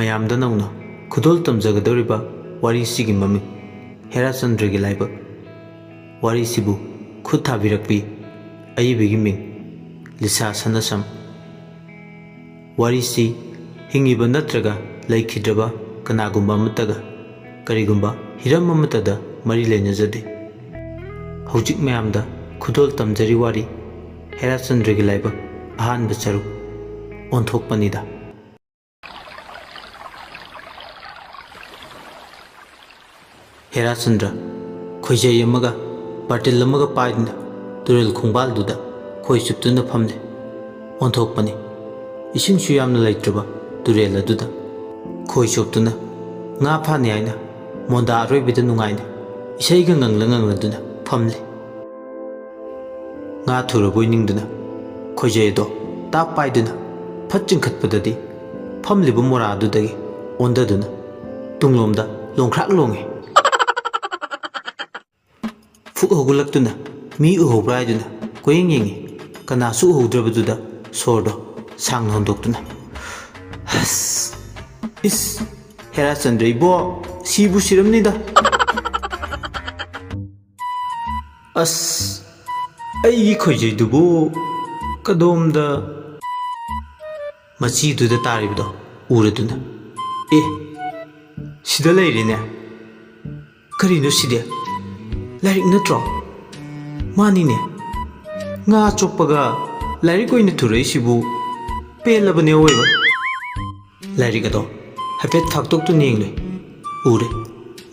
ꯃꯌꯥꯝꯗ ꯅꯧꯅ ꯈꯨꯗꯣꯜ ꯇꯝꯖꯒꯗꯧꯔꯤꯕ ꯋꯥꯔꯤꯁꯤꯒꯤ ꯃꯃꯤꯡ ꯍꯦꯔꯥꯆꯟꯗ꯭ꯔꯒꯤ ꯂꯥꯏꯕꯛ꯫ ꯋꯥꯔꯤꯁꯤꯕꯨ ꯈꯨꯠ ꯊꯥꯕꯤꯔꯛꯄꯤ ꯑꯏꯕꯒꯤ ꯃꯤꯡ ꯂꯤꯁꯥ ꯁꯅꯁꯝ꯫ ꯋꯥꯔꯤꯁꯤ ꯍꯤꯡꯉꯤꯕ ꯅꯠꯇ꯭ꯔꯒ ꯂꯩꯈꯤꯗ꯭ꯔꯕ ꯀꯅꯥꯒꯨꯝꯕ ꯑꯃꯠꯇꯒ ꯀꯔꯤꯒꯨꯝꯕ ꯍꯤꯔꯝ ꯑꯃꯠꯇꯗ ꯃꯔꯤ ꯂꯩꯅꯖꯗꯦ꯫ ꯍꯧꯖꯤꯛ ꯃꯌꯥꯝꯗ ꯈꯨꯗꯣꯜ ꯇꯝꯖꯔꯤ ꯋꯥꯔꯤ ꯍꯦꯔꯥꯆꯟꯗ꯭ꯔꯒꯤ ꯂꯥꯏꯕꯛ ꯑꯍꯥꯟꯕ ꯁꯔꯨꯛ ꯑꯣꯟꯊꯣꯛꯄꯅꯤꯗ꯫ ꯍꯦꯔꯥꯆꯟꯗ꯭ꯔ ꯈꯣꯏꯖꯩ ꯑꯃꯒ ꯕꯥꯔꯇꯤꯜ ꯑꯃꯒ ꯄꯥꯏꯗꯨꯅ ꯇꯨꯔꯦꯜ ꯈꯣꯡꯕꯥꯜꯗꯨꯗ ꯈꯣꯏ ꯆꯨꯞꯇꯨꯅ ꯐꯝꯂꯦ꯫ ꯑꯣꯟꯊꯣꯛꯄꯅꯤ ꯏꯁꯤꯡꯁꯨ ꯌꯥꯝꯅ ꯂꯩꯇ꯭ꯔꯕ ꯇꯨꯔꯦꯜ ꯑꯗꯨꯗ ꯈꯣꯏ ꯆꯣꯞꯇꯨꯅ ꯉꯥ ꯐꯥꯅꯤ ꯍꯥꯏꯅ ꯃꯣꯟꯗꯥ ꯑꯔꯣꯏꯕꯤꯗ ꯅꯨꯡꯉꯥꯏꯅ ꯏꯁꯩꯒ ꯉꯪꯂꯗꯨꯅ ꯐꯝꯂꯤ꯫ ꯉꯥ ꯊꯨꯔꯕꯣꯏ ꯅꯤꯡꯗꯨꯅ ꯈꯣꯏꯖꯩ ꯑꯗꯣ ꯇꯥꯞ ꯄꯥꯏꯗꯨꯅ ꯐꯠ ꯆꯤꯡꯈꯠꯄꯗꯗꯤ ꯐꯝꯂꯤꯕ ꯃꯣꯔꯥ ꯑꯗꯨꯗꯒꯤ ꯑꯣꯟꯊꯗꯨꯅ ꯇꯨꯡꯂꯣꯝꯗ ꯂꯣꯡꯈ꯭ꯔꯥꯛ ꯂꯣꯡꯉꯤ꯫ ꯐꯨꯛ ꯍꯧꯒꯠꯂꯛꯇꯨꯅ ꯃꯤ ꯎꯍꯧꯕ꯭ꯔꯥ ꯍꯥꯏꯗꯨꯅ ꯀꯣꯏꯌꯦꯡ ꯌꯦꯡꯉꯤ꯫ ꯀꯅꯥꯁꯨ ꯎꯍꯧꯗ꯭ꯔꯕꯗꯨꯗ ꯁꯣꯔꯗꯣ ꯁꯥꯡꯅ ꯍꯣꯟꯗꯣꯛꯇꯨꯅ ꯑꯁ ꯏꯁ ꯍꯦꯔꯥꯆꯟꯗ꯭ꯔ ꯏꯕꯣ ꯁꯤꯕꯨ ꯁꯤꯔꯝꯅꯤꯗ꯫ ꯑꯁ ꯑꯩꯒꯤ ꯈꯣꯏꯖꯩꯗꯨꯕꯨ ꯀꯗꯣꯝꯗ ꯃꯆꯤꯗꯨꯗ ꯇꯥꯔꯤꯕꯗꯣ ꯎꯔꯗꯨꯅ ꯑꯦ ꯁꯤꯗ ꯂꯩꯔꯦꯅꯦ꯫ ꯀꯔꯤꯅꯣ ꯁꯤꯗꯤ ꯂꯥꯏꯔꯤꯛ ꯅꯠꯇ꯭ꯔꯣ? ꯃꯥꯅꯤꯅꯦ ꯉꯥ ꯆꯣꯞꯄꯒ ꯂꯥꯏꯔꯤꯛ ꯑꯣꯏꯅ ꯊꯨꯔꯛꯏꯁꯤꯕꯨ ꯄꯦꯜꯂꯕꯅꯦ ꯑꯋꯣꯏꯕ꯫ ꯂꯥꯏꯔꯤꯛ ꯑꯗꯣ ꯍꯥꯏꯐꯦꯠ ꯐꯥꯛꯇꯣꯛꯇꯨꯅ ꯌꯦꯡꯂꯨꯏ꯫ ꯎꯔꯦ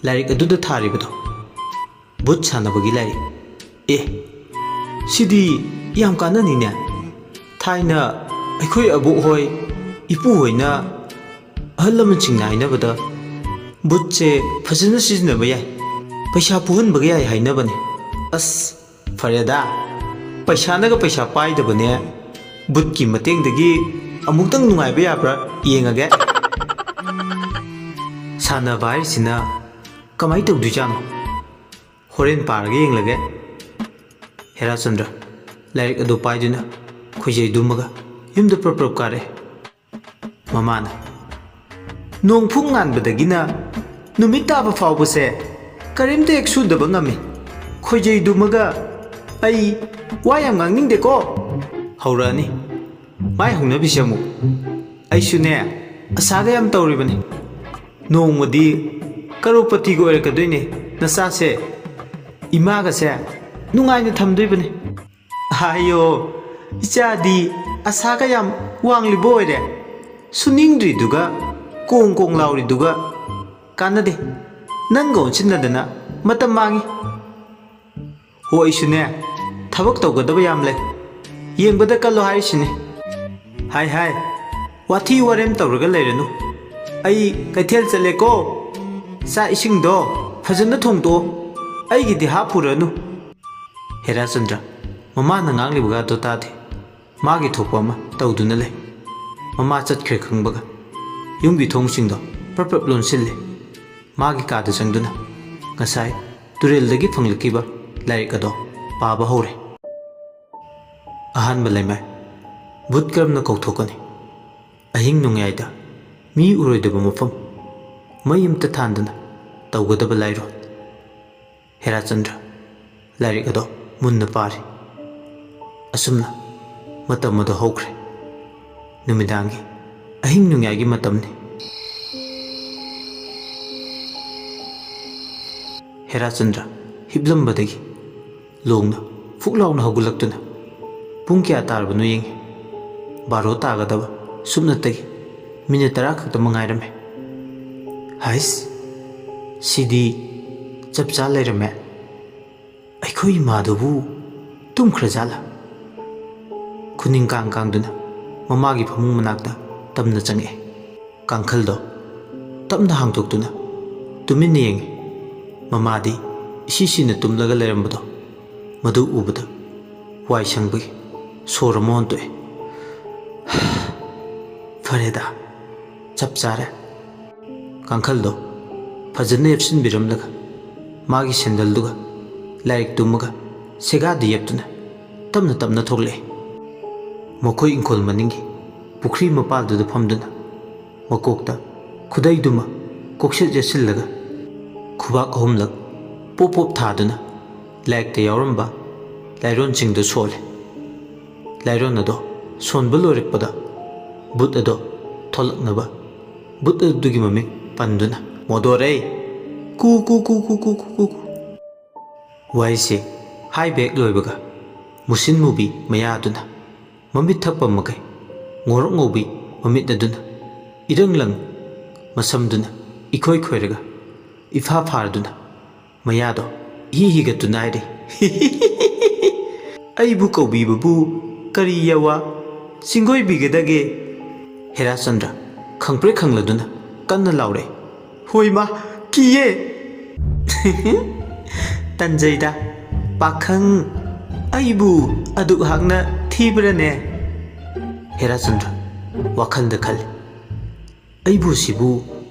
ꯂꯥꯏꯔꯤꯛ ꯑꯗꯨꯗ ꯊꯥꯔꯤꯕꯗꯣ ꯚꯨꯠ ꯁꯥꯟꯅꯕꯒꯤ ꯂꯥꯏꯔꯤꯛ꯫ ꯑꯦ ꯁꯤꯗꯤ ꯌꯥꯝ ꯀꯥꯟꯅꯅꯤꯅꯦ꯫ ꯊꯥꯏꯅ ꯑꯩꯈꯣꯏ ꯑꯕꯣꯛ ꯍꯣꯏ ꯏꯄꯨ ꯍꯣꯏꯅ ꯑꯍꯜ ꯂꯃꯟꯁꯤꯡꯅ ꯍꯥꯏꯅꯕꯗ ꯚꯨꯠꯁꯦ ꯐꯖꯅ ꯁꯤꯖꯤꯟꯅꯕ ꯌꯥꯏ, ꯄꯩꯁꯥ ꯄꯨꯍꯟꯕꯒ ꯌꯥꯏ ꯍꯥꯏꯅꯕꯅꯦ꯫ ꯑꯁ ꯐꯔꯦꯗ ꯄꯩꯁꯥꯅꯒ ꯄꯩꯁꯥ ꯄꯥꯏꯗꯕꯅꯦ ꯚꯨꯠꯀꯤ ꯃꯇꯦꯡꯗꯒꯤ ꯑꯃꯨꯛꯇꯪ ꯅꯨꯡꯉꯥꯏꯕ ꯌꯥꯕ꯭ꯔꯥ ꯌꯦꯡꯉꯒꯦ꯫ ꯁꯥꯟꯅꯕ ꯍꯥꯏꯔꯤꯁꯤꯅ ꯀꯃꯥꯏ ꯇꯧꯗꯣꯏꯖꯥꯠꯅꯣ? ꯍꯣꯔꯦꯟ ꯄꯥꯔꯒ ꯌꯦꯡꯂꯒꯦ꯫ ꯍꯦꯔꯥꯆꯟꯗ꯭ꯔ ꯂꯥꯏꯔꯤꯛ ꯑꯗꯨ ꯄꯥꯏꯗꯨꯅ ꯈꯣꯏꯖꯩꯗꯨꯃꯒ ꯌꯨꯝꯗ ꯄ꯭ꯔꯞ ꯄ꯭ꯔꯞ ꯀꯥꯔꯛꯑꯦ꯫ ꯃꯃꯥꯅ ꯅꯣꯡꯐꯨꯛ ꯉꯥꯟꯕꯗꯒꯤꯅ ꯅꯨꯃꯤꯠ ꯇꯥꯕ ꯐꯥꯎꯕꯁꯦ ꯀꯔꯤꯝꯇ ꯍꯦꯛ ꯁꯨꯗꯕ ꯉꯝꯃꯤ꯫ ꯈꯣꯏꯖꯩꯗꯨꯃꯒ ꯑꯩ ꯋꯥ ꯌꯥꯝ ꯉꯥꯡꯅꯤꯡꯗꯦꯀꯣ꯫ ꯍꯧꯔꯛꯑꯅꯤ ꯃꯥꯏ ꯍꯧꯅꯕꯤꯁꯦ ꯑꯃꯨꯛ꯫ ꯑꯩꯁꯨꯅꯦ ꯑꯁꯥꯒ ꯌꯥꯝ ꯇꯧꯔꯤꯕꯅꯤ ꯅꯣꯡꯃꯗꯤ ꯀꯔꯣꯔꯄꯇꯤꯒ ꯑꯣꯏꯔꯛꯀꯗꯣꯏꯅꯦ ꯅꯆꯥꯁꯦ, ꯏꯃꯥꯒꯁꯦ ꯅꯨꯡꯉꯥꯏꯅ ꯊꯝꯗꯣꯏꯕꯅꯤ꯫ ꯍꯥꯏꯌꯣ ꯏꯆꯥꯗꯤ ꯑꯁꯥꯒ ꯌꯥꯝ ꯋꯥꯡꯂꯤꯕ ꯑꯣꯏꯔꯦ, ꯁꯨꯅꯤꯡꯗ꯭ꯔꯤꯗꯨꯒ ꯀꯣꯡ ꯀꯣꯡ ꯂꯥꯎꯔꯤꯗꯨꯒ ꯀꯥꯟꯅꯗꯦ, ꯅꯪꯒ ꯑꯣꯟꯁꯤꯟꯅꯗꯅ ꯃꯇꯝ ꯃꯥꯡꯉꯤ꯫ ꯍꯣ ꯑꯩꯁꯨꯅꯦ ꯊꯕꯛ ꯇꯧꯒꯗꯕ ꯌꯥꯝ ꯂꯩ, ꯌꯦꯡꯕꯗ ꯀꯜꯂꯣ ꯍꯥꯏꯔꯤꯁꯤꯅꯤ꯫ ꯍꯥꯏ ꯍꯥꯏ ꯋꯥꯊꯤ ꯋꯥꯔꯦꯝ ꯇꯧꯔꯒ ꯂꯩꯔꯅꯨ, ꯑꯩ ꯀꯩꯊꯦꯜ ꯆꯠꯂꯦꯀꯣ꯫ ꯆꯥꯛ ꯏꯁꯤꯡꯗꯣ ꯐꯖꯅ ꯊꯣꯡꯗꯣꯛꯑꯣ, ꯑꯩꯒꯤꯗꯤ ꯍꯥꯞꯄꯨꯔꯅꯨ꯫ ꯍꯦꯔꯥꯆꯟꯗ꯭ꯔ ꯃꯃꯥꯅ ꯉꯥꯡꯂꯤꯕꯒꯗꯣ ꯇꯥꯗꯦ, ꯃꯥꯒꯤ ꯊꯣꯛꯄ ꯑꯃ ꯇꯧꯗꯨꯅ ꯂꯩ꯫ ꯃꯃꯥ ꯆꯠꯈ꯭ꯔꯦ ꯈꯪꯕꯒ ꯌꯨꯝꯒꯤ ꯊꯣꯡꯁꯤꯡꯗꯣ ꯄ꯭ꯔꯞ ꯄ꯭ꯔꯞ ꯂꯣꯟꯁꯤꯜꯂꯤ꯫ ꯃꯥꯒꯤ ꯀꯥꯗ ꯆꯪꯗꯨꯅ ꯉꯁꯥꯏ ꯇꯨꯔꯦꯜꯗꯒꯤ ꯐꯪꯂꯛꯈꯤꯕ ꯂꯥꯏꯔꯤꯛ ꯑꯗꯣ ꯄꯥꯕ ꯍꯧꯔꯦ꯫ ꯑꯍꯥꯟꯕ ꯂꯩꯃꯥꯏ ꯚꯨꯠ ꯀꯔꯝꯅ ꯀꯧꯊꯣꯛꯀꯅꯤ? ꯑꯍꯤꯡ ꯅꯣꯡꯌꯥꯏꯗ ꯃꯤ ꯎꯔꯣꯏꯗꯕ ꯃꯐꯝ ꯃꯩ ꯑꯃꯇ ꯊꯥꯟꯗꯅ ꯇꯧꯒꯗꯕ ꯂꯥꯏꯔꯣꯏ꯫ ꯍꯦꯔꯥꯆꯟꯗ꯭ꯔ ꯂꯥꯏꯔꯤꯛ ꯑꯗꯣ ꯃꯨꯟꯅ ꯄꯥꯔꯤ꯫ ꯑꯁꯨꯝꯅ ꯃꯇꯝ ꯑꯗꯣ ꯍꯧꯈ꯭ꯔꯦ꯫ ꯅꯨꯃꯤꯗꯥꯡꯒꯤ ꯑꯍꯤꯡ ꯅꯣꯡꯌꯥꯏꯒꯤ ꯃꯇꯝꯅꯤ꯫ ꯍꯦꯔꯥꯆꯟꯗ꯭ꯔ ꯍꯤꯞꯂꯝꯕꯗꯒꯤ ꯂꯣꯡꯅ ꯐꯨꯛ ꯂꯥꯎꯅ ꯍꯧꯒꯠꯂꯛꯇꯨꯅ ꯄꯨꯡ ꯀꯌꯥ ꯇꯥꯔꯕꯅꯣ ꯌꯦꯡꯉꯤ꯫ 12 ꯇꯥꯒꯗꯕ ꯁꯨꯞꯅꯇꯒꯤ ꯃꯤꯅꯤꯠ 10 ꯈꯛꯇ ꯉꯥꯏꯔꯝꯃꯦ꯫ ꯍꯩꯁ ꯁꯤꯗꯤ ꯆꯞ ꯆꯥ ꯂꯩꯔꯝꯃꯦ꯫ ꯑꯩꯈꯣꯏ ꯏꯃꯥꯗꯨꯕꯨ ꯇꯨꯝꯈ꯭ꯔꯖꯥꯠꯂꯥ? ꯈꯨꯅꯤꯡ ꯀꯥꯡ ꯀꯥꯡꯗꯨꯅ ꯃꯃꯥꯒꯤ ꯐꯃꯨꯡ ꯃꯅꯥꯛꯇ ꯇꯞꯅ ꯆꯪꯉꯛꯑꯦ꯫ ꯀꯥꯡꯈꯜꯗꯣ ꯇꯞꯅ ꯍꯥꯡꯗꯣꯛꯇꯨꯅ ꯇꯨꯃꯤꯟꯅ ꯌꯦꯡꯉꯤ꯫ ꯃꯃꯥꯗꯤ ꯏꯁꯤꯁꯤꯅ ꯇꯨꯝꯂꯒ ꯂꯩꯔꯝꯕꯗꯣ ꯃꯗꯨ ꯎꯕꯗ ꯋꯥꯏ ꯁꯪꯕꯒꯤ ꯁꯣꯔ ꯑꯃ ꯍꯣꯟꯇꯣꯛꯑꯦ꯫ ꯐꯔꯦꯗ ꯆꯞ ꯆꯥꯔꯦ꯫ ꯀꯥꯡꯈꯜꯗꯣ ꯐꯖꯅ ꯌꯦꯞꯁꯤꯟꯕꯤꯔꯝꯂꯒ ꯃꯥꯒꯤ ꯁꯦꯟꯗꯜꯗꯨꯒ ꯂꯥꯏꯔꯤꯛꯇꯨꯃꯒ ꯁꯦꯒꯥꯗ ꯌꯦꯞꯇꯨꯅ ꯇꯞꯅ ꯇꯞꯅ ꯊꯣꯛꯂꯛꯑꯦ꯫ ꯃꯈꯣꯏ ꯏꯪꯈꯣꯜ ꯃꯅꯤꯡꯒꯤ ꯄꯨꯈ꯭ꯔꯤ ꯃꯄꯥꯜꯗꯨꯗ ꯐꯝꯗꯨꯅ ꯃꯀꯣꯛꯇ ꯈꯨꯗꯩꯗꯨꯃ ꯀꯣꯛꯁꯤꯠ ꯌꯦꯠꯁꯤꯜꯂꯒ ꯈꯨꯕꯥꯛ ꯑꯍꯨꯝꯂꯛ ꯄꯣꯞ ꯄꯣꯞ ꯊꯥꯗꯨꯅ ꯂꯥꯏꯔꯤꯛꯇ ꯌꯥꯎꯔꯝꯕ ꯂꯥꯏꯔꯣꯟꯁꯤꯡꯗꯨ ꯁꯣꯜꯂꯦ꯫ ꯂꯥꯏꯔꯣꯟ ꯑꯗꯣ ꯁꯣꯟꯕ ꯂꯣꯏꯔꯛꯄꯗ ꯕꯨꯠ ꯑꯗꯣ ꯊꯣꯛꯂꯛꯅꯕ ꯕꯨꯠ ꯑꯗꯨꯒꯤ ꯃꯃꯤꯡ ꯄꯟꯗꯨꯅ ꯃꯣꯗꯣꯔꯩ ꯀꯨ ꯀꯨ ꯀꯨ ꯀꯨ ꯀꯨ ꯀꯨ ꯀꯨ ꯋꯥꯍꯩꯁꯦ ꯍꯥꯏꯕ ꯍꯦꯛ ꯂꯣꯏꯕꯒ ꯃꯨꯁꯤꯟ ꯃꯨꯕꯤ ꯃꯌꯥꯗꯨꯅ ꯃꯃꯤꯠ ꯊꯛꯄ ꯃꯈꯩ ꯉꯧꯔꯣꯛ ꯉꯧꯕꯤ ꯃꯃꯤꯠ ꯑꯗꯨꯅ ꯏꯔꯪ ꯂꯪ ꯃꯁꯝꯗꯨꯅ ꯏꯈꯣꯏ ꯈꯣꯏꯔꯒ ꯏꯐꯥ ꯐꯥꯔꯗꯨꯅ ꯃꯌꯥꯗꯣ ꯏꯍꯤ ꯍꯤꯒꯠꯇꯨꯅ ꯍꯥꯏꯔꯤ ꯑꯩꯕꯨ ꯀꯧꯕꯤꯕꯕꯨ ꯀꯔꯤ ꯌꯥꯋꯥ ꯆꯤꯡꯒꯣꯏꯕꯤꯒꯗꯒꯦ? ꯍꯦꯔꯥꯆꯟꯗ꯭ꯔ ꯈꯪꯄ꯭ꯔꯦꯛ ꯈꯪꯂꯗꯨꯅ ꯀꯟꯅ ꯂꯥꯎꯔꯦ, ꯍꯣꯏꯃꯥ ꯀꯤꯌꯦ! ꯇꯟꯖꯩꯗ ꯄꯥꯈꯪ, ꯑꯩꯕꯨ ꯑꯗꯨꯛ ꯍꯥꯛꯅ ꯊꯤꯕ꯭ꯔꯅꯦ? ꯍꯦꯔꯥꯆꯟꯗ꯭ꯔ ꯋꯥꯈꯜꯗ ꯈꯜꯂꯤ, ꯑꯩꯕꯨ ꯁꯤꯕꯨ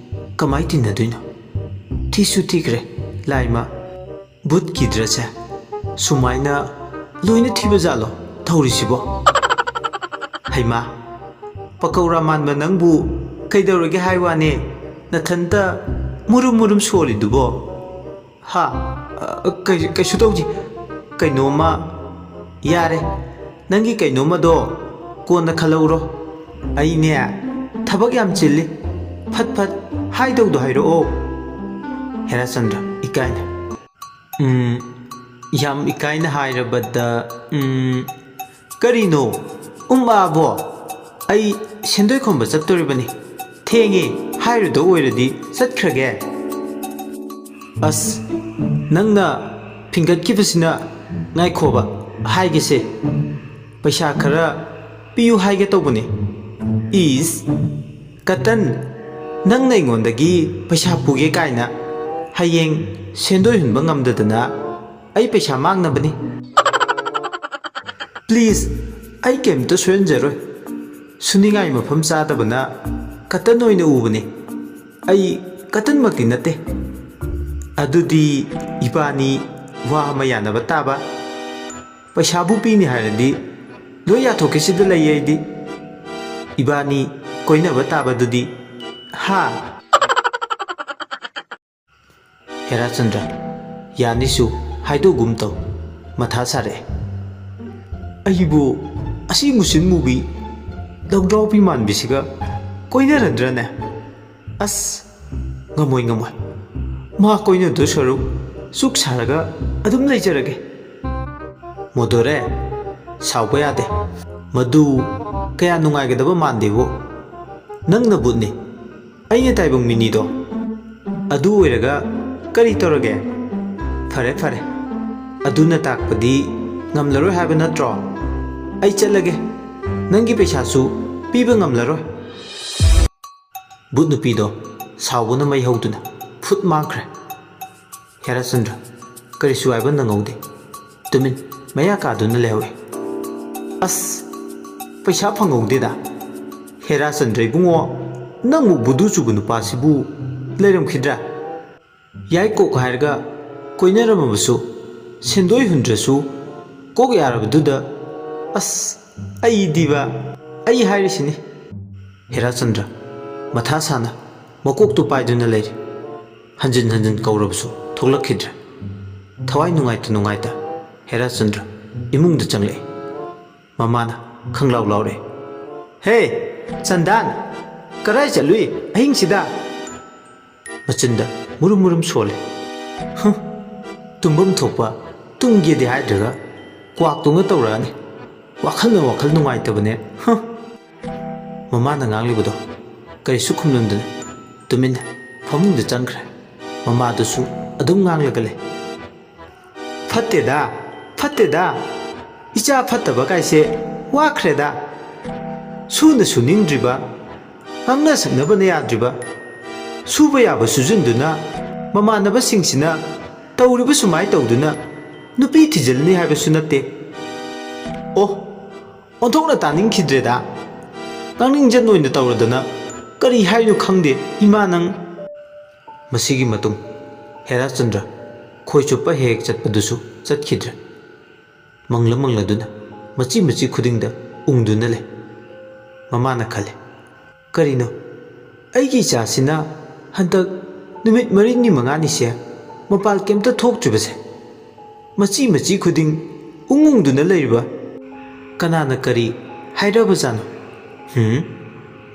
ꯀꯃꯥꯏ ꯇꯤꯟꯅꯗꯣꯏꯅꯣ? ꯊꯤꯁꯨ ꯊꯤꯈ꯭ꯔꯦ ꯂꯥꯏꯃ, ꯕꯨꯠꯀꯤ ꯗ꯭ꯔꯦꯁꯁꯦ ꯁꯨꯃꯥꯏꯅ ꯂꯣꯏꯅ ꯊꯤꯕ ꯖꯥꯠꯂꯣ ꯊꯧꯔꯤꯁꯤꯕꯣ? ꯍꯩꯃꯥ, ꯄꯀꯧꯔꯥ ꯃꯥꯟꯕ ꯅꯪꯕꯨ ꯀꯩꯗꯧꯔꯒꯦ ꯍꯥꯏ ꯋꯥꯅꯦ ꯅꯊꯟꯇ ꯃꯨꯔꯨꯝ ꯃꯨꯔꯨꯝ ꯁꯣꯜꯂꯤꯗꯨꯕꯣ? ꯍꯥ, ꯀꯩꯁꯨ ꯇꯧꯗꯦ, ꯀꯩꯅꯣꯝꯃ, ꯌꯥꯔꯦ ꯅꯪꯒꯤ ꯀꯩꯅꯣꯝꯃꯗꯣ ꯀꯣꯟꯅ ꯈꯜꯍꯧꯔꯣ, ꯑꯩꯅꯦ ꯊꯕꯛ ꯌꯥꯝ ꯆꯤꯜꯂꯤ, ꯐꯠ ꯐꯠ ꯍꯥꯏꯗꯧꯗꯣ ꯍꯥꯏꯔꯛꯑꯣ꯫ ꯍꯦꯔꯥꯆꯟꯗ꯭ꯔ ꯏꯀꯥꯏꯅ, ꯌꯥꯝ ꯏꯀꯥꯏꯅ ꯍꯥꯏꯔꯕꯗ ꯀꯔꯤꯅꯣ ꯑꯥꯕꯣ? ꯑꯩ ꯁꯦꯟꯗꯣꯏ ꯈꯣꯝꯕ ꯆꯠꯇꯣꯔꯤꯕꯅꯤ, ꯊꯦꯡꯉꯦ ꯍꯥꯏꯔꯨꯗꯧ ꯑꯣꯏꯔꯗꯤ ꯆꯠꯈ꯭ꯔꯒꯦ꯫ ꯑꯁ, ꯅꯪꯅ ꯐꯤꯡꯒꯠꯈꯤꯕꯁꯤꯅ, ꯉꯥꯏꯈꯣꯕ ꯍꯥꯏꯒꯦꯁꯦ, ꯄꯩꯁꯥ ꯈꯔ ꯄꯤꯌꯨ ꯍꯥꯏꯒꯦ ꯇꯧꯕꯅꯤ꯫ ꯏꯁ ꯀꯇꯟ, ꯅꯪꯅ ꯑꯩꯉꯣꯟꯗꯒꯤ ꯄꯩꯁꯥ ꯄꯨꯒꯦ ꯀꯥꯏꯅ ꯍꯌꯦꯡ ꯁꯦꯟꯗꯣꯏ ꯍꯨꯟꯕ ꯉꯝꯗꯗꯅ ꯑꯩ ꯄꯩꯁꯥ ꯃꯥꯡꯅꯕꯅꯤ꯫ ꯄ꯭ꯂꯤꯖ, ꯑꯩ ꯀꯩꯝꯇ ꯁꯣꯏꯍꯟꯖꯔꯣꯏ, ꯁꯨꯅꯤꯡꯉꯥꯏ ꯃꯐꯝ ꯆꯥꯗꯕꯅ ꯀꯇꯟ ꯑꯣꯏꯅ ꯎꯕꯅꯤ, ꯑꯩ ꯀꯇꯟꯃꯛꯇꯤ ꯅꯠꯇꯦ꯫ ꯑꯗꯨꯗꯤ ꯏꯕꯥꯅꯤ ꯋꯥ ꯑꯃ ꯌꯥꯅꯕ ꯇꯥꯕ, ꯄꯩꯁꯥꯕꯨ ꯄꯤꯅꯤ ꯍꯥꯏꯔꯗꯤ ꯂꯣꯏ ꯌꯥꯊꯣꯛꯀꯦ ꯁꯤꯗ ꯂꯩꯌꯦ ꯑꯩꯗꯤ, ꯏꯕꯥꯅꯤ ꯀꯣꯏꯅꯕ ꯇꯥꯕꯗꯨꯗꯤ, ꯍꯥ? ꯍꯦꯔꯥꯆꯟꯗ꯭ꯔ ꯌꯥꯅꯤꯁꯨ ꯍꯥꯏꯗꯣꯛꯒꯨꯝ ꯇꯧ ꯃꯊꯥ ꯁꯥꯔꯛꯑꯦ, ꯑꯩꯕꯨ ꯑꯁꯤ ꯃꯨꯁꯤꯟ ꯃꯨꯕꯤ ꯂꯧꯗ꯭ꯔꯥꯎꯕꯤ ꯃꯥꯟꯕꯤꯁꯤꯒ ꯀꯣꯏꯅꯔꯗ꯭ꯔꯅꯦ? ꯑꯁ ꯉꯝꯃꯣꯏ ꯉꯝꯃꯣꯏ, ꯃꯥ ꯀꯣꯏꯅꯗꯣꯏ ꯁꯔꯨꯛ ꯆꯨꯛ ꯁꯥꯔꯒ ꯑꯗꯨꯝ ꯂꯩꯖꯔꯒꯦ꯫ ꯃꯣꯗꯣꯔꯦ, ꯁꯥꯎꯕ ꯌꯥꯗꯦ, ꯃꯗꯨ ꯀꯌꯥ ꯅꯨꯡꯉꯥꯏꯒꯗꯕ ꯃꯥꯟꯗꯦꯕꯣ꯫ ꯅꯪꯅ ꯕꯨꯠꯅꯤ, ꯑꯩꯅ ꯇꯥꯏꯕꯪ ꯃꯤꯅꯤꯗꯣ, ꯑꯗꯨ ꯑꯣꯏꯔꯒ ꯀꯔꯤ ꯇꯧꯔꯒꯦ? ꯐꯔꯦ ꯐꯔꯦ, ꯑꯗꯨꯅ ꯇꯥꯛꯄꯗꯤ ꯉꯝꯂꯔꯣꯏ ꯍꯥꯏꯕ ꯅꯠꯇ꯭ꯔꯣ? ꯑꯩ ꯆꯠꯂꯒꯦ, ꯅꯪꯒꯤ ꯄꯩꯁꯥꯁꯨ ꯄꯤꯕ ꯉꯝꯂꯔꯣꯏ꯫ ꯕꯨꯠ ꯅꯨꯄꯤꯗꯣ ꯁꯥꯎꯕꯅ ꯃꯩ ꯍꯧꯗꯨꯅ ꯐꯨꯠ ꯃꯥꯡꯈ꯭ꯔꯦ꯫ ꯍꯦꯔꯥꯆꯟꯗ꯭ꯔ ꯀꯔꯤꯁꯨ ꯍꯥꯏꯕ ꯅꯪꯍꯧꯗꯦ, ꯇꯨꯃꯤꯟ ꯃꯌꯥ ꯀꯥꯗꯨꯅ ꯂꯩꯍꯧꯏ꯫ ꯑꯁ, ꯄꯩꯁꯥ ꯐꯪꯍꯧꯗꯦꯗ꯫ ꯍꯦꯔꯥꯆꯟꯗ꯭ꯔ ꯏꯕꯨꯡꯉꯣ, ꯅꯪꯃꯨꯛ ꯕꯨꯗꯨ ꯆꯨꯕ ꯅꯨꯄꯥꯁꯤꯕꯨ ꯂꯩꯔꯝꯈꯤꯗ꯭ꯔꯥ? ꯌꯥꯏ ꯀꯣꯛ ꯍꯥꯏꯔꯒ ꯀꯣꯏꯅꯔꯝꯃꯕꯁꯨ ꯁꯦꯟꯗꯣꯏ ꯍꯨꯟꯗ꯭ꯔꯁꯨ ꯀꯣꯛ ꯌꯥꯔꯕꯗꯨꯗ, ꯑꯁ ꯑꯩꯗꯤꯕ, ꯑꯩ ꯍꯥꯏꯔꯤꯁꯤꯅꯤ꯫ ꯍꯦꯔꯥꯆꯟꯗ꯭ꯔ ꯃꯊꯥ ꯁꯥꯅ ꯃꯀꯣꯛꯇꯨ ꯄꯥꯏꯗꯨꯅ ꯂꯩꯔꯤ, ꯍꯟꯖꯤꯟ ꯍꯟꯖꯤꯟ ꯀꯧꯔꯕꯁꯨ ꯊꯣꯛꯂꯛꯈꯤꯗ꯭ꯔꯦ꯫ ꯊꯋꯥꯏ ꯅꯨꯡꯉꯥꯏꯇ ꯅꯨꯡꯉꯥꯏꯇ ꯍꯦꯔꯥꯆꯟꯗ꯭ꯔ ꯏꯃꯨꯡꯗ ꯆꯪꯂꯛꯏ꯫ ꯃꯃꯥꯅ ꯈꯪꯂꯥꯎ ꯂꯥꯎꯔꯦ, ꯍꯦ ꯆꯟꯗꯥꯟ, ꯀꯔꯥꯏ ꯆꯠꯂꯨꯏ ꯑꯍꯤꯡꯁꯤꯗ? ꯃꯆꯤꯟꯗ ꯃꯨꯔꯨꯝ ꯃꯨꯔꯨꯝ ꯁꯣꯜꯂꯦ꯫ ꯇꯨꯝꯐꯝ ꯊꯣꯛꯄ ꯇꯨꯝꯒꯦꯗꯤ ꯍꯥꯏꯗ꯭ꯔꯒ ꯀ꯭ꯋꯥꯛꯇꯨꯅ ꯇꯧꯔꯛꯑꯅꯤ, ꯋꯥꯈꯜꯅ ꯋꯥꯈꯜ ꯅꯨꯡꯉꯥꯏꯇꯕꯅꯦ꯫ ꯃꯃꯥꯅ ꯉꯥꯡꯂꯤꯕꯗꯣ ꯀꯔꯤꯁꯨ ꯈꯨꯝꯂꯝꯗꯅ ꯇꯨꯃꯤꯟꯅ ꯐꯃꯨꯡꯗ ꯆꯪꯈ꯭ꯔꯦ꯫ ꯃꯃꯥꯗꯨꯁꯨ ꯑꯗꯨꯝ ꯉꯥꯡꯂꯒ ꯂꯩ, ꯐꯠꯇꯦꯗ ꯐꯠꯇꯦꯗ, ꯏꯆꯥ ꯐꯠꯇꯕ ꯀꯥꯏꯁꯦ ꯋꯥꯈ꯭ꯔꯦꯗ, ꯁꯨꯅ ꯁꯨꯅꯤꯡꯗ꯭ꯔꯤꯕ, ꯉꯥꯡꯅ ꯁꯛꯅꯕꯅ ꯌꯥꯗ꯭ꯔꯤꯕ, ꯁꯨꯕ ꯌꯥꯕ ꯁꯨꯖꯤꯟꯗꯨꯅ ꯃꯃꯥꯟꯅꯕꯁꯤꯡꯁꯤꯅ ꯇꯧꯔꯤꯕ ꯁꯨꯃꯥꯏꯅ ꯇꯧꯗꯨꯅ ꯅꯨꯄꯤ ꯊꯤꯖꯤꯜꯅꯤ ꯍꯥꯏꯕꯁꯨ ꯅꯠꯇꯦ꯫ ꯑꯣ, ꯑꯣꯟꯊꯣꯛꯅ ꯇꯥꯅꯤꯡꯈꯤꯗ꯭ꯔꯦꯗ, ꯉꯥꯡꯅꯤꯡꯖꯟ ꯑꯣꯏꯅ ꯇꯧꯔꯗꯅ ꯀꯔꯤ ꯍꯥꯏꯅꯣ ꯈꯪꯗꯦ ꯏꯃꯥ ꯅꯪ꯫ ꯃꯁꯤꯒꯤ ꯃꯇꯨꯡ ꯍꯦꯔꯥꯆꯟꯗ꯭ꯔ ꯈꯣꯏ ꯆꯨꯞꯄ ꯍꯦꯛ ꯍꯦꯛ ꯆꯠꯄꯗꯨꯁꯨ ꯆꯠꯈꯤꯗ꯭ꯔꯦ꯫ ꯃꯪꯂ ꯃꯪꯂꯗꯨꯅ ꯃꯆꯤ ꯃꯆꯤ ꯈꯨꯗꯤꯡꯗ ꯎꯪꯗꯨꯅ ꯂꯩ꯫ ꯃꯃꯥꯅ ꯈꯜꯂꯤ, ꯀꯔꯤꯅꯣ ꯑꯩꯒꯤ ꯏꯆꯥꯁꯤꯅ ꯍꯟꯗꯛ ꯅꯨꯃꯤꯠ 4-5ꯅꯤꯁꯦ ꯃꯄꯥꯜ ꯀꯩꯝꯇ ꯊꯣꯛꯇ꯭ꯔꯤꯕꯁꯦ ꯃꯆꯤ ꯃꯆꯤ ꯈꯨꯗꯤꯡ ꯎꯪꯗꯨꯅ ꯂꯩꯔꯤꯕ ꯀꯅꯥꯅ ꯀꯔꯤ ꯍꯥꯏꯔꯕꯖꯥꯠꯅꯣ?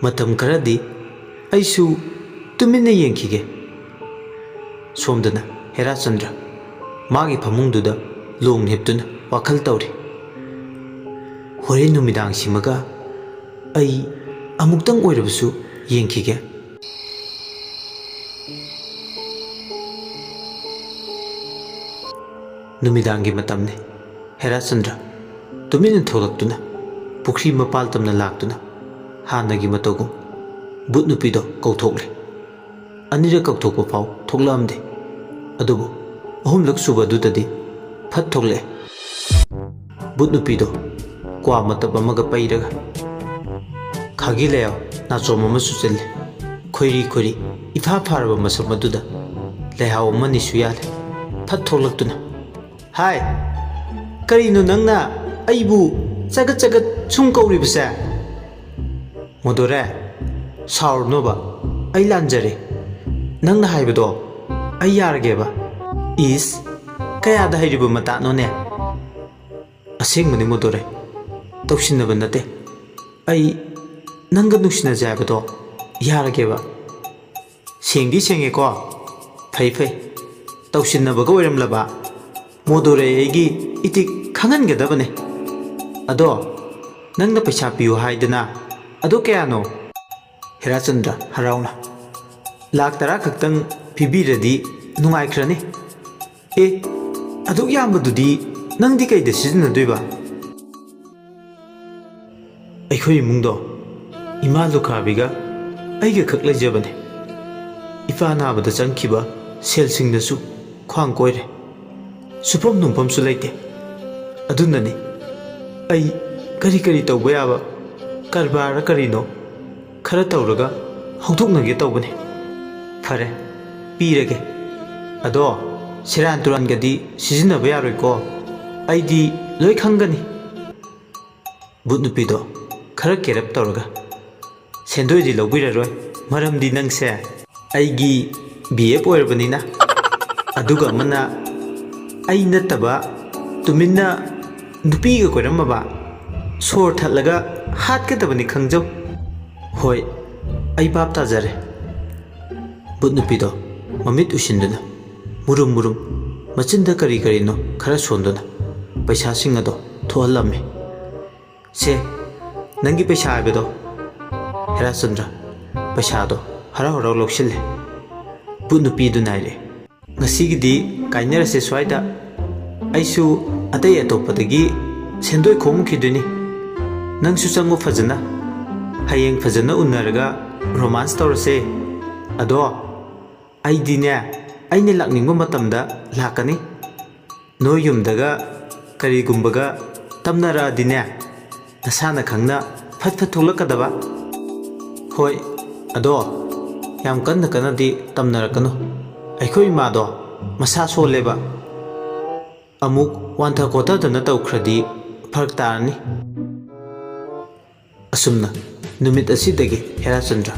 ꯃꯇꯝ ꯈꯔꯗꯤ ꯑꯩꯁꯨ ꯇꯨꯃꯤꯟꯅ ꯌꯦꯡꯈꯤꯒꯦ꯫ ꯁꯣꯝꯗꯅ ꯍꯦꯔꯥꯆꯟꯗ꯭ꯔ ꯃꯥꯒꯤ ꯐꯃꯨꯡꯗꯨꯗ ꯂꯣꯡ ꯍꯤꯞꯇꯨꯅ ꯋꯥꯈꯜ ꯇꯧꯔꯤ꯫ ꯍꯣꯔꯦꯟ ꯅꯨꯃꯤꯗꯥꯡꯁꯤꯃꯒ ꯑꯩ ꯑꯃꯨꯛꯇꯪ ꯑꯣꯏꯔꯕꯁꯨ ꯌꯦꯡꯈꯤꯒꯦ꯫ ꯅꯨꯃꯤꯗꯥꯡꯒꯤ ꯃꯇꯝꯅꯤ꯫ ꯍꯦꯔꯥꯆꯟꯗ꯭ꯔ ꯇꯨꯃꯤꯟꯅ ꯊꯣꯛꯂꯛꯇꯨꯅ ꯄꯨꯈ꯭ꯔꯤ ꯃꯄꯥꯜ ꯇꯝꯅ ꯂꯥꯛꯇꯨꯅ ꯍꯥꯟꯅꯒꯤ ꯃꯇꯧꯒꯨꯝ ꯕꯨꯠ ꯅꯨꯄꯤꯗꯣ ꯀꯧꯊꯣꯛꯂꯦ꯫ ꯑꯅꯤꯔꯛ ꯀꯧꯊꯣꯛꯄ ꯐꯥꯎ ꯊꯣꯛꯂꯛꯑꯝꯗꯦ, ꯑꯗꯨꯕꯨ 3ꯂꯛ ꯁꯨꯕꯗꯨꯗꯗꯤ ꯐꯠ ꯊꯣꯛꯂꯛꯑꯦ꯫ ꯕꯨꯠ ꯅꯨꯄꯤꯗꯣ ꯀ꯭ꯋꯥ ꯃꯇꯞ ꯑꯃꯒ ꯄꯩꯔꯒ ꯈꯥꯒꯤ ꯂꯩꯌꯥꯎ ꯅꯥꯆꯣꯝ ꯑꯃ ꯁꯨꯆꯤꯜꯂꯦ꯫ ꯈꯣꯏꯔꯤ ꯈꯣꯏꯔꯤ ꯏꯐꯥ ꯐꯥꯔꯕ ꯃꯁꯛ ꯑꯗꯨꯗ ꯂꯩꯍꯥꯎ ꯑꯃꯅꯤꯁꯨ ꯌꯥꯜꯂꯦ꯫ ꯐꯠ ꯊꯣꯛꯂꯛꯇꯨꯅ, ꯍꯥꯏ, ꯀꯔꯤꯅꯣ ꯅꯪꯅ ꯑꯩꯕꯨ ꯆꯒꯠ ꯆꯒꯠ ꯁꯨꯝ ꯀꯧꯔꯤꯕꯁꯦ? ꯃꯣꯗꯣꯔꯦ, ꯁꯥꯎꯔꯅꯣꯕ, ꯑꯩ ꯂꯥꯟꯖꯔꯦ꯫ ꯅꯪꯅ ꯍꯥꯏꯕꯗꯣ ꯑꯩ ꯌꯥꯔꯒꯦꯕ꯫ ꯏꯁ, ꯀꯌꯥꯗ ꯍꯩꯔꯤꯕ ꯃꯇꯥꯅꯣꯅꯦ? ꯑꯁꯦꯡꯕꯅꯤ ꯃꯣꯗꯣꯔꯦ, ꯇꯧꯁꯤꯟꯅꯕ ꯅꯠꯇꯦ꯫ ꯑꯩ ꯅꯪꯒ ꯅꯨꯡꯁꯤꯅꯖꯦ ꯍꯥꯏꯕꯗꯣ ꯌꯥꯔꯒꯦꯕ꯫ ꯁꯦꯡꯗꯤ ꯁꯦꯡꯉꯦꯀꯣ? ꯐꯩ ꯐꯩ, ꯇꯧꯁꯤꯟꯅꯕꯒ ꯑꯣꯏꯔꯝꯂꯕ ꯃꯣꯗꯣꯔꯦ ꯑꯩꯒꯤ ꯏꯇꯤꯛ ꯈꯪꯍꯟꯒꯗꯕꯅꯦ꯫ ꯑꯗꯣ ꯅꯪꯅ ꯄꯩꯁꯥ ꯄꯤꯌꯨ ꯍꯥꯏꯗꯅ ꯑꯗꯣ ꯀꯌꯥꯅꯣ? ꯍꯦꯔꯥꯆꯟꯗ꯭ꯔ ꯍꯔꯥꯎꯅ, ꯂꯥꯛ 10 ꯈꯛꯇꯪ ꯄꯤꯕꯤꯔꯗꯤ ꯅꯨꯡꯉꯥꯏꯈ꯭ꯔꯅꯤ꯫ ꯑꯦ, ꯑꯗꯨꯛ ꯌꯥꯝꯕꯗꯨꯗꯤ ꯅꯪꯗꯤ ꯀꯩꯗ ꯁꯤꯖꯤꯟꯅꯗꯣꯏꯕ? ꯑꯩꯈꯣꯏ ꯏꯃꯨꯡꯗꯣ ꯏꯃꯥ ꯂꯨꯈ꯭ꯔꯥꯕꯤꯒ ꯑꯩꯒ ꯈꯛ ꯂꯩꯖꯕꯅꯦ꯫ ꯏꯄꯥ ꯅꯥꯕꯗ ꯆꯪꯈꯤꯕ ꯁꯦꯜꯁꯤꯡꯗꯁꯨ ꯈ꯭ꯋꯥꯡ ꯀꯣꯏꯔꯦ꯫ ꯁꯨꯐꯝ ꯅꯣꯡꯐꯝꯁꯨ ꯂꯩꯇꯦ꯫ ꯑꯗꯨꯅꯅꯤ ꯑꯩ ꯀꯔꯤ ꯀꯔꯤ ꯇꯧꯕ ꯌꯥꯕ ꯀꯔꯕꯥꯔ ꯀꯔꯤꯅꯣ ꯈꯔ ꯇꯧꯔꯒ ꯍꯧꯗꯣꯛꯅꯒꯦ ꯇꯧꯕꯅꯤ꯫ ꯐꯔꯦ, ꯄꯤꯔꯒꯦ꯫ ꯑꯗꯣ ꯁꯦꯔꯥꯟ ꯇꯨꯔꯥꯟꯒꯗꯤ ꯁꯤꯖꯤꯟꯅꯕ ꯌꯥꯔꯣꯏꯀꯣ? ꯑꯩꯗꯤ ꯂꯣꯏ ꯈꯪꯒꯅꯤ꯫ ꯕꯨꯠ ꯅꯨꯄꯤꯗꯣ ꯈꯔ ꯀꯦꯔꯞ ꯇꯧꯔꯒ, ꯁꯦꯟꯗꯣꯏꯗꯤ ꯂꯧꯕꯤꯔꯔꯣꯏ, ꯃꯔꯝꯗꯤ ꯅꯪꯁꯦ ꯑꯩꯒꯤ BF ꯑꯣꯏꯔꯕꯅꯤꯅ꯫ ꯑꯗꯨꯒ ꯑꯃꯅ ꯑꯩ ꯅꯠꯇꯕ ꯇꯨꯃꯤꯟꯅ ꯅꯨꯄꯤꯒ ꯀꯣꯏꯔꯝꯃꯕ ꯁꯣꯔ ꯊꯠꯂꯒ ꯍꯥꯠꯀꯗꯕꯅꯤ, ꯈꯪꯖꯧ꯫ ꯍꯣꯏ, ꯑꯩ ꯚꯥꯞ ꯇꯥꯖꯔꯦ꯫ ꯕꯨꯠ ꯅꯨꯄꯤꯗꯣ ꯃꯃꯤꯠ ꯎꯏꯁꯤꯟꯗꯨꯅ ꯃꯨꯔꯨꯝ ꯃꯨꯔꯨꯝ ꯃꯆꯤꯟꯗ ꯀꯔꯤ ꯀꯔꯤꯅꯣ ꯈꯔ ꯁꯣꯟꯗꯨꯅ ꯄꯩꯁꯥꯁꯤꯡ ꯑꯗꯣ ꯊꯣꯛꯍꯜꯂꯝꯃꯤ꯫ ꯁꯦ, ꯅꯪꯒꯤ ꯄꯩꯁꯥ ꯍꯥꯏꯕꯗꯣ꯫ ꯍꯦꯔꯥꯆꯟꯗ꯭ꯔ ꯄꯩꯁꯥꯗꯣ ꯍꯔꯥꯎ ꯍꯔꯥꯎ ꯂꯧꯁꯤꯜꯂꯦ꯫ ꯕꯨꯠ ꯅꯨꯄꯤꯗꯨꯅ ꯍꯥꯏꯔꯦ, ꯉꯁꯤꯒꯤꯗꯤ ꯀꯥꯏꯅꯔꯁꯦ ꯁ꯭ꯋꯥꯏꯗ꯫ ꯑꯩꯁꯨ ꯑꯇꯩ ꯑꯇꯣꯞꯄꯗꯒꯤ ꯁꯦꯟꯗꯣꯏ ꯈꯣꯝꯈꯤꯗꯣꯏꯅꯤ꯫ ꯅꯪꯁꯨ ꯆꯪꯉꯨ ꯐꯖꯅ꯫ ꯍꯌꯦꯡ ꯐꯖꯅ ꯎꯅꯔꯒ ꯔꯣꯃꯥꯟꯁ ꯇꯧꯔꯁꯦ꯫ ꯑꯗꯣ ꯑꯩꯗꯤꯅꯦ ꯑꯩꯅ ꯂꯥꯛꯅꯤꯡꯕ ꯃꯇꯝꯗ ꯂꯥꯛꯀꯅꯤ꯫ ꯅꯣꯏ ꯌꯨꯝꯗꯒ ꯀꯔꯤꯒꯨꯝꯕꯒ ꯇꯝꯅꯔꯛꯑꯗꯤꯅꯦ ꯅꯁꯥꯅ ꯈꯪꯅ ꯐꯠ ꯐꯠ ꯊꯣꯛꯂꯛꯀꯗꯕ꯫ ꯍꯣꯏ, ꯑꯗꯣ ꯌꯥꯝ ꯀꯟꯅ ꯀꯟꯅꯗꯤ ꯇꯝꯅꯔꯛꯀꯅꯨ꯫ ꯑꯩꯈꯣꯏ ꯏꯃꯥꯗꯣ ꯃꯁꯥ ꯁꯣꯜꯂꯦꯕ꯫ ꯑꯃꯨꯛ ꯋꯥꯟꯊ ꯈꯣꯠꯊꯗꯅ ꯇꯧꯈ꯭ꯔꯗꯤ ꯐꯔꯛ ꯇꯥꯔꯅꯤ꯫ ꯑꯁꯨꯝꯅ ꯅꯨꯃꯤꯠ ꯑꯁꯤꯗꯒꯤ ꯍꯦꯔꯥꯆꯟꯗ꯭ꯔ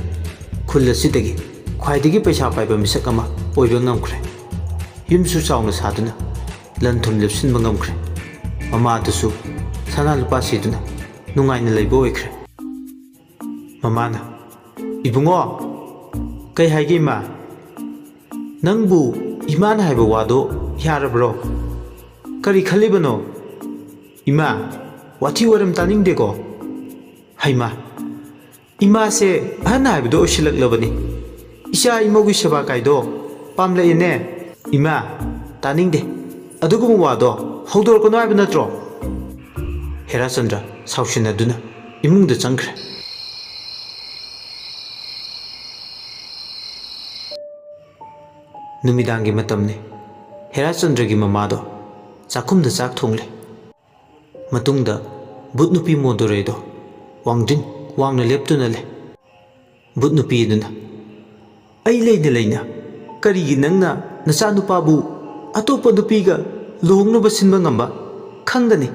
ꯈꯨꯜ ꯑꯁꯤꯗꯒꯤ ꯈ꯭ꯋꯥꯏꯗꯒꯤ ꯄꯩꯁꯥ ꯄꯥꯏꯕ ꯃꯤꯁꯛ ꯑꯃ ꯑꯣꯏꯕ ꯉꯝꯈ꯭ꯔꯦ꯫ ꯌꯨꯝꯁꯨ ꯆꯥꯎꯅ ꯁꯥꯗꯨꯅ ꯂꯟ ꯊꯨꯝ ꯂꯦꯞꯁꯤꯟꯕ ꯉꯝꯈ꯭ꯔꯦ꯫ ꯃꯃꯥꯗꯨꯁꯨ ꯁꯅꯥ ꯂꯨꯄꯥ ꯁꯤꯗꯨꯅ ꯅꯨꯡꯉꯥꯏꯅ ꯂꯩꯕ ꯑꯣꯏꯈ꯭ꯔꯦ꯫ ꯃꯃꯥꯅ, ꯏꯕꯨꯡꯉꯣ, ꯀꯩ ꯍꯥꯏꯒꯦ ꯏꯃꯥ? ꯅꯪꯕꯨ ꯏꯃꯥꯅ ꯍꯥꯏꯕ ꯋꯥꯗꯣ ꯌꯥꯔꯕ꯭ꯔꯣ? ꯀꯔꯤ ꯈꯜꯂꯤꯕꯅꯣ? ꯏꯃꯥ, ꯋꯥꯊꯤ ꯋꯥꯔꯦꯝ ꯇꯥꯅꯤꯡꯗꯦꯀꯣ? ꯍꯩꯃꯥ, ꯏꯃꯥꯁꯦ ꯑꯍꯟ ꯍꯥꯏꯕꯗꯣ ꯑꯣꯏꯁꯤꯜꯂꯛꯂꯕꯅꯤ꯫ ꯏꯆꯥ ꯏꯃꯧꯒꯤ ꯁꯦꯕꯥ ꯀꯥꯏꯗꯣ ꯄꯥꯝꯂꯛꯏꯅꯦ꯫ ꯏꯃꯥ, ꯇꯥꯅꯤꯡꯗꯦ ꯑꯗꯨꯒꯨꯝꯕ ꯋꯥꯗꯣ ꯍꯧꯗꯣꯔꯛꯀꯅꯨ ꯍꯥꯏꯕ ꯅꯠꯇ꯭ꯔꯣ? ꯍꯦꯔꯥꯆꯟꯗ꯭ꯔ ꯁꯥꯎꯁꯤꯟꯅꯗꯨꯅ ꯏꯃꯨꯡꯗ ꯆꯪꯈ꯭ꯔꯦ꯫ ꯅꯨꯃꯤꯗꯥꯡꯒꯤ ꯃꯇꯝꯅꯤ꯫ ꯍꯦꯔꯥꯆꯟꯗ꯭ꯔꯒꯤ ꯃꯃꯥꯗꯣ ꯆꯥꯛꯈꯨꯝꯗ ꯆꯥꯛ ꯊꯣꯡꯂꯦ꯫ ꯃꯇꯨꯡꯗ ꯕꯨꯠ ꯅꯨꯄꯤ ꯃꯣꯗꯣꯔꯦꯗꯣ ꯋꯥꯡꯗ꯭ꯔꯤꯡ ꯋꯥꯡꯅ ꯂꯦꯞꯇꯨꯅ ꯂꯩ꯫ ꯕꯨꯠ ꯅꯨꯄꯤ ꯑꯗꯨꯅ, ꯑꯩ ꯂꯩꯅ ꯂꯩꯅ ꯀꯔꯤꯒꯤ ꯅꯪꯅ ꯅꯆꯥꯅꯨꯄꯥꯕꯨ ꯑꯇꯣꯞꯄ ꯅꯨꯄꯤꯒ ꯂꯨꯍꯣꯡꯅꯕ ꯁꯤꯟꯕ ꯉꯝꯕ? ꯈꯪꯒꯅꯤ,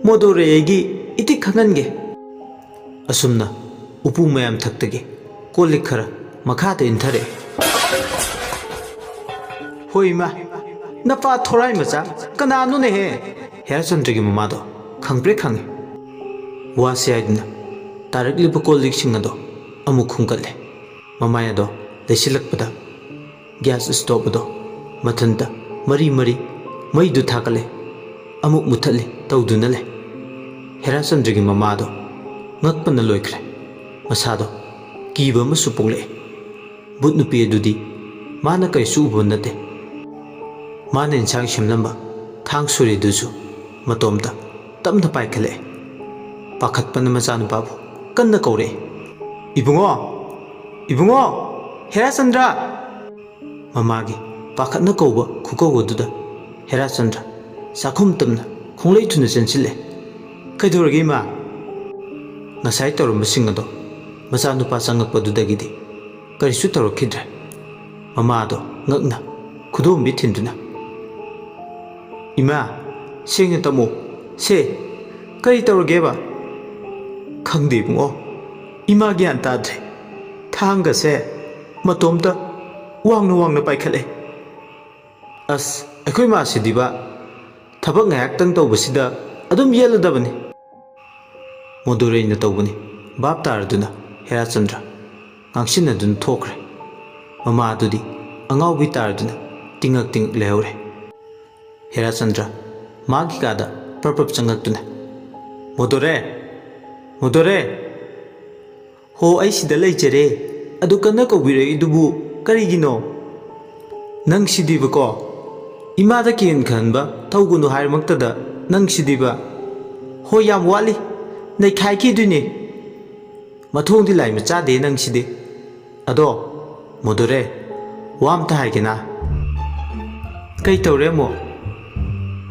ꯃꯣꯗꯣꯔꯦ ꯑꯩꯒꯤ ꯏꯇꯤꯛ ꯈꯪꯍꯟꯒꯦ꯫ ꯑꯁꯨꯝꯅ ꯎꯄꯨ ꯃꯌꯥꯝ ꯊꯛꯇꯒꯤ ꯀꯣꯜ ꯂꯤꯛ ꯈꯔ ꯃꯈꯥꯗ ꯏꯟꯊꯔꯛꯑꯦ꯫ ꯍꯣꯏ ꯏꯃꯥ, ꯅꯄꯥ ꯊꯣꯔꯥꯏ ꯃꯆꯥ ꯀꯅꯥꯅꯣꯅꯦꯍꯦ? ꯍꯦꯔꯥꯆꯟꯗ꯭ꯔꯒꯤ ꯃꯃꯥꯗꯣ ꯈꯪꯄ꯭ꯔꯦꯛ ꯈꯪꯉꯦ꯫ ꯋꯥꯁꯤ ꯍꯥꯏꯗꯨꯅ ꯇꯥꯔꯛꯂꯤꯕ ꯀꯣꯜ-ꯂꯤꯛꯁꯤꯡ ꯑꯗꯣ ꯑꯃꯨꯛ ꯈꯨꯝꯀꯠꯂꯦ꯫ ꯃꯃꯥꯏ ꯑꯗꯣ ꯂꯩꯁꯤꯜꯂꯛꯄꯗ ꯒ꯭ꯌꯥꯁ ꯁ꯭ꯇꯣꯞ ꯑꯗꯣ ꯃꯊꯟꯇ ꯃꯔꯤ ꯃꯩꯗꯨ ꯊꯥꯒꯠꯂꯦ, ꯑꯃꯨꯛ ꯃꯨꯊꯠꯂꯦ ꯇꯧꯗꯨꯅ ꯂꯩ꯫ ꯍꯦꯔꯥꯆꯟꯗ꯭ꯔꯒꯤ ꯃꯃꯥꯗꯣ ꯉꯛꯄꯅ ꯂꯣꯏꯈ꯭ꯔꯦ꯫ ꯃꯁꯥꯗꯣ ꯀꯤꯕ ꯑꯃꯁꯨ ꯄꯣꯛꯂꯛꯑꯦ꯫ ꯕꯨꯠ ꯅꯨꯄꯤ ꯑꯗꯨꯗꯤ ꯃꯥꯅ ꯀꯔꯤꯁꯨ ꯎꯕ ꯅꯠꯇꯦ꯫ ꯃꯥꯅ ꯏꯟꯁꯥꯡ ꯁꯦꯝꯂꯝꯕ ꯊꯥꯡ ꯁꯣꯔꯤꯗꯨꯁꯨ ꯃꯇꯣꯝꯇ ꯇꯞꯅ ꯄꯥꯏꯈꯠꯂꯛꯑꯦ꯫ ꯄꯥꯈꯠꯄꯅ ꯃꯆꯥꯅꯨꯄꯥꯕꯨ ꯀꯟꯅ ꯀꯧꯔꯛꯑꯦ꯫ ꯏꯕꯨꯡꯉꯣ, ꯏꯕꯨꯡꯉꯣ, ꯍꯦꯔꯥꯆꯟꯗ꯭ꯔ! ꯃꯃꯥꯒꯤ ꯄꯥꯈꯠꯅ ꯀꯧꯕ ꯈꯨꯀꯧ ꯑꯗꯨꯗ ꯍꯦꯔꯥꯆꯟꯗ꯭ꯔ ꯆꯥꯛꯈꯨꯝ ꯇꯝꯅ ꯈꯣꯡꯂꯩ ꯊꯨꯅ ꯆꯦꯟꯁꯤꯜꯂꯦ꯫ ꯀꯩꯗꯧꯔꯒꯦ ꯏꯃꯥ? ꯉꯁꯥꯏ ꯇꯧꯔꯝꯕꯁꯤꯡ ꯑꯗꯣ ꯃꯆꯥꯅꯨꯄꯥ ꯆꯪꯉꯛꯄꯗꯨꯗꯒꯤꯗꯤ ꯀꯔꯤꯁꯨ ꯇꯧꯔꯛꯈꯤꯗ꯭ꯔꯦ꯫ ꯃꯃꯥꯗꯣ ꯉꯛꯅ ꯈꯨꯗꯣꯝꯕꯤ ꯊꯤꯟꯗꯨꯅ, ꯏꯃꯥ, ꯁꯦꯡꯅ ꯇꯝꯃꯨ, ꯁꯦ ꯀꯔꯤ ꯇꯧꯔꯒꯦꯕ? ꯈꯪꯗꯦ ꯏꯕꯨꯡꯉꯣ, ꯏꯃꯥ ꯒ꯭ꯌꯥꯟ ꯇꯥꯗ꯭ꯔꯦ꯫ ꯊꯥꯡꯒꯁꯦ ꯃꯇꯣꯝꯇ ꯋꯥꯡꯅ ꯄꯥꯏꯈꯠꯂꯦ꯫ ꯑꯁ, ꯑꯩꯈꯣꯏ ꯃꯥꯁꯤꯗꯤꯕ ꯊꯕꯛ ꯉꯥꯏꯍꯥꯛꯇꯪ ꯇꯧꯕꯁꯤꯗ ꯑꯗꯨꯝ ꯌꯦꯠꯂꯗꯕꯅꯤ꯫ ꯃꯣꯗꯨꯔꯩꯅ ꯇꯧꯕꯅꯤ ꯚꯥꯞ ꯇꯥꯔꯗꯨꯅ ꯍꯦꯔꯥꯆꯟꯗ꯭ꯔ ꯉꯥꯡꯁꯤꯟꯅꯗꯨꯅ ꯊꯣꯛꯈ꯭ꯔꯦ꯫ ꯃꯃꯥ ꯑꯗꯨꯗꯤ ꯑꯉꯥꯎꯕꯤ ꯇꯥꯔꯗꯨꯅ ꯇꯤꯡꯉꯛ ꯂꯩꯍꯧꯔꯦ꯫ ꯍꯦꯔꯥꯆꯟꯗ꯭ꯔ ꯃꯥꯒꯤ ꯀꯥꯗ ꯄ꯭ꯔꯞ ꯆꯪꯉꯛꯇꯨꯅ, ꯃꯣꯗꯣꯔꯦ, ꯃꯣꯗꯣꯔꯦ! ꯍꯣ, ꯑꯩ ꯁꯤꯗ ꯂꯩꯖꯔꯦ꯫ ꯑꯗꯨ ꯀꯟꯅ ꯀꯧꯕꯤꯔꯛꯏꯗꯨꯕꯨ ꯀꯔꯤꯒꯤꯅꯣ? ꯅꯪꯁꯤꯗꯤꯕꯀꯣ, ꯏꯃꯥꯗ ꯀꯤꯍꯟ ꯈꯪꯍꯟꯕ ꯇꯧꯒꯅꯨ ꯍꯥꯏꯔꯃꯛꯇꯗ ꯅꯪꯁꯤꯗꯤꯕ, ꯍꯣꯏ ꯌꯥꯝ ꯋꯥꯠꯂꯤ, ꯅꯩꯈꯥꯏꯈꯤꯗꯣꯏꯅꯦ꯫ ꯃꯊꯣꯡꯗꯤ ꯂꯥꯏꯃ ꯆꯥꯗꯦ ꯅꯪꯁꯤꯗꯤ꯫ ꯑꯗꯣ ꯃꯣꯗꯣꯔꯦ, ꯋꯥ ꯑꯝꯇ ꯍꯥꯏꯒꯦꯅ? ꯀꯩ ꯇꯧꯔꯦ ꯑꯃꯨꯛ?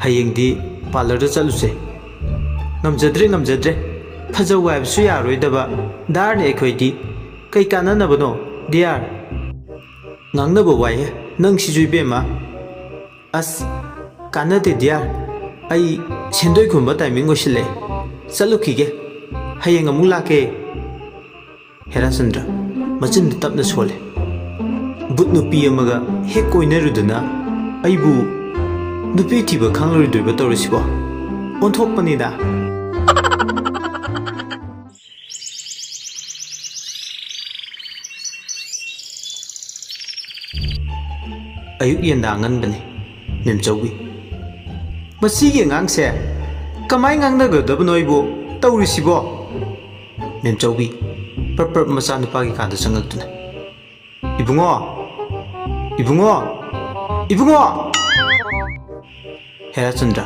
ꯍꯌꯦꯡꯗꯤ ꯄꯥꯔꯂꯔꯗ ꯆꯠꯂꯨꯁꯦ꯫ ꯉꯝꯖꯗ꯭ꯔꯦ, ꯐꯖꯧ ꯍꯥꯏꯕꯁꯨ ꯌꯥꯔꯣꯏꯗꯕ ꯗꯥꯔꯅꯤ ꯑꯩꯈꯣꯏꯗꯤ꯫ ꯀꯩ ꯀꯥꯟꯅꯅꯕꯅꯣ ꯗꯤꯌꯥꯔ? ꯉꯥꯡꯅꯕ ꯋꯥꯏꯍꯦ ꯅꯪꯁꯤꯁꯨ ꯏꯕꯦꯝꯃ꯫ ꯑꯁ, ꯀꯥꯟꯅꯗꯦ ꯗꯤꯌꯥꯔ, ꯑꯩ ꯁꯦꯟꯗꯣꯏ ꯈꯨꯟꯕ ꯇꯥꯏꯃꯤꯡ ꯑꯣꯏꯁꯤꯜꯂꯛꯑꯦ, ꯆꯠꯂꯨꯈꯤꯒꯦ, ꯍꯌꯦꯡ ꯑꯃꯨꯛ ꯂꯥꯛꯀꯦ꯫ ꯍꯦꯔꯥꯆꯟꯗ꯭ꯔ ꯃꯆꯤꯟꯗ ꯇꯞꯅ ꯁꯣꯜꯂꯦ꯫ ꯕꯨꯠ ꯅꯨꯄꯤ ꯑꯃꯒ ꯍꯦꯛ ꯀꯣꯏꯅꯔꯨꯗꯅ ꯑꯩꯕꯨ ꯅꯨꯄꯤ ꯊꯤꯕ ꯈꯪꯂꯔꯣꯏꯗꯣꯏꯕ ꯇꯧꯔꯤꯁꯤꯕꯣ? ꯑꯣꯟꯊꯣꯛꯄꯅꯤꯗ꯫ ꯑꯌꯨꯛ ꯌꯦꯟꯗꯥ ꯑꯉꯟꯕꯅꯤ꯫ ꯃꯦꯝꯆꯧꯕꯤ, ꯃꯁꯤꯒꯤ ꯑꯉꯥꯡꯁꯦ ꯀꯃꯥꯏ ꯉꯥꯡꯅꯒꯗꯕꯅꯣ ꯑꯩꯕꯨ ꯇꯧꯔꯤꯁꯤꯕꯣ? ꯃꯦꯝꯆꯧꯕꯤ ꯄ꯭ꯔꯞ ꯃꯆꯥꯅꯨꯄꯥꯒꯤ ꯀꯥꯗ ꯆꯪꯉꯛꯇꯨꯅ, ꯏꯕꯨꯡꯉꯣ, ꯏꯕꯨꯡꯉꯣ, ꯏꯕꯨꯡꯉꯣ! ꯍꯦꯔꯥꯆꯟꯗ꯭ꯔ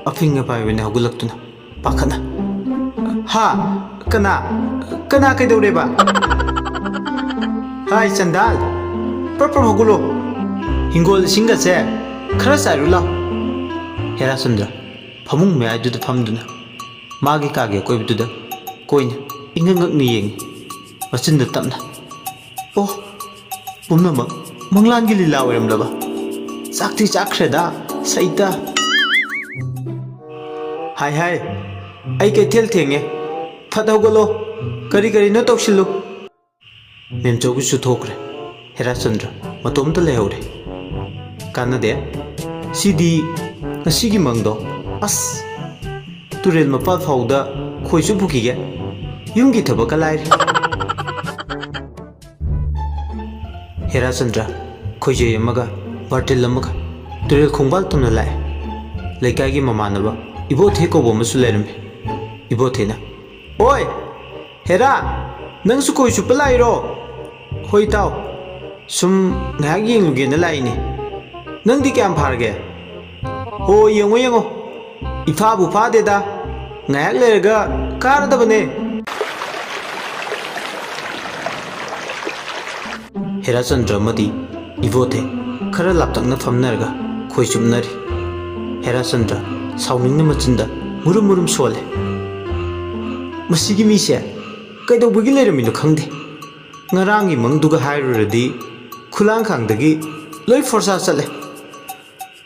ꯑꯐꯤꯡ ꯑꯄꯥꯏ ꯑꯣꯏꯅ ꯍꯧꯒꯠꯂꯛꯇꯨꯅ ꯄꯥꯈꯠꯅ, ꯍꯥ, ꯀꯅꯥ ꯀꯩꯗꯧꯔꯦꯕ? ꯍꯥꯏ ꯆꯟꯗꯥꯜ, ꯄ꯭ꯔꯞ ꯍꯧꯒꯠꯂꯣ, ꯍꯤꯡꯒꯣꯜ ꯏꯁꯤꯡꯒꯁꯦ ꯈꯔ ꯆꯥꯏꯔꯨ ꯂꯥꯎ꯫ ꯍꯦꯔꯥꯆꯟꯗ꯭ꯔ ꯐꯃꯨꯡ ꯃꯌꯥꯏꯗꯨꯗ ꯐꯝꯗꯨꯅ ꯃꯥꯒꯤ ꯀꯥꯒꯤ ꯑꯀꯣꯏꯕꯗꯨꯗ ꯀꯣꯏꯅ ꯏꯉꯛꯉꯛꯅ ꯌꯦꯡꯉꯤ꯫ ꯃꯆꯤꯟꯗ ꯇꯞꯅ, ꯑꯣ, ꯄꯨꯝꯅꯃꯛ ꯃꯪꯂꯥꯟꯒꯤ ꯂꯤꯂꯥ ꯑꯣꯏꯔꯝꯂꯕ? ꯆꯥꯛꯇꯤ ꯆꯥꯛꯈ꯭ꯔꯦꯗ ꯁꯩꯇ꯫ ꯍꯥꯏ, ꯑꯩ ꯀꯩꯊꯦꯜ ꯊꯦꯡꯉꯦ, ꯐꯠ ꯍꯧꯒꯠꯂꯣ, ꯀꯔꯤꯅꯣ ꯇꯧꯁꯤꯜꯂꯨ꯫ ꯃꯦꯝꯆꯧꯕꯤꯁꯨ ꯊꯣꯛꯈ꯭ꯔꯦ꯫ ꯍꯦꯔꯥꯆꯟꯗ꯭ꯔ ꯃꯇꯣꯝꯇ ꯂꯩꯍꯧꯔꯦ꯫ ꯀꯥꯟꯅꯗꯦ, ꯁꯤꯗꯤ ꯉꯁꯤꯒꯤ ꯃꯪꯗꯣ, ꯑꯁ, ꯇꯨꯔꯦꯜ ꯃꯄꯥꯜ ꯐꯥꯎꯗ ꯈꯣꯏꯁꯨ ꯄꯨꯈꯤꯒꯦ, ꯌꯨꯝꯒꯤ ꯊꯕꯛꯀ ꯂꯥꯏꯔꯤ꯫ ꯍꯦꯔꯥꯆꯟꯗ꯭ꯔ ꯈꯣꯏꯖꯩ ꯑꯃꯒ ꯕꯥꯔꯇꯤꯜ ꯑꯃꯒ ꯇꯨꯔꯦꯜ ꯈꯣꯡꯕꯥꯜ ꯇꯝꯅ ꯂꯥꯛꯑꯦ꯫ ꯂꯩꯀꯥꯏꯒꯤ ꯃꯃꯥꯟꯅꯕ ꯏꯕꯣꯊꯦ ꯀꯧꯕ ꯑꯃꯁꯨ ꯂꯩꯔꯝꯃꯤ꯫ ꯏꯕꯣꯊꯦꯅ, ꯑꯣꯏ ꯍꯦꯔꯥ, ꯅꯪꯁꯨ ꯈꯣꯏ ꯆꯨꯞꯄ ꯂꯥꯛꯏꯔꯣ? ꯍꯣꯏ ꯏꯇꯥꯎ, ꯁꯨꯝ ꯉꯥꯏꯍꯥꯛ ꯌꯦꯡꯂꯨꯒꯦꯅ ꯂꯥꯛꯏꯅꯦ꯫ ꯅꯪꯗꯤ ꯀꯌꯥꯝ ꯐꯥꯔꯒꯦ? ꯍꯣ, ꯌꯦꯡꯉꯣ, ꯏꯐꯥꯕꯨ ꯐꯥꯗꯦꯗ, ꯉꯥꯏꯍꯥꯛ ꯂꯩꯔꯒ ꯀꯥꯔꯗꯕꯅꯦ꯫ ꯍꯦꯔꯥꯆꯟꯗ꯭ꯔ ꯑꯃꯗꯤ ꯏꯕꯣꯊꯦ ꯈꯔ ꯂꯥꯞꯇꯛꯅ ꯐꯝꯅꯔꯒ ꯈꯣꯏ ꯆꯨꯞꯅꯔꯤ꯫ ꯍꯦꯔꯥꯆꯟꯗ꯭ꯔ ꯁꯥꯎꯅꯤꯡꯅ ꯃꯆꯤꯟꯗ ꯃꯨꯔꯨꯝ ꯁꯣꯜꯂꯦ꯫ ꯃꯁꯤꯒꯤ ꯃꯤꯁꯦ ꯀꯩꯗꯧꯕꯒꯤ ꯂꯩꯔꯝꯃꯤꯅꯣ ꯈꯪꯗꯦ꯫ ꯉꯔꯥꯡꯒꯤ ꯃꯪꯗꯨꯒ ꯍꯥꯏꯔꯨꯔꯗꯤ ꯈꯨꯂꯥꯡꯈꯥꯡꯗꯒꯤ ꯂꯣꯏ ꯐꯣꯔꯁꯥ ꯆꯠꯂꯦ꯫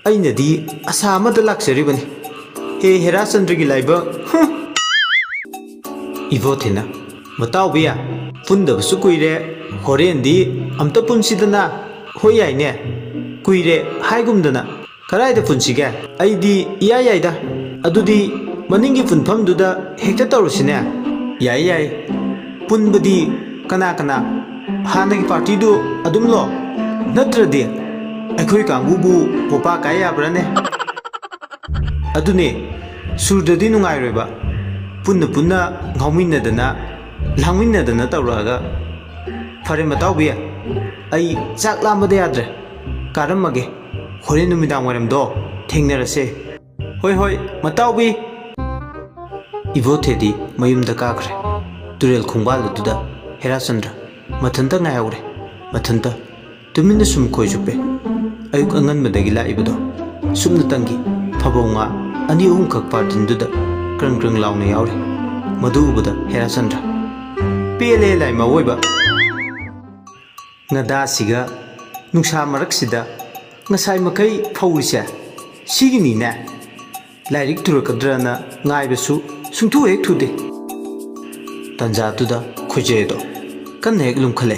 ꯑꯩꯅꯗꯤ ꯑꯁꯥ ꯑꯃꯗ ꯂꯥꯛꯆꯔꯤꯕꯅꯤ, ꯍꯦ ꯍꯦꯔꯥꯆꯟꯗ꯭ꯔꯒꯤ ꯂꯥꯏꯕꯛ꯫ ꯏꯕꯣꯊꯦꯅ, ꯃꯇꯥꯎꯕꯤ, ꯄꯨꯟꯗꯕꯁꯨ ꯀꯨꯏꯔꯦ, horendi amta punsidana hoi yaine kuire haigumdana karaida punsiga aidi iya yaida adudi maningi punpham duda hekta tawrusine yai yai punbadi kana kana hanagi party du adumlo natradi akhoi kangubu popa kaya brane adune surdadi nungai roiba punna punna ngauminnadana langminnadana tawraga fare matawbi ai chak lambade yadre karamage hore numidang waram do thengnarase hoi hoi matawbi ibo thedi mayumda kakre turel khungbal duda Herachandra mathanta ngayawre mathanta tuminna sum khoi jupe ayuk angan madagi la ibudo sumna tangi phabonga ani um khak partin duda krang krang launa yawre madu ubuda Herachandra pele lai ma oiba ngada siga nungsa marak sida ngasai makai phaurise sigini na lairik turakadrana ngaibesu sungthu hek thude tanja tuda khojedo kan hek lumkhale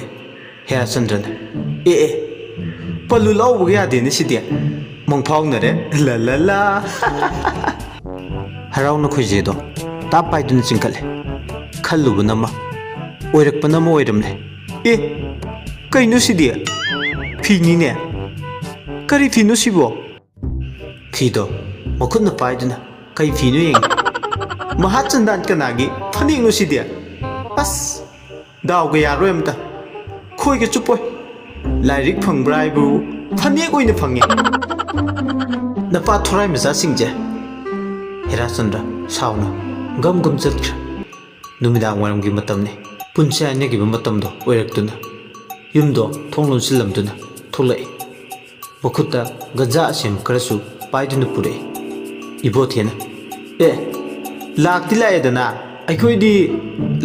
Herachandra e palu law ya de ni sidi mongphau na re la la la harauna khojedo tap pai dun chingkale khallu nama oirak panama oiramle e kainu sidi phini ne kari phinu sibo phido mokhunna paiduna kai phinu yeng mahachandan kanagi phani nu sidi as daw ga yaroi amta khoi ga chupoi lairik phangbrai bu phani koina phange napa thorai masa singje Herachandra sauna gam gam chatra numidang waram gi matamne puncha ne gi matamdo oiraktuna yumdo thonglon silamduna tholai bokhutta gaja sim karasu paiduna pure ibothena e lakti laedana aikhoidi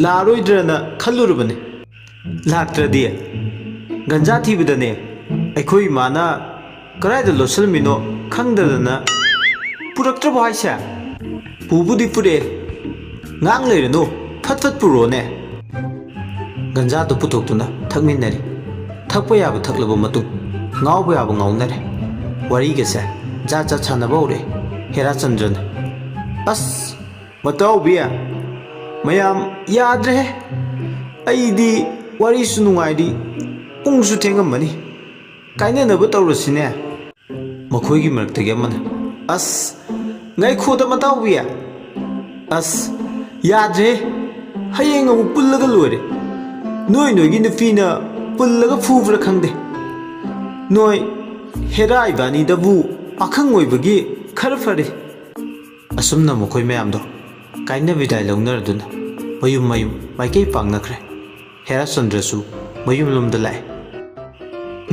laroidrana khallurubane laktradi ganja thibudane aikhoi mana karaida losalmino khangdadana puraktra bhaisa pubudi pure ngang leirano phat phat purone ganja to putoktuna thakminnari thakpa yaba thaklaba matung ngawba yaba ngawnare wari gese ja ja chanaba ure Herachandra as matau biya mayam yadre aidi wari sunungaidi pungsu thengamani kaina nabu tawrasine makhoi gi marktege man as ngai khoda matau biya as yadre hayeng amu pullaga lore noi noi gi nufina pullaga fubra khangde noi Hera ibani dabu akhang oibagi khar fare asumna mokhoi mayamdo kaina bidai longnar duna mayum mayum maikei pangnakre Herachandra su mayum lomda lai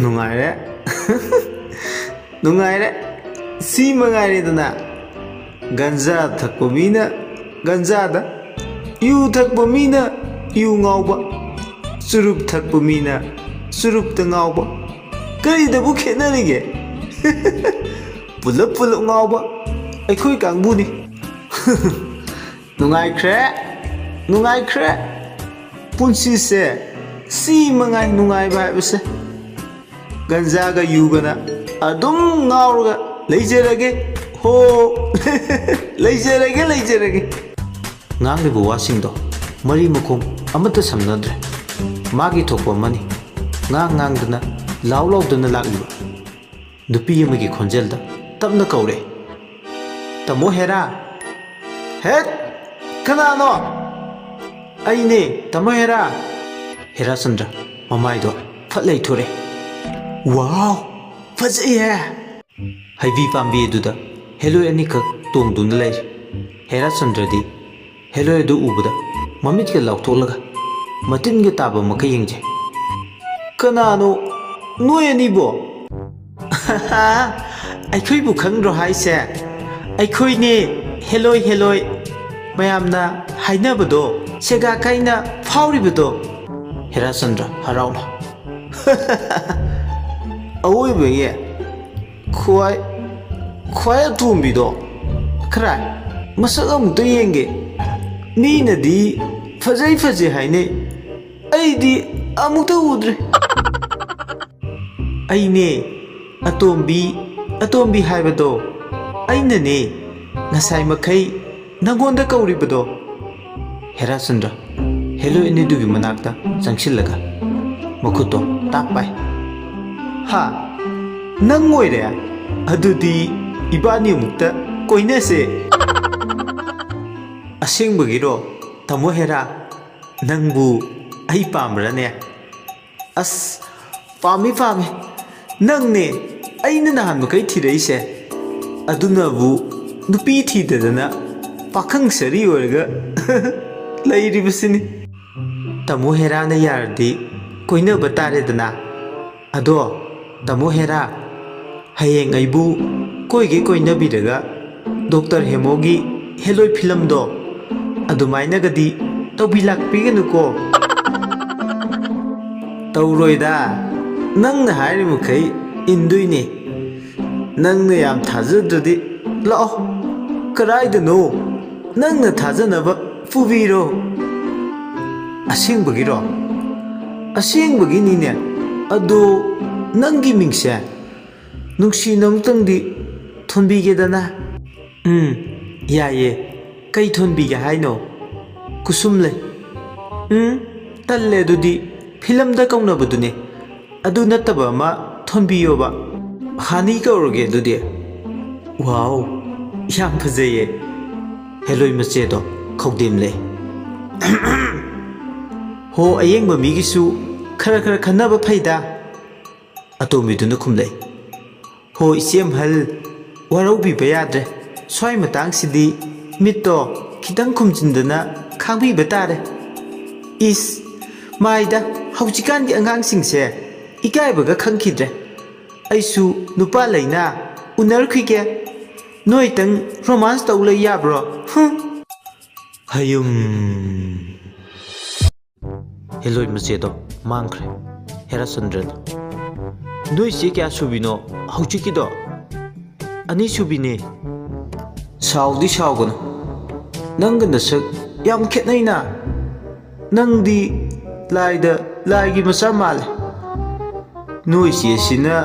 nungaire nungaire si mangaire dana ganja thakpo mina ganja da yu thakpo mina yu ngauba surup thakpo mina surup ta ngauba kari dabu khenarige pulap pulap ngauba aikhoi kangbuni nungai khre punsi se si mangai nungai ba bese ganja ga yugana adum ngauruga leijerage ho leijerage ngang bu wasingdo mari mukhum amata samnadre magi thokpa mani ngang dana law dana lagiba nupi yamagi khonjelda tapna kaure tamo Hera het kanano aine tamo Hera Herachandra mamaido phatlei thore wow fazaiye haibi pambi duda hello ani khak tongduna lai Herachandra di hello du ubuda mamit ke lautolaga matin ge taba makai yengje kanano noi ani bo aikhoi bu khangro haise aikhoi ne heloi mayamna hainabado sega kaina phauribado Herachandra harauna awoi beye khwai tumbido khra masak amukta yenge mina di fazai haine aidi ꯑꯃꯨꯛꯇ ꯎꯗ꯭ꯔꯦ ꯑꯩꯅꯦ ꯑꯇꯣꯝꯕꯤ ꯍꯥꯏꯕꯗꯣ ꯑꯩꯅꯅꯦ ꯉꯁꯥꯏ ꯃꯈꯩ ꯅꯪꯉꯣꯟꯗ ꯀꯧꯔꯤꯕꯗꯣ ꯍꯦꯔꯥꯆꯟꯗ꯭ꯔ hello ꯑꯅꯤꯗꯨꯒꯤ ꯃꯅꯥꯛꯇ ꯆꯪꯁꯤꯜꯂꯒ ꯃꯈꯨꯠꯇꯣ ꯇꯥꯞ ꯄꯥꯏ ꯍꯥ ꯅꯪ ꯑꯣꯏꯔꯦ ꯑꯗꯨꯗꯤ 이반이 ꯑꯃꯨꯛꯇ ꯀꯣꯏꯅꯁꯦ ꯑꯁꯦꯡꯕꯒꯤꯔꯣ ꯇꯥꯃꯣ ꯍꯦꯔꯥ ꯅꯪꯕꯨ ꯑꯩ ꯄꯥꯝꯕ꯭ꯔꯅꯦ ꯑꯁ ꯄꯥꯝꯃꯤ ꯅꯪꯅꯦ ꯑꯩꯅ ꯅꯍꯥꯟ ꯃꯈꯩ ꯊꯤꯔꯛꯏꯁꯦ ꯑꯗꯨꯅꯕꯨ ꯅꯨꯄꯤ ꯊꯤꯗꯗꯅ ꯄꯥꯈꯪ ꯁꯔꯤ ꯑꯣꯏꯔꯒ ꯂꯩꯔꯤꯕꯁꯤꯅꯤ ꯇꯥꯃꯣ ꯍꯦꯔꯥꯅ ꯌꯥꯔꯗꯤ ꯀꯣꯏꯅꯕ ꯇꯥꯔꯦꯗꯅ ꯑꯗꯣ ꯇꯥꯃꯣ ꯍꯦꯔꯥ ꯍꯌꯦꯡ ꯑꯩꯕꯨ ꯀꯣꯏꯒꯦ ꯀꯣꯏꯅꯕꯤꯔꯒ ꯗꯣꯛꯇꯔ ꯍꯦꯃꯣꯒꯤ ꯍꯦꯂꯣꯏ ꯐꯤꯂꯝꯗꯣ ꯑꯗꯨꯃꯥꯏꯅꯒꯗꯤ ꯇꯧꯕꯤꯂꯥꯛꯄꯤꯒꯅꯨꯀꯣ ꯇꯧꯔꯣꯏꯗ ꯅꯪꯅ ꯍꯥꯏꯔꯤ ꯃꯈꯩ ꯏꯟꯗꯣꯏꯅꯦ ꯅꯪꯅ ꯌꯥꯝ ꯊꯥꯖꯗ꯭ꯔꯗꯤ ꯂꯥꯛꯑꯣ ꯀꯔꯥꯏꯗꯅꯣ ꯅꯪꯅ ꯊꯥꯖꯅꯕ ꯄꯨꯕꯤꯔꯣ ꯑꯁꯦꯡꯕꯒꯤꯔꯣ ꯑꯁꯦꯡꯕꯒꯤꯅꯤꯅꯦ ꯑꯗꯣ ꯅꯪꯒꯤ ꯃꯤꯡꯁꯦ ꯅꯨꯡꯁꯤꯅ ꯑꯃꯨꯛꯇꯪꯗꯤ ꯊꯣꯟꯕꯤꯒꯦꯗꯅ ꯌꯥꯏꯌꯦ ꯀꯩ ꯊꯣꯟꯕꯤꯒꯦ ꯍꯥꯏꯅꯣ ꯀꯨꯁꯨꯝ ꯂꯩ ꯇꯜꯂꯦ ꯑꯗꯨꯗꯤ ꯐꯤꯂꯝꯗ ꯀꯧꯅꯕꯗꯨꯅꯦ ꯑꯗꯨ ꯅꯠꯇꯕ ꯑꯃ ꯊꯣꯟꯕꯤꯌꯣꯕ ꯍꯥꯅꯤ ꯀꯧꯔꯒꯦ ꯑꯗꯨꯗꯤ ꯋꯥꯎ ꯌꯥꯝ ꯐꯖꯩꯌꯦ ꯍꯦꯂꯣꯏ ꯃꯆꯦꯗꯣ ꯈꯧꯗꯦꯝ ꯂꯩ ꯍꯣ ꯑꯌꯦꯡꯕ ꯃꯤꯒꯤꯁꯨ ꯈꯔ ꯈꯟꯅꯕ ꯐꯩꯗ ꯑꯇꯣꯝꯕꯤꯗꯨꯅ ꯈꯨꯝꯂꯛꯏ ꯍꯣ ꯏꯆꯦꯝꯍꯜ ꯋꯥꯔꯧꯕꯤꯕ ꯌꯥꯗ꯭ꯔꯦ ꯁ꯭ꯋꯥꯏ ꯃꯇꯥꯡꯁꯤꯗꯤ ꯃꯤꯠꯇꯣ ꯈꯤꯇꯪ ꯈꯨꯝꯖꯤꯟꯗꯅ ꯈꯥꯡꯕꯤꯕ ꯇꯥꯔꯦ ꯏꯁ ꯃꯥꯏꯗ ꯍꯧꯖꯤꯛꯀꯥꯟꯒꯤ ꯑꯉꯥꯡꯁꯤꯡꯁꯦ ꯏꯀꯥꯏꯕꯒ ꯈꯪꯈꯤꯗ꯭ꯔꯦ ꯑꯩꯁꯨ ꯅꯨꯄꯥ ꯂꯩꯅ ꯎꯅꯔꯨꯈꯤꯒꯦ ꯅꯣꯏꯇꯪ ꯔꯣꯃꯥꯟꯁ ꯇꯧ ꯂꯩ ꯌꯥꯕ꯭ꯔꯣ ꯍꯌꯨꯝ ꯍꯦꯂꯣꯏ ꯃꯆꯦꯗꯣ ꯃꯥꯡꯈ꯭ꯔꯦ ꯍꯦꯔꯥꯆꯟꯗ꯭ꯔꯗꯣ ꯅꯣꯏ ꯆꯦ ꯀꯌꯥ ꯁꯨꯕꯤꯅꯣ ꯍꯧꯖꯤꯛꯀꯤꯗꯣ ꯑꯅꯤꯁꯨꯕꯤꯅꯦ ꯁꯥꯎꯗꯤ ꯁꯥꯎꯒꯅꯨ ꯅꯪꯒ ꯅꯁꯛ ꯌꯥꯝ ꯈꯦꯠꯅꯩꯅ ꯅꯪꯗꯤ ꯂꯥꯏꯒꯤ ꯃꯆꯥ ꯃꯥꯜꯂꯦ ꯅꯣꯏ ꯆꯦꯁꯤꯅ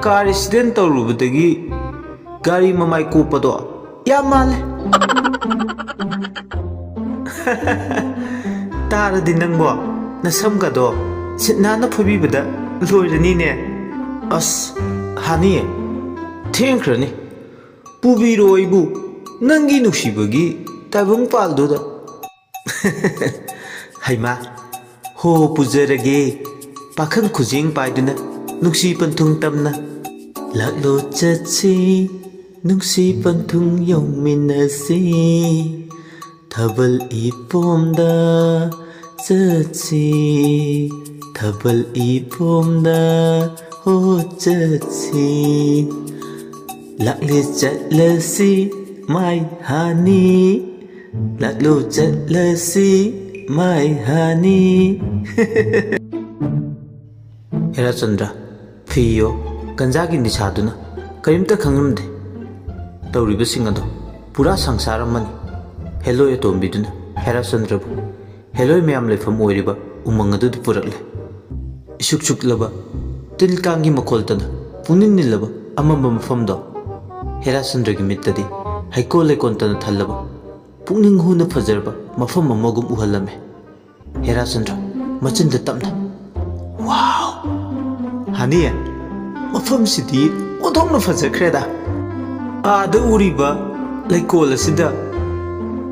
ꯀꯥꯔ ꯑꯦꯛꯁꯤꯗꯦꯟ ꯇꯧꯔꯨꯕꯗꯒꯤ ꯒꯥꯔꯤ ꯃꯃꯥꯏ ꯀꯣꯞꯄꯗꯣ ꯌꯥꯝ ꯃꯥꯜꯂꯦ ꯇꯥꯔꯗꯤ ꯅꯪꯕꯣ ꯅꯁꯝꯒꯗꯣ ꯁꯤꯠ ꯅꯥꯟꯅ ꯐꯣꯏꯕꯤꯕꯗ ꯂꯣꯏꯔꯅꯤꯅꯦ ꯑꯁ ꯍꯥꯅꯤ ꯊꯦꯡꯈ꯭ꯔꯅꯤ ꯄꯨꯕꯤꯔꯣ ꯑꯩꯕꯨ ꯅꯪꯒꯤ ꯅꯨꯡꯁꯤꯕꯒꯤ ꯇꯥꯏꯕꯪ ꯄꯥꯜꯗꯨꯗ ꯍꯩꯃꯥ ꯍꯣ ꯄꯨꯖꯔꯒꯦ ꯄꯥꯈꯪ ꯈꯨꯖꯦꯡ ꯄꯥꯏꯗꯨꯅ ꯅꯨꯡꯁꯤ ꯄꯟꯊꯨꯡ ꯇꯝꯅ ꯂꯥꯛꯂꯣ ꯆꯠꯁꯤ ꯅꯨꯡꯁꯤ ꯄꯟꯊꯨꯡ ꯌꯧꯃꯤꯟꯅꯁꯤ ꯊꯥꯕꯜ ꯏꯄꯣꯝꯗ ꯆꯠꯁꯤ ꯊꯥꯕꯜ ꯏꯄꯣꯝꯗ ꯍꯣ ꯆꯠꯁꯤ ꯂꯥꯛꯂꯦ ꯆꯠꯂꯁꯤ ꯃꯥꯏ ꯍꯥꯅꯤ ꯂꯥꯛꯂꯣ ꯆꯠꯂꯁꯤ ꯃꯥꯏ ꯍꯥꯅꯤ ꯍꯦꯔꯥꯆꯟꯗ꯭ꯔ ꯐꯤꯌꯣ ꯒꯟꯖꯥꯒꯤ ꯅꯤꯁꯥꯗꯨꯅ ꯀꯔꯤꯝꯇ ꯈꯪꯂꯝꯗꯦ ꯇꯧꯔꯤꯕꯁꯤꯡ ꯑꯗꯣ ꯄꯨꯔꯥ ꯁꯪꯁꯥꯔ ꯑꯃꯅꯤ ꯍꯦꯂꯣꯏ ꯑꯇꯣꯝꯕꯤꯗꯨꯅ ꯍꯦꯔꯥꯆꯟꯗ꯭ꯔꯕꯨ ꯍꯦꯂꯣꯏ ꯃꯌꯥꯝ ꯂꯩꯐꯝ ꯑꯣꯏꯔꯤꯕ ꯎꯃꯪ ꯑꯗꯨꯗ ꯄꯨꯔꯛꯂꯦ ꯏꯁꯨꯛ ꯁꯨꯛꯂꯕ ꯇꯤꯜ ꯀꯥꯡꯒꯤ ꯃꯈꯣꯜꯇꯅ ꯄꯨꯛꯅꯤꯡ ꯅꯤꯜꯂꯕ ꯑꯃꯝꯕ ꯃꯐꯝꯗꯣ ꯍꯦꯔꯥꯆꯟꯗ꯭ꯔꯒꯤ ꯃꯤꯠꯇꯗꯤ ꯍꯩꯀꯣꯜ ꯂꯩꯀꯣꯜꯇꯅ ꯊꯜꯂꯕ ꯄꯨꯛꯅꯤꯡ ꯍꯨꯅ ꯐꯖꯔꯕ ꯃꯐꯝ ꯑꯃꯒꯨꯝ ꯎꯍꯜꯂꯝꯃꯦ ꯍꯦꯔꯥꯆꯟꯗ꯭ꯔ ꯃꯆꯤꯟꯗ ꯇꯞꯅ ꯋꯥꯎ ꯍꯥꯅꯤ ꯃꯐꯝꯁꯤꯗꯤ ꯑꯣꯟꯊꯣꯛꯅ ꯐꯖꯈ꯭ꯔꯦꯗ ꯑꯥꯗ ꯎꯔꯤꯕ ꯂꯩꯀꯣꯜ ꯑꯁꯤꯗ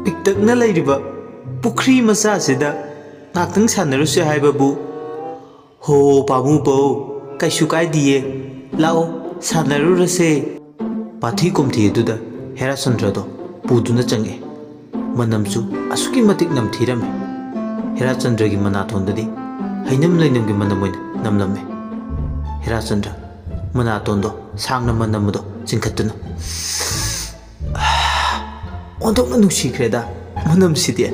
ꯄꯤꯛꯇꯛꯅ ꯂꯩꯔꯤꯕ ꯄꯨꯈ꯭ꯔꯤ ꯃꯆꯥꯁꯤꯗ ꯉꯥꯛꯇꯪ ꯁꯥꯟꯅꯔꯨꯁꯦ ꯍꯥꯏꯕꯕꯨ ꯍꯣ ꯄꯥꯃꯨꯕꯧ ꯀꯩꯁꯨ ꯀꯥꯏꯗꯤꯌꯦ ꯂꯥꯛꯑꯣ ꯁꯥꯟꯅꯔꯨꯔꯁꯦ ꯄꯥꯊꯤ ꯀꯣꯝꯊꯤ ꯑꯗꯨꯗ ꯍꯦꯔꯥꯆꯟꯗ꯭ꯔꯗꯣ ꯄꯨꯗꯨꯅ ꯆꯪꯉꯦ ꯃꯅꯝꯁꯨ ꯑꯁꯨꯛꯀꯤ ꯃꯇꯤꯛ ꯅꯝꯊꯤꯔꯝꯃꯤ ꯍꯦꯔꯥꯆꯟꯗ꯭ꯔꯒꯤ ꯃꯅꯥꯇꯣꯟꯗꯗꯤ ꯍꯩꯅꯝ ꯂꯩꯅꯝꯒꯤ ꯃꯅꯝ ꯑꯣꯏꯅ ꯅꯝꯂꯝꯃꯤ ꯍꯦꯔꯥꯆꯟꯗ꯭ꯔ ꯃꯅꯥꯇꯣꯟꯗꯣ ꯁꯥꯡꯅ ꯃꯅꯝꯗꯣ ꯆꯤꯡꯈꯠꯇꯨꯅ ꯑꯣꯟꯊꯣꯛꯅ ꯅꯨꯡꯁꯤꯈ꯭ꯔꯦꯗ ꯃꯅꯝꯁꯤꯗꯤ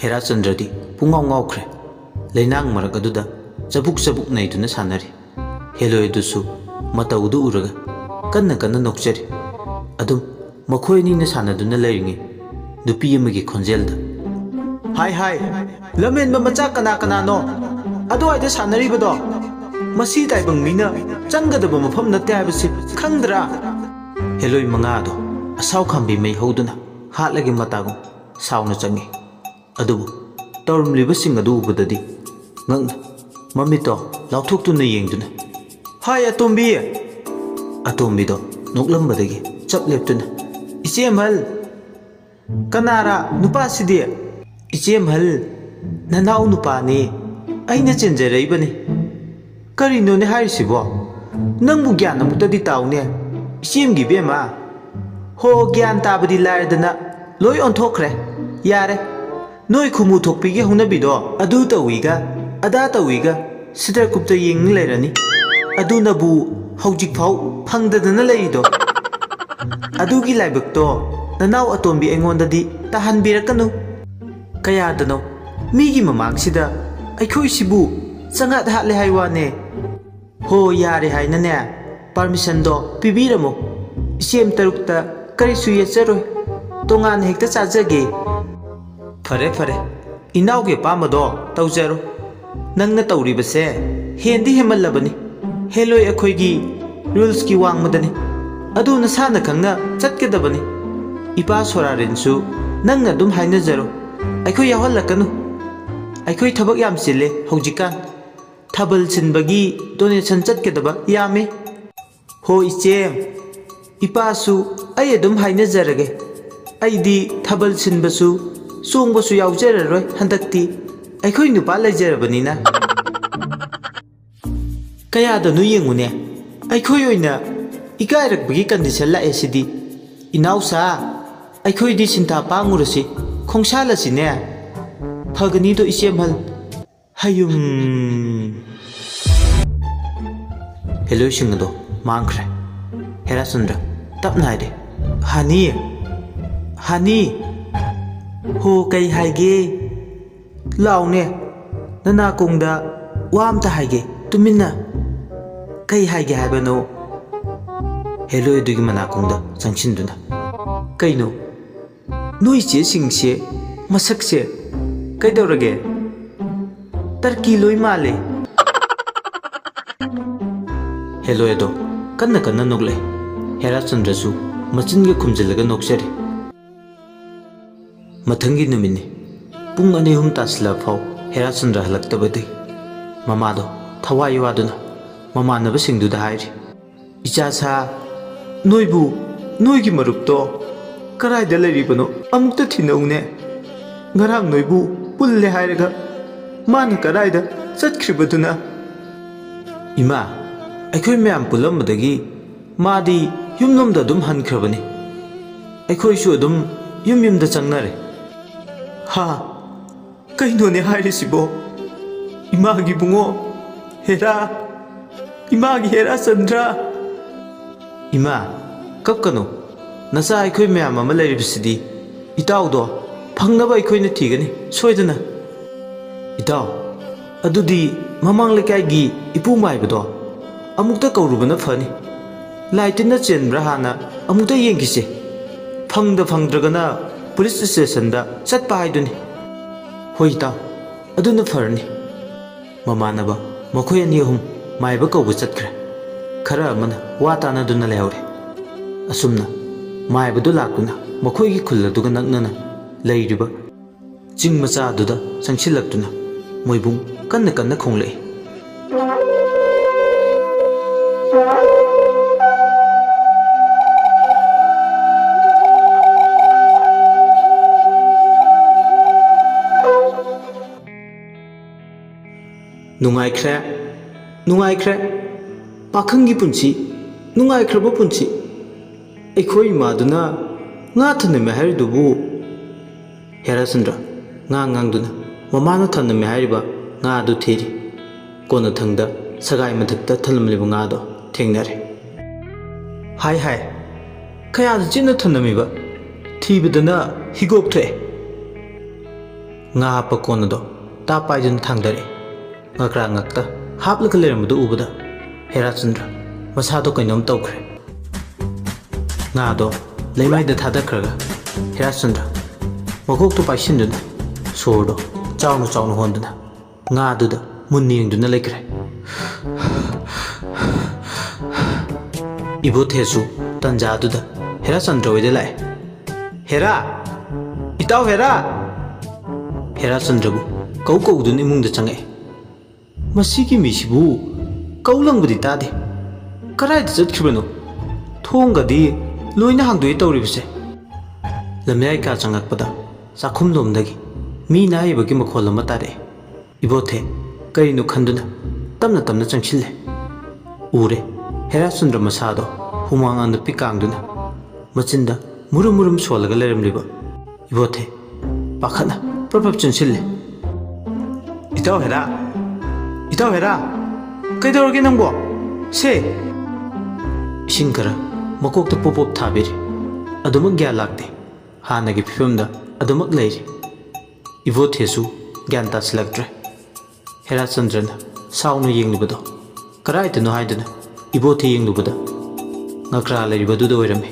ꯍꯦꯔꯥꯆꯟꯗ꯭ꯔꯗꯤ ꯄꯨꯡꯉꯥꯎ ꯉꯥꯎꯈ꯭ꯔꯦ ꯂꯩꯅꯥꯡ ꯃꯔꯛ ꯑꯗꯨꯗ ꯆꯕꯨꯛ ꯅꯩꯗꯨꯅ ꯁꯥꯟꯅꯔꯤ ꯍꯦꯂꯣꯏ ꯑꯗꯨꯁꯨ ꯃꯇꯧꯗꯨ ꯎꯔꯒ ꯀꯟꯅ ꯅꯣꯛꯆꯔꯤ ꯑꯗꯨꯝ ꯃꯈꯣꯏ ꯑꯅꯤꯅ ꯁꯥꯟꯅꯗꯨꯅ ꯂꯩꯔꯤꯉꯩ ꯅꯨꯄꯤ ꯑꯃꯒꯤ ꯈꯣꯟꯖꯦꯜꯗ Hai hai, lamen mamacha kana kana no. Ado aida sanari bado. Masi tai bang mina, changa da bama pham na tai basi khangdra. Heloi manga do. Asau khambi mai hoduna. Hat lagi matago. Sau na changi. Adu tawrum liba sing adu budadi. Ngang mami to lauthuk tu na yengduna. Hai atombi. Atombi do noklam badagi chap leptuna. Ichem hal. Kanara nupa sidi. Ichem hal. Nanau nupa ni. Aina chenjarai bani. Kari no ne hari sibo. Nang bu gyan amukta di tau ne. Ichem gi bema. Ho gyan tabadi lardana. Loi on thokre. Yare. Noi khumu thokpi ge huna bido. Adu tawiga. Ada tawiga. Sidar kupta yeng lairani. Adu nabu haujik phau phangdadana laido. Adu gi laibak to. Nanau atombi engonda di tahan birakanu. Kaya dano. Migi mamang sida. Aikoi sibu. Sangat hat le haiwane. Ho yare hai na ne. Permission do pibiramo. Isem tarukta karisu yecharoi. Tongan hekta chajage. Fare fare. Inauge pamado taujaro. Nangna tauribase hendi hemallabani. Heloi akhoigi rules ki wangmadani. Adu nasana khangna chatkedabani. Ipa sorarinsu nangna dum hainajaro. Aikhoi yahallakanu. Aikhoi thabak yam sile haujikan. Thabal sinbagi donation chatkedaba yame. Ho ichem. Ipa su ai adum hainajarage. Aidi thabal sinbasu songbasu yaujararoi handakti. Aikhoi nupa laijarabani na. Kaya da nu yengune. Aikhoi oina ikairakbagi condition la esidi. Inausa aikhoi di sinta pangurasi khongsala sine. Phagani do isemhal. Hayum. Hello singado mangkhre. Herasundra tapnaide. Hani. Hani. Ho kai haige. Laune. Nana kongda wam ta haige. Tumina. Kai haige haibano. Hello edugi manakongda changchinduna. Kaino. Noi che singse masakse kaidorage. Tarki loi male. Hello edo kanna kanna nogle. Herachandrasu machinge khumjilaga noksari. Mathangi numini. Pung ani hum tasla phau Herachandra halaktabadi. Mamado thawai waduna. Mamanaba singduda hairi. Icha sa noibu noigi marupto karaida leribano amukta thinaune. Ngarang noibu pulle hairaga man karaida chatkribaduna. Ima aikhoi myam pulambadagi madi yumnomda dum hankrabani. Aikhoi su dum yumyumda changnare. Ha kaino ne hairisibo. Imagi bungo Hera. Imagi Herachandra. Ima kapkano nasa aikhoi myam ama lairibsidi itaudo phangnaba aikhoi na thigani soidana. Itau adudi mamang lekai gi ipu maibado amukta kaurubana phani. Laitina chenbra hana amukta yengise. Phangdragana police station da chatpa haiduni. Hoi itau aduna farni. Mamanaba makhoi ani ahum maiba kauba chatkre. Khara amana wa tanaduna lehore. Asumna maibadu lakuna makhoigi khulladuga naknana leiriba ching macha aduda changsilaktuna moibung kanna kanna khonglei. Nungaikre pakhangi punchi nungaikraba punchi. Aikhoi maduna nga thaname haridubu. Herachandra nga ngangduna mamana thaname hariba nga adu thiri. Kona thangda sagai mathakta thalamliba nga do thengnare. Hai hai kaya jinna thanamiba thibadana higop thoe. Nga pa kona do ta paidun thangdare. Ngakra ngakta haplaga leramadu ubada Herachandra masado kainom tawkhre. Nga do leimaida thadakraga Herachandra makok tu paisinduna ꯁꯣꯔꯗꯣ ꯆꯥꯎꯅ ꯆꯥꯎꯅ ꯍꯣꯟꯗꯨꯅ ꯉꯥꯗꯨꯗ ꯃꯨꯟꯅ ꯌꯦꯡꯗꯨꯅ ꯂꯩꯈ꯭ꯔꯦ꯫ ꯏꯕꯣꯊꯦꯁꯨ ꯇꯟꯖꯥꯗꯨꯗ ꯍꯦꯔꯥꯆꯟꯗ꯭ꯔ ꯍꯣꯏꯗ ꯂꯥꯛꯑꯦ꯫ ꯍꯦꯔꯥ! ꯏꯇꯥꯎ ꯍꯦꯔꯥ! ꯍꯦꯔꯥꯆꯟꯗ꯭ꯔꯕꯨ ꯀꯧꯗꯨꯅ ꯏꯃꯨꯡꯗ ꯆꯪꯉꯛꯑꯦ꯫ ꯃꯁꯤꯒꯤ ꯃꯤꯁꯤꯕꯨ ꯀꯧꯂꯪꯕꯗꯤ ꯇꯥꯗꯦ, ꯀꯔꯥꯏꯗ ꯆꯠꯈꯤꯕꯅꯣ? ꯊꯣꯡꯒꯗꯤ ꯂꯣꯏꯅ ꯍꯥꯡꯗꯣꯛꯑꯦ ꯇꯧꯔꯤꯕꯁꯦ꯫ ꯂꯝꯌꯥꯏ ꯀꯥ ꯆꯪꯉꯛꯄꯗ ꯆꯥꯛꯈꯨꯝꯂꯣꯝꯗꯒꯤ ꯃꯤ ꯅꯥꯏꯕꯒꯤ ꯃꯈꯣꯜ ꯑꯃ ꯇꯥꯔꯛꯑꯦ꯫ ꯏꯕꯣꯊꯦ ꯀꯔꯤꯅꯣ ꯈꯟꯗꯨꯅ ꯇꯞꯅ ꯇꯞꯅ ꯆꯪꯁꯤꯜꯂꯦ꯫ ꯎꯔꯦ ꯍꯦꯔꯥꯆꯟꯗ꯭ꯔ ꯃꯁꯥꯗꯣ ꯍꯨꯃꯥꯡ ꯅꯞꯄꯤ ꯀꯥꯡꯗꯨꯅ ꯃꯆꯤꯟꯗ ꯃꯨꯔꯨꯝ ꯃꯨꯔꯨꯝ ꯁꯣꯜꯂꯒ ꯂꯩꯔꯝꯂꯤꯕ ꯏꯕꯣꯊꯦ ꯄꯥꯈꯠꯅ ꯄ꯭ꯔꯞ ꯆꯪꯁꯤꯜꯂꯦ꯫ ꯏꯇꯥꯎ ꯍꯦꯔꯥ! ꯏꯇꯥꯎ ꯍꯦꯔꯥ! ꯀꯩꯗꯧꯔꯒꯦ ꯅꯪꯕꯣ? ꯁꯦ! ꯏꯁꯤꯡ ꯈꯔ ꯃꯀꯣꯛꯇ ꯄꯣꯞ ꯄꯣꯞ ꯊꯥꯕꯤꯔꯦ꯫ ꯑꯗꯨꯃꯛ ꯒ꯭ꯌꯥꯟ ꯂꯥꯛꯇꯦ, ꯍꯥꯟꯅꯒꯤ ꯐꯤꯕꯝꯗ ꯑꯗꯨꯃꯛ ꯂꯩꯔꯤ꯫ ꯏꯕꯣꯊꯦꯁꯨ ꯒ꯭ꯌꯥꯟ ꯇꯥꯁꯤꯜꯂꯛꯇ꯭ꯔꯦ꯫ ꯍꯦꯔꯥꯆꯟꯗ꯭ꯔꯅ ꯁꯥꯎꯅ ꯌꯦꯡꯂꯤꯕꯗꯣ ꯀꯔꯥꯏꯗꯅꯣ ꯍꯥꯏꯗꯨꯅ ꯏꯕꯣꯊꯦ ꯌꯦꯡꯂꯨꯕꯗ ꯉꯀ꯭ꯔꯥ ꯂꯩꯔꯤꯕꯗꯨꯗ ꯑꯣꯏꯔꯝꯃꯤ꯫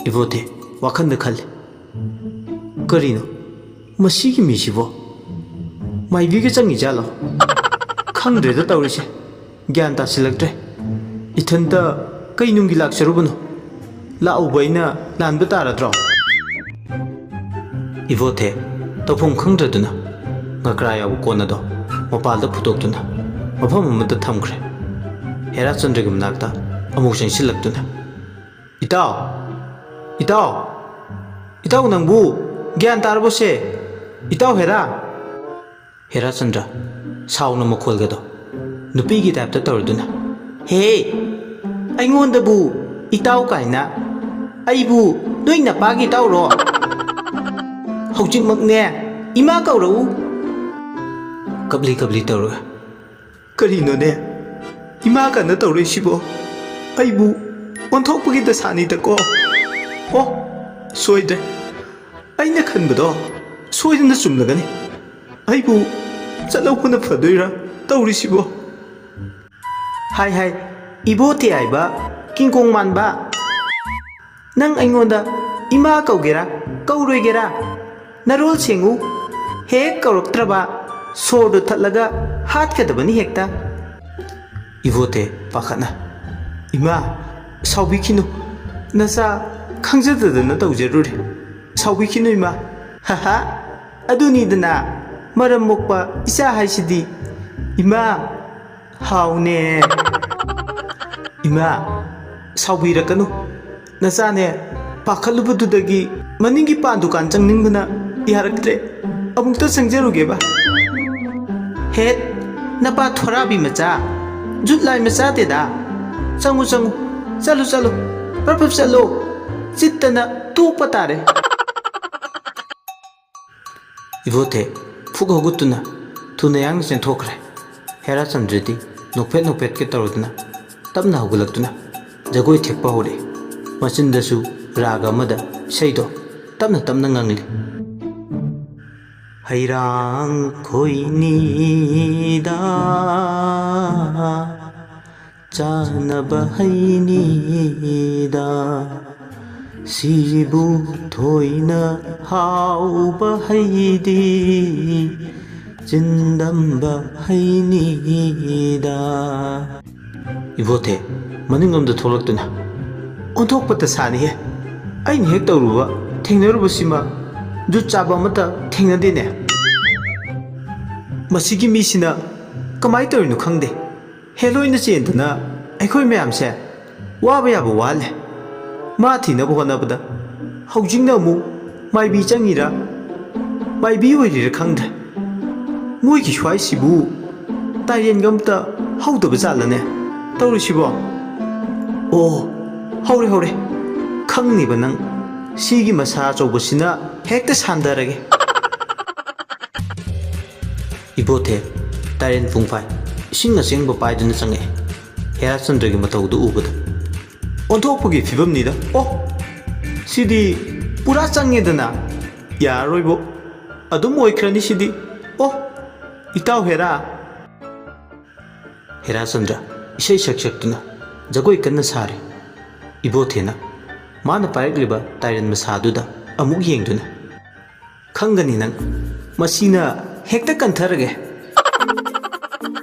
ꯏꯕꯣꯊꯦ ꯋꯥꯈꯟꯗ ꯈꯜꯂꯤ, ꯀꯔꯤꯅꯣ ꯃꯁꯤꯒꯤ ꯃꯤꯁꯤꯕꯣ ꯃꯥꯏꯕꯤꯒ ꯆꯪꯉꯤꯖꯥꯠꯂꯣ? ꯈꯪꯗ꯭ꯔꯦꯗ ꯇꯧꯔꯤꯁꯦ, ꯒ꯭ꯌꯥꯟ ꯇꯥꯁꯤꯜꯂꯛꯇ꯭ꯔꯦ꯫ ꯏꯊꯟꯇ ꯀꯩ ꯅꯨꯡꯒꯤ ꯂꯥꯛꯆꯔꯨꯕꯅꯣ? ꯂꯥꯛꯎꯕ ꯑꯩꯅ ꯂꯥꯟꯕ ꯇꯥꯔꯗ꯭ꯔꯣ? ꯏꯕꯣꯊꯦ ꯇꯧꯐꯝ ꯈꯪꯗ꯭ꯔꯗꯨꯅ ꯉꯀ꯭ꯔꯥ ꯌꯥꯎꯕ ꯀꯣꯟ ꯑꯗꯣ ꯃꯄꯥꯜꯗ ꯄꯨꯊꯣꯛꯇꯨꯅ ꯃꯐꯝ ꯑꯃꯗ ꯊꯝꯈ꯭ꯔꯦ꯫ ꯍꯦꯔꯥꯆꯟꯗ꯭ꯔꯒꯤ ꯃꯅꯥꯛꯇ ꯑꯃꯨꯛ ꯆꯪꯁꯤꯜꯂꯛꯇꯨꯅ, ꯏꯇꯥꯎ! ꯏꯇꯥꯎ! ꯏꯇꯥꯎ ꯅꯪꯕꯨ ꯒ꯭ꯌꯥꯟ ꯇꯥꯔꯕꯣꯁꯦ? ꯏꯇꯥꯎ ꯍꯦꯔꯥ! ꯍꯦꯔꯥꯆꯟꯗ꯭ꯔ ꯁꯥꯎꯅ ꯃꯈꯣꯜꯒꯗꯣ ꯅꯨꯄꯤꯒꯤ ꯇꯥꯏꯞꯇ ꯇꯧꯔꯗꯨꯅ, ꯍꯦ! ꯑꯩꯉꯣꯟꯗꯕꯨ ꯏꯇꯥꯎ ꯀꯥꯏꯅ? ꯑꯩꯕꯨ ꯅꯣꯏ ꯅꯄꯥꯒꯤ ꯏꯇꯥꯎꯔꯣ? ꯍꯧꯖꯤꯛꯃꯛꯅꯦ ꯏꯃꯥ ꯀꯧꯔꯛꯎ! ꯀꯞꯂꯤ ꯀꯞꯂꯤ ꯇꯧꯔꯒ, ꯀꯔꯤꯅꯣꯅꯦ ꯏꯃꯥ ꯀꯟꯅ ꯇꯧꯔꯛꯏꯁꯤꯕꯣ? ꯑꯩꯕꯨ ꯑꯣꯟꯊꯣꯛꯄꯒꯤ ꯗꯁꯥꯅꯤꯗꯀꯣ꯫ ꯑꯣ, ꯁꯣꯏꯗ꯭ꯔꯦ, ꯑꯩꯅ ꯈꯟꯕꯗꯣ ꯁꯣꯏꯗꯅ ꯆꯨꯝꯂꯒꯅꯤ꯫ ꯑꯩꯕꯨ ꯆꯠꯍꯧꯕꯅ ꯐꯗꯣꯏꯔꯥ ꯇꯧꯔꯤꯁꯤꯕꯣ? ꯍꯥꯏ ꯍꯥꯏ, ꯏꯕꯣꯊꯦ ꯍꯥꯏꯕ ꯀꯤꯡꯀꯣꯡ ꯃꯥꯟꯕ! ꯅꯪ ꯑꯩꯉꯣꯟꯗ ꯏꯃꯥ ꯀꯧꯒꯦꯔꯥ ꯀꯧꯔꯣꯏꯒꯦꯔꯥ ꯅꯔꯣꯜ ꯁꯦꯡꯉꯨ꯫ ꯍꯦꯛ ꯀꯧꯔꯛꯇ꯭ꯔꯕ ꯁꯣꯔꯗꯨ ꯊꯠꯂꯒ ꯍꯥꯠꯀꯗꯕꯅꯤ ꯍꯦꯛꯇ꯫ ꯏꯕꯣꯊꯦ ꯄꯥꯈꯠꯅ, ꯏꯃꯥ ꯁꯥꯎꯕꯤꯈꯤꯅꯨ, ꯅꯆꯥ ꯈꯪꯖꯗꯗꯅ ꯇꯧꯖꯔꯨꯔꯦ, ꯁꯥꯎꯕꯤꯈꯤꯅꯨ ꯏꯃꯥ꯫ ꯍꯥꯍꯥ, ꯑꯗꯨꯅꯤꯗꯅ ꯃꯔꯝ ꯃꯣꯛꯄ ꯏꯆꯥ ꯍꯥꯏꯁꯤꯗꯤ꯫ ꯏꯃꯥ, ꯍꯥꯎꯅꯦ꯫ ꯏꯃꯥ ꯁꯥꯎꯕꯤꯔꯛꯀꯅꯨ, ꯅꯆꯥꯅꯦ ꯄꯥꯈꯠꯂꯨꯕꯗꯨꯗꯒꯤ ꯃꯅꯤꯡꯒꯤ ꯄꯥꯟ ꯗꯨꯀꯥꯟ ꯆꯪꯅꯤꯡꯕꯅ ꯌꯥꯔꯛꯇ꯭ꯔꯦ, ꯑꯃꯨꯛꯇ ꯆꯪꯖꯔꯨꯒꯦꯕ꯫ ꯍꯦꯠ, ꯅꯄꯥ ꯊꯣꯔꯥꯕꯤ ꯃꯆꯥ, ꯖꯨꯠꯂꯥꯏ ꯃꯆꯥꯗꯦꯗꯥ! ꯆꯪꯉꯨ ꯆꯪꯉꯨ, ꯆꯠꯂꯨ ꯆꯠꯂꯨ, ꯄ꯭ꯔꯞ ꯄ꯭ꯔꯞ ꯆꯠꯂꯨ, ꯆꯤꯠꯇꯅ ꯇꯣꯛꯄ ꯇꯥꯔꯦ꯫ ꯏꯕꯣꯊꯦ ꯐꯨꯛ ꯍꯧꯒꯠꯇꯨꯅ ꯊꯨꯅ ꯌꯥꯡꯅ ꯆꯦꯟꯊꯣꯛꯈ꯭ꯔꯦ꯫ ꯍꯦꯔꯥꯆꯟꯗ꯭ꯔꯗꯤ ꯅꯣꯛꯐꯦꯠ ꯅꯣꯛꯐꯦꯠꯀ ꯇꯧꯔꯗꯨꯅ ꯇꯞꯅ ꯍꯧꯒꯠꯂꯛꯇꯨꯅ ꯖꯒꯣꯏ ꯊꯦꯛꯄ ꯍꯧꯔꯛꯏ꯫ ꯃꯆꯤꯟꯗꯁꯨ ꯔꯥꯒ ꯑꯃꯗ ꯏꯁꯩꯗꯣ ꯇꯞꯅ ꯇꯞꯅ ꯉꯪꯂꯤ꯫ ꯍꯩꯔꯥꯡ ꯈꯣꯏꯅꯤꯗ ꯆꯥꯅꯕ ꯍꯩꯅꯤꯗ, ꯁꯤꯕꯨ ꯊꯣꯏꯅ ꯍꯥꯎꯕ ꯍꯩꯗꯤ ꯆꯤꯟꯗꯝꯕ ꯍꯩꯅꯤꯗ꯫ ꯏꯕꯣꯊꯦ ꯃꯅꯤꯡꯂꯣꯝꯗ ꯊꯣꯛꯂꯛꯇꯨꯅ, ꯑꯣꯟꯊꯣꯛꯄ ꯗꯁꯥꯅꯤꯍꯦ, ꯑꯩꯅ ꯍꯦꯛ ꯇꯧꯔꯨꯕ ꯊꯦꯡꯅꯔꯨꯕꯁꯤꯃ ꯖꯨꯠ ꯆꯥꯕ ꯑꯃꯠꯇ ꯊꯦꯡꯅꯗꯦꯅꯦ꯫ ꯃꯁꯤꯒꯤ ꯃꯤꯁꯤꯅ ꯀꯃꯥꯏ ꯇꯧꯔꯤꯅꯣ ꯈꯪꯗꯦ, ꯍꯦꯂꯣꯏꯅ ꯆꯦꯟꯗꯅ ꯑꯩꯈꯣꯏ ꯃꯌꯥꯝꯁꯦ ꯋꯥꯕ ꯌꯥꯕ ꯋꯥꯍꯜꯂꯦ꯫ ꯃꯥ ꯊꯤꯅꯕ ꯍꯣꯠꯅꯕꯗ ꯍꯧꯖꯤꯛꯅ ꯑꯃꯨꯛ ꯃꯥꯏꯕꯤ ꯆꯪꯉꯤꯔꯥ ꯃꯥꯏꯕꯤ ꯑꯣꯏꯔꯤꯔꯥ ꯈꯪꯗ꯭ꯔꯦ꯫ ꯃꯣꯏꯒꯤ ꯁ꯭ꯋꯥꯏꯁꯤꯕꯨ ꯇꯥꯏꯔꯦꯟꯒ ꯑꯝꯇ ꯍꯧꯗꯕ ꯖꯥꯠꯂꯅꯦ ꯇꯧꯔꯤꯁꯤꯕꯣ? ꯑꯣ, ꯍꯧꯔꯦ ꯍꯧꯔꯦ, ꯈꯪꯅꯤꯕ ꯅꯪ, ꯁꯤꯒꯤ ꯃꯁꯥ ꯑꯆꯧꯕꯁꯤꯅ ꯍꯦꯛꯇ ꯁꯥꯟꯗꯔꯒꯦ꯫ ꯏꯕꯣꯊꯦ ꯇꯥꯏꯔꯦꯟ ꯄꯨꯡꯐꯥꯏ ꯏꯁꯤꯡ ꯑꯁꯦꯡꯕ ꯄꯥꯏꯗꯨꯅ ꯆꯪꯉꯛꯑꯦ꯫ ꯍꯦꯔꯥꯆꯟꯗ꯭ꯔꯒꯤ ꯃꯇꯧꯗꯨ ꯎꯕꯗ ꯑꯣꯟꯊꯣꯛꯄꯒꯤ ꯐꯤꯕꯝꯅꯤꯗ꯫ ꯑꯣ, ꯁꯤꯗꯤ ꯄꯨꯔꯥ ꯆꯪꯉꯦꯗꯅ, ꯌꯥꯔꯔꯣꯏꯕꯣ, ꯑꯗꯨꯝ ꯑꯣꯏꯈ꯭ꯔꯅꯤ ꯁꯤꯗꯤ꯫ ꯑꯣ, ꯏꯇꯥꯎ ꯍꯦꯔꯥ! ꯍꯦꯔꯥꯆꯟꯗ꯭ꯔ ꯏꯁꯩ ꯁꯛ ꯁꯛꯇꯨꯅ ꯖꯒꯣꯏ ꯀꯟꯅ ꯁꯥꯔꯤ꯫ ꯏꯕꯣꯊꯦꯅ ꯃꯥꯅ ꯄꯥꯏꯔꯛꯂꯤꯕ ꯇꯥꯏꯔꯦꯟ ꯃꯁꯥꯗꯨꯗ ꯑꯃꯨꯛ ꯌꯦꯡꯗꯨꯅ, ꯈꯪꯒꯅꯤ ꯅꯪ, ꯃꯁꯤꯅ ꯍꯦꯛꯇ ꯀꯟꯊꯔꯒꯦ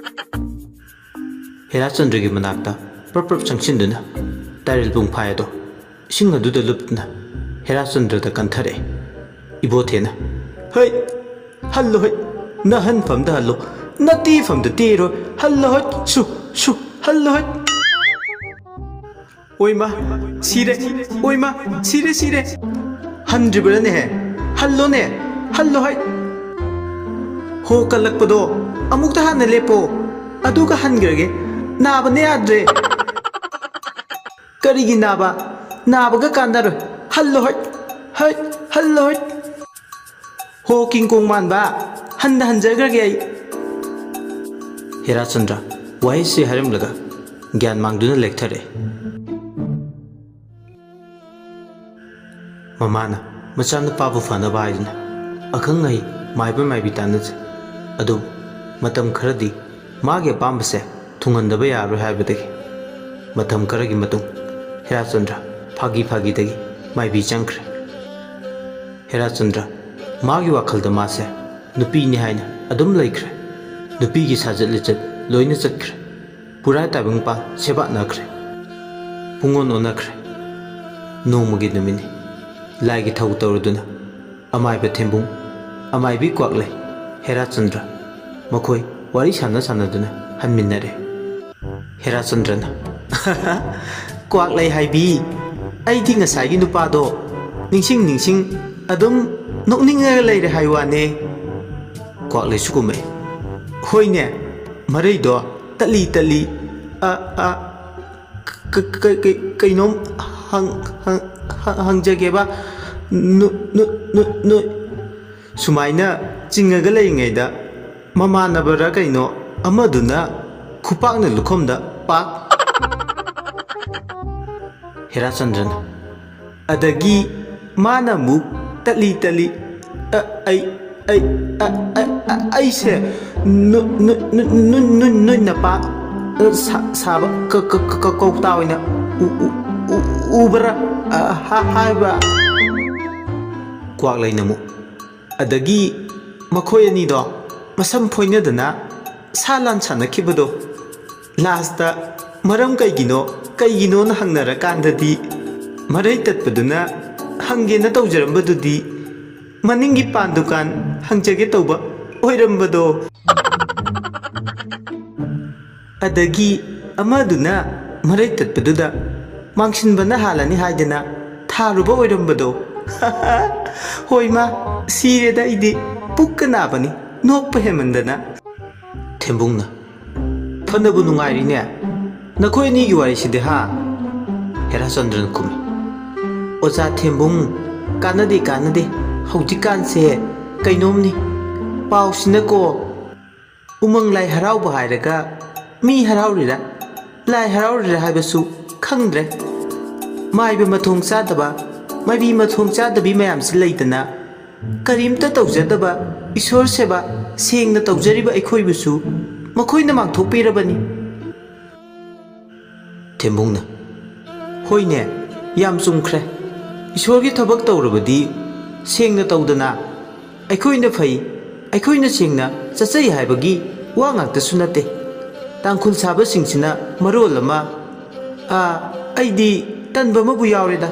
ꯍꯦꯔꯥꯆꯟꯗ꯭ꯔꯒꯤ ꯃꯅꯥꯛꯇ ꯄ꯭ꯔꯞ ꯆꯪꯁꯤꯟꯗꯨꯅ ꯇꯥꯏꯔꯦꯜ ꯄꯨꯡꯐꯥꯏ ꯑꯗꯣ ꯏꯁꯤꯡ ꯑꯗꯨꯗ ꯂꯨꯞꯇꯨꯅ ꯍꯦꯔꯥꯆꯟꯗ꯭ꯔꯗ ꯀꯟꯊꯔꯛꯑꯦ ꯏꯕꯣꯊꯦꯅ ꯍꯩ ꯍꯜꯂꯣ ꯍꯩ ꯅꯍꯟꯐꯝꯗ ꯍꯜꯂꯣ ꯅꯇꯦꯐꯝꯗ ꯇꯦꯔꯣꯏ ꯍꯜꯂꯣ ꯍꯩ ꯁꯨ ꯍꯜꯂꯣ ꯍꯩ ꯑꯣꯏꯃ ꯁꯤꯔꯦ ꯑꯣꯏꯃ ꯁꯤꯔꯦ ꯍꯟꯗ꯭ꯔꯤꯕ꯭ꯔꯅꯦꯍꯦ ꯍꯜꯂꯣꯅꯦ ꯍꯜꯂꯣ ꯍꯩ ꯍꯣ ꯀꯜꯂꯛꯄꯗꯣ ꯑꯃꯨꯛꯇ ꯍꯥꯟꯅ ꯂꯦꯞꯄꯣ ꯑꯗꯨꯒ ꯍꯟꯈ꯭ꯔꯒꯦ ꯅꯥꯕꯅ ꯌꯥꯗ꯭ꯔꯦ ꯀꯔꯤꯒꯤ ꯅꯥꯕꯒ ꯀꯥꯟꯅꯔꯣꯏ ꯍꯜꯂꯣ ꯍꯩ ꯍꯜꯂꯣ ꯍꯩ ꯍꯣ ꯀꯤꯡꯀꯣꯡ ꯃꯥꯟꯕ ꯍꯟꯖꯈ꯭ꯔꯒꯦ ꯑꯩ ꯍꯦꯔꯥꯆꯟꯗ꯭ꯔ ꯋꯥꯍꯩꯁꯤ ꯍꯥꯏꯔꯝꯂꯒ ꯒ꯭ꯌꯥꯟ ꯃꯥꯡꯗꯨꯅ ꯂꯦꯛꯊꯔꯛꯑꯦ ꯃꯃꯥꯅ ꯃꯆꯥꯅꯨꯄꯥꯕꯨ ꯐꯅꯕ ꯍꯥꯏꯗꯨꯅ ꯑꯈꯪ ꯑꯍꯩ ꯃꯥꯏꯕ ꯃꯥꯏꯕꯤ ꯇꯥꯟꯅꯖꯩ ꯑꯗꯨꯕꯨ ꯃꯇꯝ ꯈꯔꯗꯤ ꯃꯥꯒꯤ ꯑꯄꯥꯝꯕꯁꯦ ꯊꯨꯡꯍꯟꯗꯕ ꯌꯥꯔꯣꯏ ꯍꯥꯏꯕꯗꯒꯤ ꯃꯇꯝ ꯈꯔꯒꯤ ꯃꯇꯨꯡ ꯍꯦꯔꯥꯆꯟꯗ꯭ꯔ ꯐꯥꯒꯤꯗꯒꯤ ꯃꯥꯏꯕꯤ ꯆꯪꯈ꯭ꯔꯦ ꯍꯦꯔꯥꯆꯟꯗ꯭ꯔ ꯃꯥꯒꯤ ꯋꯥꯈꯜꯗ ꯃꯥꯁꯦ ꯅꯨꯄꯤꯅꯤ ꯍꯥꯏꯅ ꯑꯗꯨꯝ ꯂꯩꯈ꯭ꯔꯦ ꯅꯨꯄꯤꯒꯤ ꯁꯥꯖꯠ ꯂꯤꯆꯠ ꯂꯣꯏꯅ ꯆꯠꯈ꯭ꯔꯦ ꯄꯨꯔꯥꯏ ꯇꯥꯏꯕꯪꯄꯥꯜ ꯁꯦꯕꯥꯠꯅꯈ꯭ꯔꯦ ꯄꯨꯡꯑꯣꯟ ꯑꯣꯟꯅꯈ꯭ꯔꯦ ꯅꯣꯡꯃꯒꯤ ꯅꯨꯃꯤꯠꯅꯤ ꯂꯥꯏꯒꯤ ꯊꯧ ꯇꯧꯔꯗꯨꯅ ꯑꯃꯥꯏꯕ ꯊꯦꯝꯕꯨꯡ ꯑꯃꯥꯏꯕꯤ ꯀ꯭ꯋꯥꯛꯂꯩ ꯍꯦꯔꯥꯆꯟꯗ꯭ꯔ ꯃꯈꯣꯏ ꯋꯥꯔꯤ ꯁꯥꯟꯅꯗꯨꯅ ꯍꯟꯃꯤꯟꯅꯔꯦ ꯍꯦꯔꯥꯆꯟꯗ꯭ꯔꯅ ꯀ꯭ꯋꯥꯛꯂꯩ ꯍꯥꯏꯕꯤ ꯑꯩꯗꯤ ꯉꯁꯥꯏꯒꯤ ꯅꯨꯄꯥꯗꯣ ꯅꯤꯡꯁꯤꯡ ꯑꯗꯨꯝ ꯅꯣꯛꯅꯤꯡꯉꯒ ꯂꯩꯔꯦ ꯍꯥꯏ ꯋꯥꯅꯦ ꯀ꯭ꯋꯥꯛꯂꯩꯁꯨ ꯀꯨꯝꯃꯛꯑꯦ ꯍꯣꯏꯅꯦ ꯃꯔꯩꯗꯣ ꯇꯠꯂꯤ ꯀꯩꯅꯣꯝ ꯍꯪꯖꯒꯦꯕ ꯅꯣꯏ ꯁꯨꯃꯥꯏꯅ ꯆꯤꯡꯉꯒ ꯂꯩꯔꯤꯉꯩꯗ ꯃꯃꯥꯟꯅꯕꯔ ꯀꯩꯅꯣ ꯑꯃꯗꯨꯅ ꯈꯨꯄꯥꯛꯅ ꯂꯨꯈꯝꯗ ꯄꯥꯛ ꯍꯦꯔꯥꯆꯟꯗ꯭ꯔꯅ ꯑꯗꯒꯤ ꯃꯥꯅ ꯑꯃꯨꯛ ꯇꯠꯂꯤ ꯑꯩꯁꯦ ꯅꯣꯏ ꯅꯄꯥ ꯁꯥꯕ ꯀꯧꯇꯥ ꯑꯣꯏꯅ ꯎꯕ꯭ꯔꯥ ꯍꯥꯏꯕ ꯀ꯭ꯋꯥꯛꯂꯩꯅ ꯑꯃꯨꯛ ꯑꯗꯒꯤ ꯃꯈꯣꯏ ꯑꯅꯤꯗꯣ ꯃꯁꯝ ꯐꯣꯏꯅꯗꯅ ꯁꯥ ꯂꯥꯟ ꯁꯥꯟꯅꯈꯤꯕꯗꯣ ꯂꯥꯁꯇ ꯃꯔꯝ ꯀꯩꯒꯤꯅꯣꯅ ꯍꯪꯅꯔꯀꯥꯟꯗꯗꯤ ꯃꯔꯩ ꯇꯠꯄꯗꯨꯅ ꯍꯪꯒꯦꯅ ꯇꯧꯖꯔꯝꯕꯗꯨꯗꯤ ꯃꯅꯤꯡꯒꯤ ꯄꯥꯟ ꯗꯨꯀꯥꯟ ꯍꯪꯖꯒꯦ ꯇꯧꯕ ꯑꯣꯏꯔꯝꯕꯗꯣ ꯑꯗꯒꯤ ꯑꯃꯗꯨꯅ ꯃꯔꯩ ꯇꯠꯄꯗꯨꯗ ꯃꯥꯡꯁꯤꯟꯕꯅ ꯍꯥꯜꯂꯅꯤ ꯍꯥꯏꯗꯅ ꯊꯥꯔꯨꯕ ꯑꯣꯏꯔꯝꯕꯗꯣ ꯍꯣꯏꯃ ꯁꯤꯔꯦꯗ ꯑꯩꯗꯤ ꯄꯨꯛꯀ ꯅꯥꯕꯅꯤ ꯅꯣꯛꯄ ꯍꯦꯟꯃꯟꯗꯅ ꯊꯦꯝꯕꯨꯡꯅ ꯐꯅꯕꯨ ꯅꯨꯡꯉꯥꯏꯔꯤꯅꯦ ꯅꯈꯣꯏ ꯑꯅꯤꯒꯤ ꯋꯥꯔꯤꯁꯤꯗꯤ ꯍꯥ ꯍꯦꯔꯥꯆꯟꯗ꯭ꯔꯅ ꯈꯨꯝꯃꯤ ꯑꯣꯖꯥ ꯊꯦꯝꯕꯨꯡ ꯀꯥꯟꯅꯗꯦ ꯍꯧꯖꯤꯛꯀꯥꯟꯁꯦ ꯀꯩꯅꯣꯝꯅꯤ ꯄꯥꯎꯁꯤꯅꯀꯣ ꯎꯃꯪ ꯂꯥꯏ ꯍꯔꯥꯎꯕ ꯍꯥꯏꯔꯒ ꯃꯤ ꯍꯔꯥꯎꯔꯤꯔꯥ ꯂꯥꯏ ꯍꯔꯥꯎꯔꯤꯔꯥ ꯍꯥꯏꯕꯁꯨ ꯈꯪꯗ꯭ꯔꯦ ꯃꯥꯏꯕ ꯃꯊꯣꯡ ꯆꯥꯗꯕ ꯃꯥꯏꯕꯤ ꯃꯊꯣꯡ ꯆꯥꯗꯕꯤ ꯃꯌꯥꯝꯁꯤ ꯂꯩꯗꯅ ꯀꯔꯤꯝꯇ ꯇꯧꯖꯗꯕ ꯏꯁꯣꯔ ꯁꯦꯕꯥ ꯁꯦꯡꯅ ꯇꯧꯖꯔꯤꯕ ꯑꯩꯈꯣꯏꯕꯨꯁꯨ ꯃꯈꯣꯏꯅ ꯃꯥꯡꯊꯣꯛꯄꯤꯔꯕꯅꯤ ꯊꯦꯝꯕꯨꯡꯅ ꯍꯣꯏꯅꯦ ꯌꯥꯝ ꯆꯨꯝꯈ꯭ꯔꯦ ꯏꯁꯣꯔꯒꯤ ꯊꯕꯛ ꯇꯧꯔꯕꯗꯤ ꯁꯦꯡꯅ ꯇꯧꯗꯅ ꯑꯩꯈꯣꯏꯅ ꯐꯩ ꯑꯩꯈꯣꯏꯅ ꯁꯦꯡꯅ ꯆꯠꯆꯩ ꯍꯥꯏꯕꯒꯤ ꯋꯥ ꯉꯥꯛꯇꯁꯨ ꯅꯠꯇꯦ ꯇꯥꯡꯈꯨꯜ ꯁꯥꯕꯁꯤꯡꯁꯤꯅ ꯃꯔꯣꯜ ꯑꯃ ꯑꯩꯗꯤ ꯇꯟꯕ ꯑꯃꯕꯨ ꯌꯥꯎꯔꯦꯗ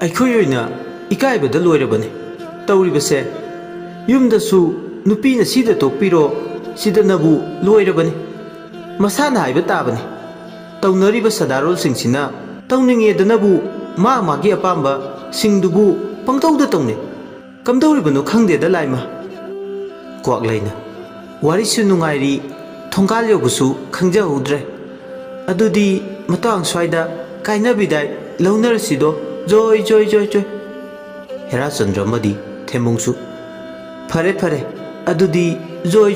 ꯑꯩꯈꯣꯏ ꯑꯣꯏꯅ ꯏꯀꯥꯏꯕꯗ ꯂꯣꯏꯔꯕꯅꯤ ꯇꯧꯔꯤꯕꯁꯦ ꯌꯨꯝꯗꯁꯨ ꯅꯨꯄꯤꯅ ꯁꯤꯗ ꯇꯣꯛꯄꯤꯔꯣ ꯁꯤꯗꯅꯕꯨ ꯂꯣꯏꯔꯕꯅꯤ ꯃꯁꯥꯅ ꯍꯥꯏꯕ ꯇꯥꯕꯅꯤ ꯇꯧꯅꯔꯤꯕ ꯁꯗꯥꯔꯣꯜꯁꯤꯡꯁꯤꯅ ꯇꯧꯅꯤꯡꯉꯦꯗꯅꯕꯨ ꯃꯥꯒꯤ ꯑꯄꯥꯝꯕ ꯁꯤꯡꯗꯨꯕꯨ ꯄꯪꯇꯧꯗ ꯇꯧꯅꯩ ꯀꯝꯗꯧꯔꯤꯕꯅꯣ ꯈꯪꯗꯦꯗ ꯂꯥꯏꯃ ꯀ꯭ꯋꯥꯛꯂꯩꯅ ꯋꯥꯔꯤꯁꯨ ꯅꯨꯡꯉꯥꯏꯔꯤ ꯊꯣꯡꯒꯥꯜ ꯌꯧꯕꯁꯨ ꯈꯪꯖꯍꯧꯗ꯭ꯔꯦ ꯑꯗꯨꯗꯤ ꯃꯇꯥꯡ ꯁ꯭ꯋꯥꯏꯗ ꯀꯥꯏꯅꯕꯤꯗꯥꯏ ꯂꯧꯅꯔꯁꯤꯗꯣ ꯖꯣꯏ ꯍꯦꯔꯥꯆꯟꯗ꯭ꯔ ꯑꯃꯗꯤ ꯊꯦꯝꯕꯨꯡꯁꯨ ꯐꯔꯦ ꯑꯗꯨꯗꯤ ꯖꯣꯏ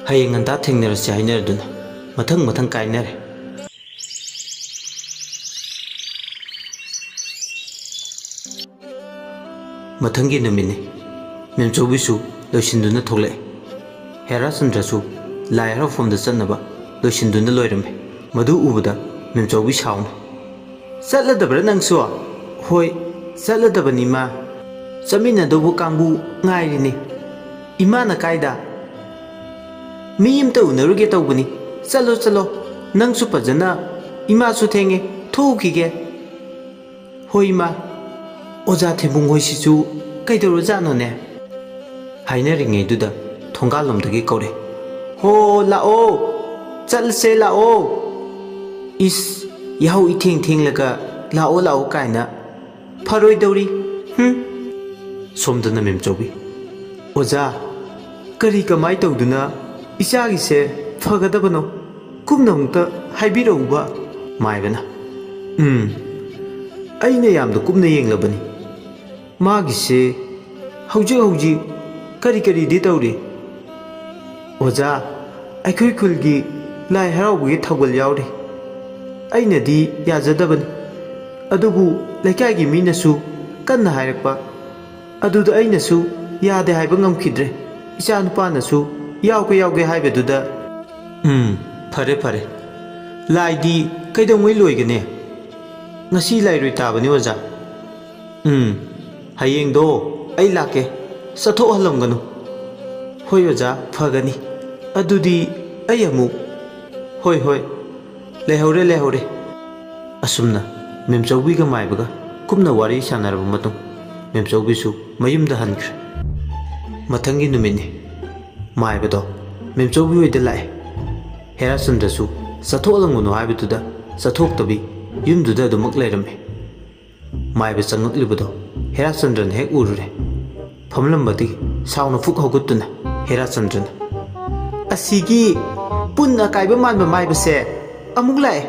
ꯍꯌꯦꯡ ꯉꯟꯇꯥ ꯊꯦꯡꯅꯔꯁꯤ ꯍꯥꯏꯅꯔꯗꯨꯅ ꯃꯊꯪ ꯀꯥꯏꯅꯔꯦ ꯃꯊꯪꯒꯤ ꯅꯨꯃꯤꯠꯅꯤ ꯃꯦꯝꯆꯧꯕꯤꯁꯨ ꯂꯣꯏꯁꯤꯟꯗꯨꯅ ꯊꯣꯛꯂꯛꯑꯦ ꯍꯦꯔꯥꯆꯟꯗ꯭ꯔꯁꯨ ꯂꯥꯏ ꯍꯔꯥꯎꯐꯝꯗ ꯆꯠꯅꯕ ꯂꯣꯏꯁꯤꯟꯗꯨꯅ ꯂꯣꯏꯔꯝꯃꯦ ꯃꯗꯨ ꯎꯕꯗ ꯃꯦꯝꯆꯧꯕꯤ ꯁꯥꯎꯅ ꯆꯠꯂꯗꯕ꯭ꯔꯥ ꯅꯪꯁꯨ ꯍꯣꯏ ꯆꯠꯂꯗꯕꯅꯤ ꯃꯥ ꯆꯠꯃꯤꯟꯅꯗꯧꯕ ꯀꯥꯡꯕꯨ ꯉꯥꯏꯔꯤꯅꯤ ꯏꯃꯥꯅ ꯀꯥꯏꯗ ꯃꯤ ꯑꯃꯇ ꯎꯅꯔꯨꯒꯦ ꯇꯧꯕꯅꯤ ꯆꯠꯂꯣ ꯆꯠꯂꯣ ꯅꯪꯁꯨ ꯐꯖꯅ 이마수 ꯊꯦꯡꯉꯦ ꯊꯣꯛꯈꯤꯒꯦ ꯍꯣꯏ ꯏꯃꯥ ꯑꯣꯖꯥ ꯊꯦꯝꯕꯨꯡ ꯍꯣꯏꯁꯤꯁꯨ ꯀꯩꯗꯧꯔꯖꯥꯠꯅꯣꯅꯦ ꯍꯥꯏꯅꯔꯤꯉꯩꯗꯨꯗ ꯊꯣꯡꯒꯥꯜꯂꯣꯝꯗꯒꯤ ꯀꯧꯔꯦ ꯍꯣ ꯂꯥꯛꯑꯣ ꯆꯠꯂꯁꯦ ꯂꯥꯛꯑꯣ ꯏꯁ ꯌꯥꯍꯧ ꯏꯊꯦꯡ ꯊꯦꯡꯂꯒ ꯂꯥꯛꯑꯣ ꯂꯥꯛꯑꯣ ꯀꯥꯏꯅ ꯐꯔꯣꯏꯗꯧꯔꯤ ꯁꯣꯝꯗꯅ ꯃꯦꯝꯆꯧꯕꯤ ꯑꯣꯖꯥ ꯀꯔꯤ ꯀꯃꯥꯏ ꯇꯧꯗꯨꯅ ꯏꯆꯥꯒꯤꯁꯦ ꯐꯒꯗꯕꯅꯣ ꯀꯨꯞꯅ ꯑꯃꯨꯛꯇ ꯍꯥꯏꯕꯤꯔꯛꯎꯕ ꯃꯥꯏꯕꯅ ꯑꯩꯅ ꯌꯥꯝꯅ ꯀꯨꯞꯅ ꯌꯦꯡꯂꯕꯅꯤ ꯃꯥꯒꯤꯁꯦ ꯍꯧꯖꯤꯛ ꯀꯔꯤ ꯀꯔꯤꯗꯤ ꯇꯧꯔꯤ ꯑꯣꯖꯥ ꯑꯩꯈꯣꯏ ꯈꯨꯜꯒꯤ ꯂꯥꯏ ꯍꯔꯥꯎꯕꯒꯤ ꯊꯧꯒꯜ ꯌꯥꯎꯔꯤ ꯑꯩꯅꯗꯤ ꯌꯥꯖꯗꯕꯅꯤ ꯑꯗꯨꯕꯨ ꯂꯩꯀꯥꯏꯒꯤ ꯃꯤꯅꯁꯨ ꯀꯟꯅ ꯍꯥꯏꯔꯛꯄ ꯑꯗꯨꯗ ꯑꯩꯅꯁꯨ ꯌꯥꯗꯦ ꯍꯥꯏꯕ ꯉꯝꯈꯤꯗ꯭ꯔꯦ ꯏꯆꯥ ꯅꯨꯄꯥꯅꯁꯨ ꯌꯥꯎꯒꯦ ꯍꯥꯏꯕꯗꯨꯗ ꯐꯔꯦ ꯐꯔꯦ ꯂꯥꯏꯗꯤ ꯀꯩꯗꯧꯉꯩ ꯂꯣꯏꯒꯅꯤ ngasi ꯂꯥꯏꯔꯣꯏ ꯇꯥꯕꯅꯤ ꯑꯣꯖꯥ ꯍꯌꯦꯡꯗꯣ ꯑꯩ ꯂꯥꯛꯀꯦ ꯆꯠꯊꯣꯛꯍꯜꯂꯝꯒꯅꯨ ꯍꯣꯏ ꯑꯣꯖꯥ ꯐꯒꯅꯤ ꯑꯗꯨꯗꯤ ꯑꯩ ꯑꯃꯨꯛ ꯍꯣꯏ ꯂꯩꯍꯧꯔꯦ ꯑꯁꯨꯝꯅ ꯃꯦꯝꯆꯧꯕꯤꯒ ꯃꯥꯏꯕꯒ ꯀꯨꯞꯅ ꯋꯥꯔꯤ ꯁꯥꯟꯅꯔꯕ ꯃꯇꯨꯡ ꯃꯦꯝꯆꯧꯕꯤꯁꯨ ꯃꯌꯨꯝꯗ ꯍꯟꯈ꯭ꯔꯦ ꯃꯊꯪꯒꯤ ꯅꯨꯃꯤꯠꯅꯤ ꯃꯥꯏꯕꯗꯣ ꯃꯦꯝꯆꯧꯕꯤ ꯍꯣꯏꯗ ꯂꯥꯛꯑꯦ ꯍꯦꯔꯥꯆꯟꯗ꯭ꯔꯁꯨ ꯆꯠꯊꯣꯛꯍꯜꯂꯝꯒꯅꯨ ꯍꯥꯏꯕꯗꯨꯗ ꯆꯠꯊꯣꯛꯇꯕꯤ ꯌꯨꯝꯗꯨꯗ ꯑꯗꯨꯃꯛ ꯂꯩꯔꯝꯃꯤ ꯃꯥꯏꯕ ꯆꯪꯉꯛꯂꯤꯕꯗꯣ ꯍꯦꯔꯥꯆꯟꯗ꯭ꯔꯅ ꯍꯦꯛ ꯎꯔꯨꯔꯦ ꯐꯝꯂꯝꯕꯗꯒꯤ ꯁꯥꯎꯅ ꯐꯨꯛ ꯍꯧꯒꯠꯇꯨꯅ ꯍꯦꯔꯥꯆꯟꯗ꯭ꯔꯅ ꯑꯁꯤꯒꯤ ꯄꯨꯟ ꯑꯀꯥꯏꯕ ꯃꯥꯟꯕ ꯃꯥꯏꯕꯁꯦ ꯑꯃꯨꯛ ꯂꯥꯛꯑꯦ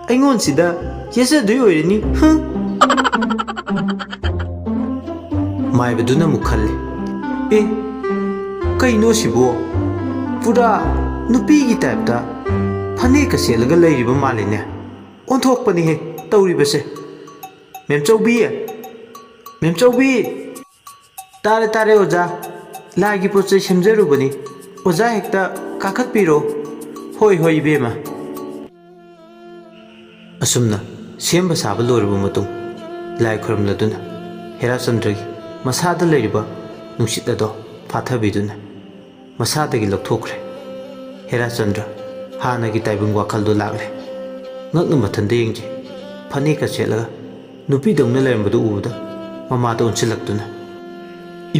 ꯑꯩꯉꯣꯟꯁꯤꯗ ꯌꯦꯠꯆꯗꯣꯏ ꯑꯣꯏꯔꯅꯤ ꯃꯥꯏꯕꯗꯨꯅ ꯑꯃꯨꯛ ꯈꯜꯂꯤ ꯀꯩꯅꯣ ꯁꯤꯕꯣ ꯄꯨꯔꯥ ꯅꯨꯄꯤꯒꯤ ꯇꯥꯏꯞꯇ ꯐꯅꯦꯛꯀ ꯁꯦꯠꯂꯒ ꯂꯩꯔꯤꯕ ꯃꯥꯜꯂꯤꯅꯦ ꯑꯣꯟꯊꯣꯛꯄꯅꯤꯍꯦ ꯇꯧꯔꯤꯕꯁꯦ ꯃꯦꯝꯆꯧꯕꯤ ꯇꯥꯔꯦ ꯑꯣꯖꯥ ꯂꯥꯏꯒꯤ ꯄꯣꯠꯆꯩ ꯁꯦꯝꯖꯔꯨꯕꯅꯤ ꯑꯣꯖꯥ ꯍꯦꯛꯇ ꯀꯥꯈꯠꯄꯤꯔꯣ ꯍꯣꯏ 이베마 ꯑꯁꯨꯝꯅ ꯁꯦꯝꯕ ꯁꯥꯕ ꯂꯣꯏꯔꯕ ꯃꯇꯨꯡ ꯂꯥꯏ ꯈꯨꯔꯨꯝꯂꯗꯨꯅ ꯍꯦꯔꯥꯆꯟꯗ꯭ꯔꯒꯤ ꯃꯁꯥꯗ ꯂꯩꯔꯤꯕ ꯅꯨꯡꯁꯤꯠ ꯑꯗꯣ ꯐꯥꯊꯕꯤꯗꯨꯅ ꯃꯁꯥꯗꯒꯤ ꯂꯧꯊꯣꯛꯈ꯭ꯔꯦ ꯍꯦꯔꯥꯆꯟꯗ꯭ꯔ ꯍꯥꯟꯅꯒꯤ ꯇꯥꯏꯕꯪ ꯋꯥꯈꯜꯗꯣ ꯂꯥꯛꯂꯦ ꯉꯛꯅ ꯃꯊꯟꯗ ꯌꯦꯡꯖꯩ ꯐꯅꯦꯛꯀ ꯁꯦꯠꯂꯒ ꯅꯨꯄꯤꯗꯧꯅ ꯂꯩꯔꯝꯕꯗꯨ ꯎꯕꯗ ꯃꯃꯥꯗ ꯑꯣꯟꯁꯤꯜꯂꯛꯇꯨꯅ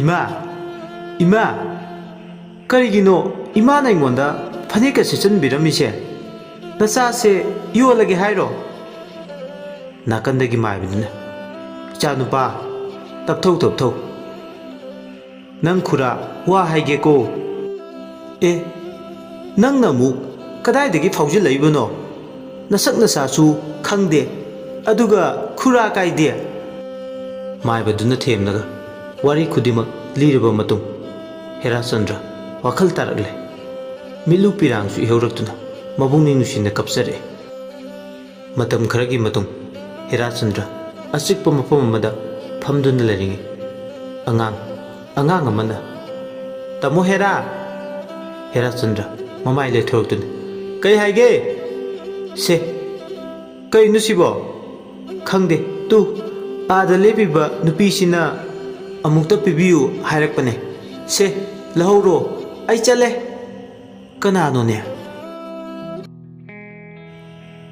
ꯏꯃꯥ ꯀꯔꯤꯒꯤꯅꯣ ꯏꯃꯥꯅ ꯑꯩꯉꯣꯟꯗ ꯐꯅꯦꯛꯀ ꯁꯦꯠꯆꯟꯕꯤꯔꯝꯃꯤꯁꯦ ꯅꯆꯥꯁꯦ ꯌꯣꯜꯂꯒꯦ ꯍꯥꯏꯔꯣ ꯅꯥꯀꯟꯗꯒꯤ ꯃꯥꯏꯕꯗꯨꯅ ꯏꯆꯥꯅꯨꯄꯥ ꯇꯞꯊꯧ ꯅꯪ ꯈꯨꯔꯥ ꯋꯥ ꯍꯥꯏꯒꯦꯀꯣ ꯅꯪꯅ ꯑꯃꯨꯛ ꯀꯗꯥꯏꯗꯒꯤ ꯐꯥꯎꯖꯤꯜꯂꯛꯏꯕꯅꯣ ꯅꯁꯛ ꯅꯁꯥꯁꯨ ꯈꯪꯗꯦ ꯑꯗꯨꯒ ꯈꯨꯔꯥ ꯀꯥꯏꯗꯦ ꯃꯥꯏꯕꯗꯨꯅ ꯊꯦꯝꯂꯒ ꯋꯥꯔꯤ ꯈꯨꯗꯤꯡꯃꯛ ꯂꯤꯔꯕ ꯃꯇꯨꯡ ꯍꯦꯔꯥꯆꯟꯗ꯭ꯔ ꯋꯥꯈꯜ ꯇꯥꯔꯛꯂꯦ ꯃꯤꯠꯂꯨ ꯄꯤꯔꯥꯡꯁꯨ ꯏꯍꯧꯔꯛꯇꯨꯅ ꯃꯕꯨꯡꯅꯤꯡ ꯅꯨꯡꯁꯤꯅ ꯀꯞꯆꯔꯛꯑꯦ ꯃꯇꯝ ꯈꯔꯒꯤ ꯃꯇꯨꯡ ꯍꯦꯔꯥꯆꯟꯗ꯭ꯔ ꯑꯆꯤꯛꯄ ꯃꯐꯝ ꯑꯃꯗ ꯐꯝꯗꯨꯅ ꯂꯩꯔꯤꯉꯩ ꯑꯉꯥꯡ ꯑꯃꯅ ꯇꯥꯃꯣ ꯍꯦꯔꯥꯆꯟꯗ꯭ꯔ ꯃꯃꯥꯏ ꯂꯩꯊꯣꯔꯛꯇꯨꯅ ꯀꯩ ꯍꯥꯏꯒꯦ ꯁꯦ ꯀꯩꯅꯣ ꯁꯤꯕꯣ ꯈꯪꯗꯦ ꯇꯨ ꯑꯥꯗ ꯂꯦꯞꯄꯤꯕ ꯅꯨꯄꯤꯁꯤꯅ ꯑꯃꯨꯛꯇ ꯄꯤꯕꯤꯌꯨ ꯍꯥꯏꯔꯛꯄꯅꯦ ꯁꯦ ꯂꯧꯍꯧꯔꯣ ꯑꯩ ꯆꯠꯂꯦ ꯀꯅꯥꯅꯣꯅꯦ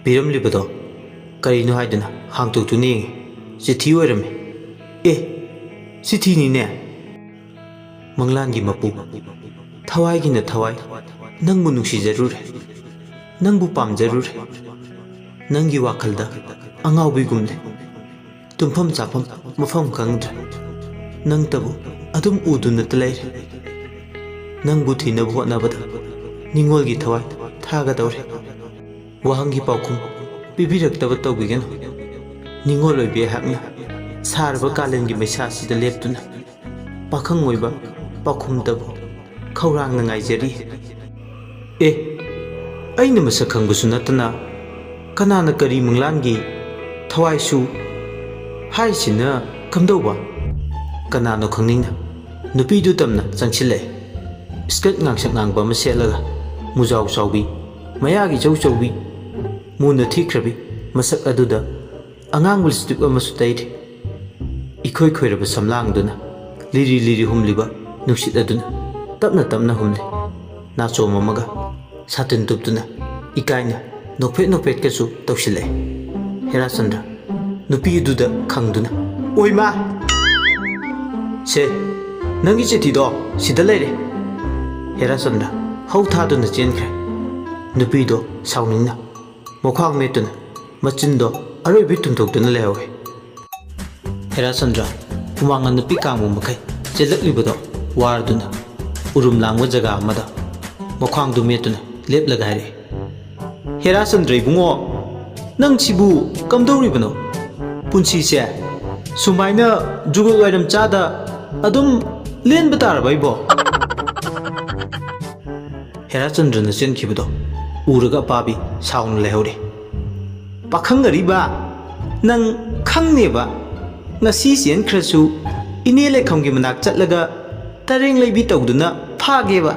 ꯄꯤꯔꯝꯂꯤꯕꯗꯣ ꯀꯔꯤꯅꯣ ꯍꯥꯏꯗꯨꯅ ꯍꯥꯡꯇꯣꯛꯇꯨꯅ ꯌꯦꯡꯉꯤ ꯆꯤꯊꯤ ꯑꯣꯏꯔꯝꯃꯤ ꯆꯤꯊꯤꯅꯤꯅꯦ ꯃꯪꯂꯥꯟꯒꯤ ꯃꯄꯨ ꯊꯋꯥꯏꯒꯤꯅ ꯊꯋꯥꯏ ꯅꯪꯕꯨ ꯅꯨꯡꯁꯤꯖꯔꯨꯔꯦ ꯅꯪꯕꯨ ꯄꯥꯝꯖꯔꯨꯔꯦ ꯅꯪꯒꯤ ꯋꯥꯈꯜꯗ ꯑꯉꯥꯎꯕꯤꯒꯨꯝꯅꯦ ꯇꯨꯝꯐꯝ ꯆꯥꯐꯝ ꯃꯐꯝ ꯈꯪꯗ꯭ꯔꯦ ꯅꯪꯇꯕꯨ ꯑꯗꯨꯝ ꯎꯗꯨꯅꯇ ꯂꯩꯔꯦ ꯅꯪꯕꯨ ꯊꯤꯅꯕ ꯍꯣꯠꯅꯕꯗ ꯅꯤꯡꯉꯣꯜꯒꯤ ꯊꯋꯥꯏ ꯊꯥꯒꯗꯧꯔꯦ ꯋꯥꯍꯪꯒꯤ ꯄꯥꯎꯈꯨꯝ ꯄꯤꯕꯤꯔꯛꯇꯕ ꯇꯧꯕꯤꯒꯅꯨ ꯅꯤꯡꯉꯣꯜ ꯑꯣꯏꯕꯤ ꯑꯩꯍꯥꯛꯅ ꯁꯥꯔꯕ ꯀꯥꯂꯦꯟꯒꯤ ꯃꯩꯁꯥꯁꯤꯗ ꯂꯦꯞꯇꯨꯅ ꯄꯥꯈꯪ ꯑꯣꯏꯕ ꯄꯥꯎꯈꯨꯝꯇꯕꯨ ꯈꯧꯔꯥꯡꯅ ꯉꯥꯏꯖꯔꯤ ꯑꯩꯅ ꯃꯁꯛ ꯈꯪꯕꯁꯨ ꯅꯠꯇꯅ ꯀꯅꯥꯅ ꯀꯔꯤ ꯃꯪꯂꯥꯟꯒꯤ ꯊꯋꯥꯏꯁꯨ ꯍꯥꯏꯁꯤꯅ ꯀꯝꯗꯧꯕ ꯀꯅꯥꯅꯣ ꯈꯪꯅꯤꯡꯅ ꯅꯨꯄꯤꯗꯨ ꯇꯝꯅ ꯆꯪꯁꯤꯜꯂꯛꯑꯦ ꯏꯁꯀꯔꯠ ꯉꯥꯡꯁꯛ ꯉꯥꯡꯕ ꯑꯃ ꯁꯦꯠꯂꯒ ꯃꯨꯖꯥꯎ ꯆꯥꯎꯕꯤ ꯃꯌꯥꯒꯤ ꯏꯆꯧ ꯆꯧꯕꯤ ꯃꯨꯅ ꯊꯤꯈ꯭ꯔꯕꯤ ꯃꯁꯛ ꯑꯗꯨꯗ ꯑꯉꯥꯡꯕ ꯂꯤꯞꯁꯇꯤꯛ ꯑꯃꯁꯨ ꯇꯩꯔꯤ इखोई खोइरब समलांगदुना लिरी लिरी हुमलिबा नुसित अदुना तपना तपना हुमले नाचोम अमगा सातिन तुपतुना इकाइना नोफेट नोफेट केसु तौसिले हेराचंद्र नुपी दुदा खंगदुना ओइमा से नंगी चिठीदो सिदा लेरे हेराचंद्र हौ थादुना चेनख्रे नुपीदो साउनिंगना मोखांग मेतुना मचिंदो अरोइबि तुमथोक्तुना लेहवे हेराचंद्र हुमांगा नुपी कांगबु मखै चेलक्लिबदो वारदुना उरुम लांगबा जगा अमदा मोखांदु मेतुना लेपलगा हारे हेराचंद्र इबुंगो नंग सिबु कमदौरिबनो पुंसीसे सुमाइना जुगल वाइरम चादा अदुम लेनबा तारबाइबो हेराचंद्र न चेनखिबदो उरगा पाबी साउन लेहौरे पाखंगरिबा नंग खंगनेबा ngasi sian khrasu ine lekham gi manak chatlaga tareng leibi tawduna phageba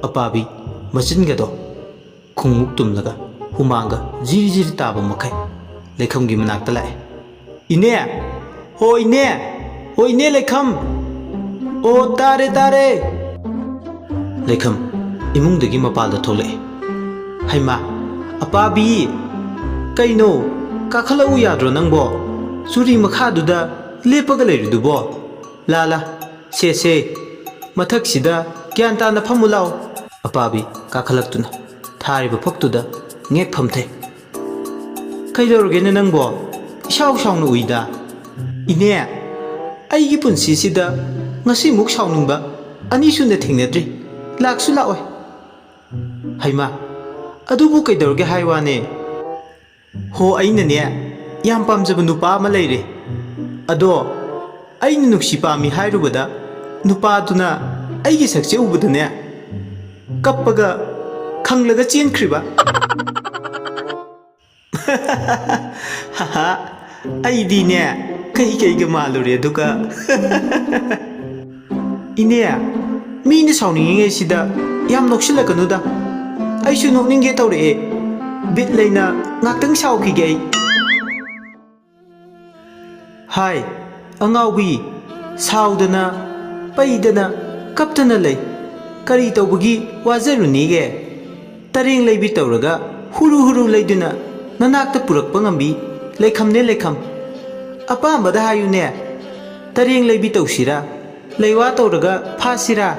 apabi machin ga do khungmuk tumlaga humanga jiri jiri taba makai lekham gi manak ta lai ine ho ine lekham o tare tare lekham imung dagi mapal da thole haima apabi kaino kakhala u yadro nangbo Suri makhaduda lepaga leirudubo lala se mathak sida gyan tana phamulao apabi kakhalaktuna thariba phaktuda ngek phamthe kaidorgene nangbo isaw sawnu uida ine aigi punsi sida ngasi muk sawningba ani sune thingnedri laksu laoi haima adubu kaidorge haiwane ho aina ne yam pamjaba nupa ama leire ado aina nuksi pami hairubada nupa duna aigi sakche ubudane kappaga khanglaga chenkhriba haha aidi ne kai ga malure duka ine mini sawninge sida yam noksilakanuda aisu nokninge tawre bit leina ngaktang sawkhige Hai, angaubi, saudana, paidana, kaptana lay. Kari tawbagi wazarunige. Taring lay bitawraga, huru layduna, nanakta purak pangambi, lekham. Apa ambada hayune? Taring lay bitawsira, laywa tawraga, fasira.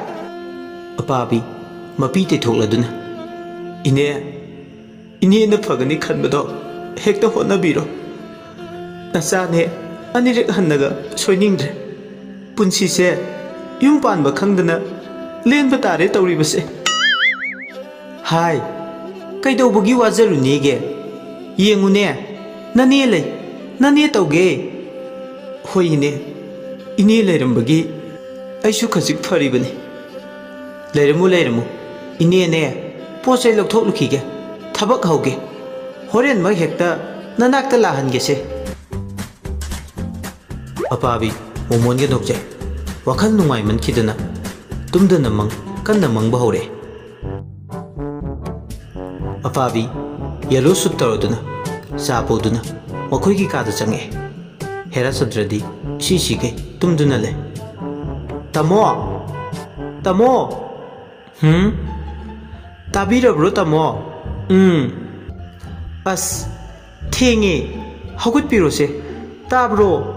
Apabi, mapite thokladuna. Ine na pagani khanbado, hekta hona biro. Nasane, Anirek hannaga soiningdre punsi se yum panba khangdana len batare tawribase hai kaidawbugi wazarunige yengune nane tawge hoine ine leirambagi aisu khajik faribani leiramu ine ne posai lokthok lukhige thabak hauge horen ma hekta nanakta lahange se Apabi, momon ge nokje. Wakal nungai man kidana. Tumdana mang, kanna mang bahore. Apabi, yellow sutaroduna. Sapoduna. Makoi ki kada change. Herasadradi, shishige, tumduna le. Tamo. Tabira bro tamo. As, thingi. Hagut pirose. Tabro.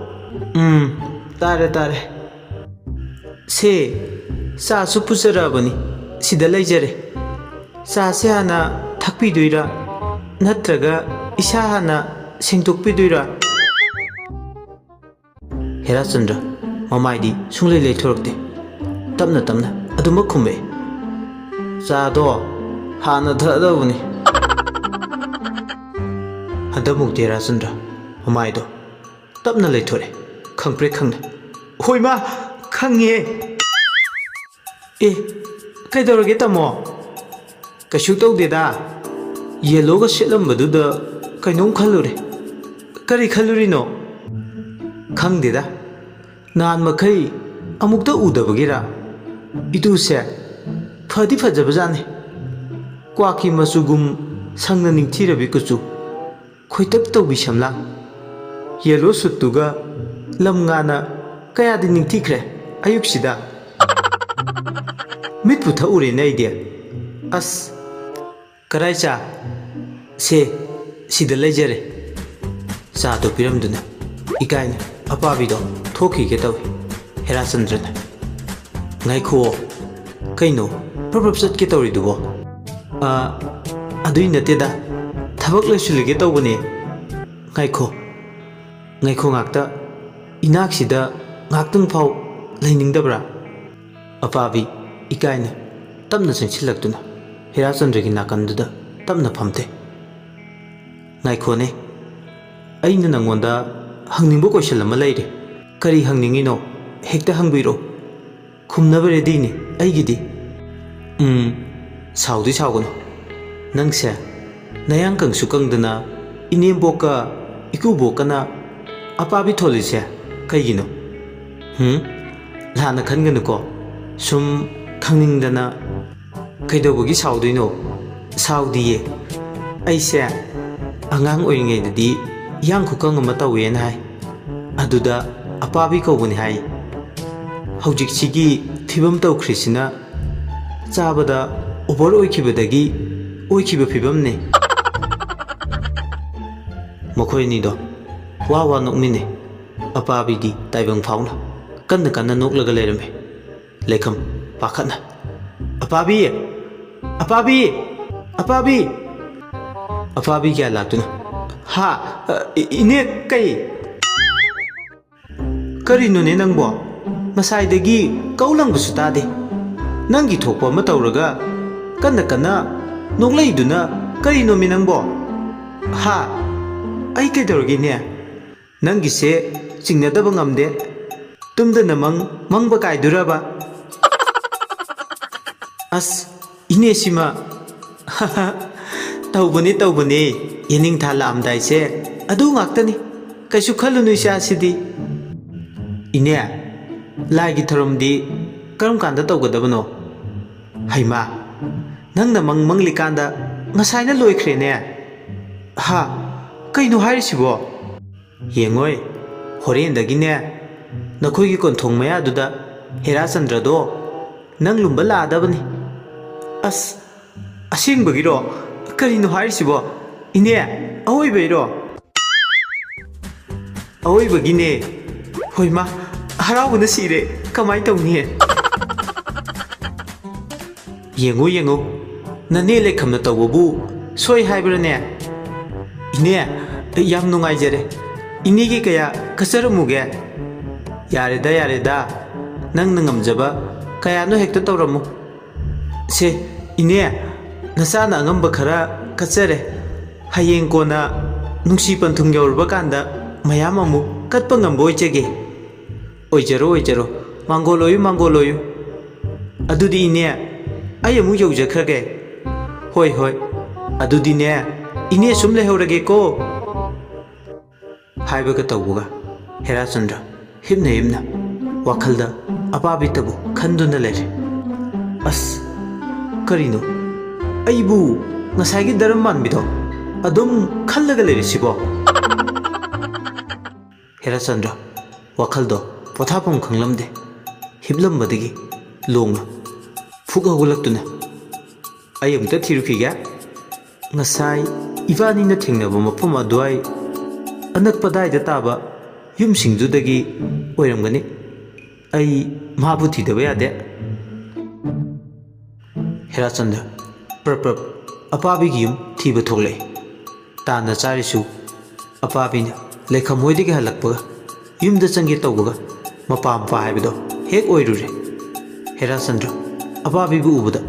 Tare. Se, sa supusarabani, sida laijare. Sa se hana thakpiduira, natraga isa hana sengtokpiduira. Herachandra, mamaidi sunglei leithorokte. Tamna, aduma khumbe. Sa do, hana thadabani. Hadamuk Herachandra, mamaido. Tapna leithore. Khangpre khangna hoima khangye kaidorage tamo kashu tawdeda yellow ga setlambadu kainom khallure kari khallurino khangdeda nan makhai amukta udabagira iduse phadi phajabajane kwaki masugum sangna ningthirabi kuchu khoitak tawbi samla yellow suttuga lam ngana kayadi ningthikre ayuksida mit putha ure nei de as karai cha se sida lejere cha to piram duna ikaina apabi do thoki ke taw Herachandra ngai kho kaino problem sat ke tawri dubo adui nate da thabak loisulige tawbane ngai kho ngakta inak sida ngaktung phau lainingdabra apabi ikaina tamna sengsilaktuna Herachandra gi nakanduda tamna phamte ngai kho ne aina nangonda hangningbo question lama leire kari hangningino hekta hangbiro khumnaba ready ni aigidi saudi saugono nangse nayang kang sukangdana inemboka ikubokana apabi tholise kaigino lana khanganu ko sum khangningdana kaidobogi saudoino saudiye aise angang oingei dadi yang khukang ama tawen hai aduda apabi kobuni hai hojik sigi phibam tawkhrisina chabada over oikibadagi oikiba phibam ne mokhoi ni do wa nokmine apabi di taibang fauna kanna noklaga lerame lekham pakhatna apabi kya latuna ha ine kai karino ne nangbo masai dagi kaulang busu tade nangi thokpa ma tawraga kanna noklai duna karino mi nangbo ha ai ke dorgi ne nangi se chingna daba ngamde tumda namang mangba kai duraba as ine sima tawbani yening thala amdai se adu ngaktani kaisu khalunu sha sidi ine laigi tharomdi karam kanda tawgadabano haima nangna manglikanda ngasaina loikhre ne ha kaino hairisibo yengoi horendagi ne nakhoigi konthong maya duda Herachandra do nang lumba ladabani as asingbagiro karino hairisibo ine aoibeiro aoibagine hoima harabuna sire kamai tawni yengu nane lekhamna tawbu soi haibrane ine yam nungai jere ine gi kaya kasaramuge yareda nang nangamjaba kaya no hekta tawramu se ine nasana ngamba khara kachare hayeng kona nungsi panthung yaurba kanda mayam amu katpa ngamboi chege oijaro mangoloyu adudi ine ayamu yaujakhage hoi adudi ne ine sum lehorage ko haibaga tawbuga Herachandra himna wakhalda apabi tabu khanduna lere as karino aibu ngasagi daram manbido adum khallaga lere sibo Herachandra wakhaldo pothapam khanglamde hiblambadagi longna fuga hulaktuna ayamta thirukiga ngasai ibani na thengnaba mafam adwai anak padaida taba yumsingdudagi oiramgani ai mabu thidaba yade Herachandra prap apabi gi yum thiba thoklei tana charisu apabina lekham hoidigi halakpaga yumda change tawbaga mapam pa haibido hek oirure Herachandra apabi bu ubuda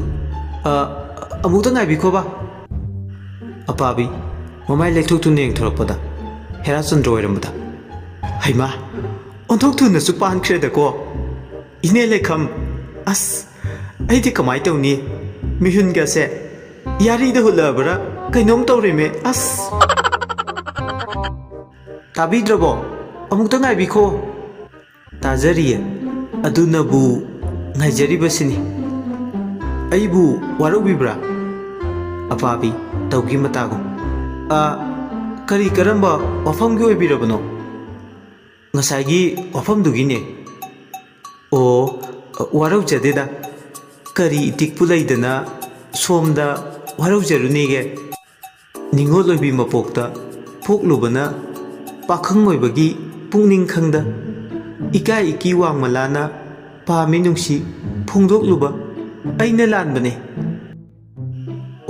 amukta ngai khoba apabi mamai lekthok tu neng thorakpada Herachandra oirambada haima onthok tu na su pan khreda ko ine lekham as aidi kamai tawni mihun ga se yari da hulabra kainom tawrime as tabidrabo amukta ngai kho tajariye adunabu ngaijari basini aibu warubibra apabi tawgi matago kari karamba wafamgi oibirabano ꯉꯁꯥꯏꯒꯤ ꯋꯥꯐꯝꯗꯨꯒꯤꯅꯦ ꯑꯣ ꯋꯥꯔꯧꯖꯗꯦꯗ ꯀꯔꯤ ꯏꯇꯤꯛꯄꯨ ꯂꯩꯗꯅ ꯁꯣꯝꯗ ꯋꯥꯔꯧꯖꯔꯨꯅꯦꯒꯦ ꯅꯤꯡꯉꯣꯜ ꯑꯣꯏꯕꯤ ꯃꯄꯣꯛꯇ ꯄꯣꯛꯂꯨꯕꯅ ꯄꯥꯈꯪ ꯑꯣꯏꯕꯒꯤ ꯄꯨꯛꯅꯤꯡ ꯈꯪꯗ ꯏꯀꯥꯏ ꯏꯀꯤ ꯋꯥꯡꯃꯂꯥꯅ ꯄꯥꯝꯃꯤ ꯅꯨꯡꯁꯤ ꯐꯣꯡꯗꯣꯛꯂꯨꯕ ꯑꯩꯅ ꯂꯥꯟꯕꯅꯦ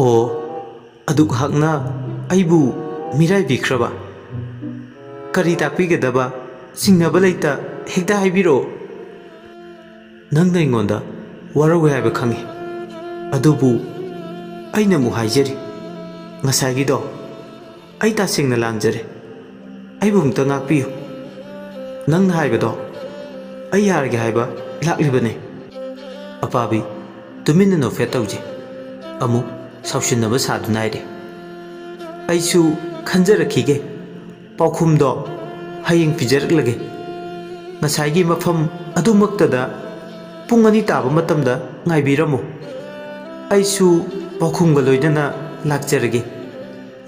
ꯑꯣ ꯑꯗꯨꯛ ꯍꯛꯅ ꯑꯩꯕꯨ ꯃꯤꯔꯥꯏꯕꯤꯈ꯭ꯔꯕ ꯀꯔꯤ ꯇꯥꯛꯄꯤꯒꯗꯕ ꯆꯤꯡꯅꯕ ꯂꯩꯇ ꯍꯦꯛꯇ ꯍꯥꯏꯕꯤꯔꯛꯑꯣ ꯅꯪꯅ ꯑꯩꯉꯣꯟꯗ ꯋꯥꯔꯧꯋꯦ ꯍꯥꯏꯕ ꯈꯪꯉꯤ ꯑꯗꯨꯕꯨ ꯑꯩꯅ ꯑꯃꯨꯛ ꯍꯥꯏꯖꯔꯤ ꯉꯁꯥꯏꯒꯤꯗꯣ ꯑꯩ ꯇꯁꯦꯡꯅ ꯂꯥꯟꯖꯔꯦ ꯑꯩꯕꯨ ꯑꯃꯨꯛꯇ ꯉꯥꯛꯄꯤꯌꯨ ꯅꯪꯅ ꯍꯥꯏꯕꯗꯣ ꯑꯩ ꯌꯥꯔꯒꯦ ꯍꯥꯏꯕ ꯂꯥꯛꯂꯤꯕꯅꯦ ꯑꯄꯥꯕꯤ ꯇꯨꯃꯤꯟꯅ ꯅꯣꯛꯐꯦꯠ ꯇꯧꯖꯤ ꯑꯃꯨꯛ ꯁꯥꯎꯁꯤꯟꯅꯕ ꯁꯥꯗꯨꯅ ꯍꯥꯏꯔꯦ ꯑꯩꯁꯨ ꯈꯟꯖꯔꯛꯈꯤꯒꯦ ꯄꯥꯎꯈꯨꯝꯗꯣ ꯍꯌꯦꯡ ꯄꯤꯖꯔꯛꯂꯒꯦ ꯉꯁꯥꯏꯒꯤ ꯃꯐꯝ ꯑꯗꯨꯃꯛꯇꯗ ꯄꯨꯡ 2 ꯇꯥꯕ ꯃꯇꯝꯗ ꯉꯥꯏꯕꯤꯔꯝꯃꯨ ꯑꯩꯁꯨ ꯄꯥꯎꯈꯨꯝꯒ ꯂꯣꯏꯅꯅ ꯂꯥꯛꯆꯔꯒꯦ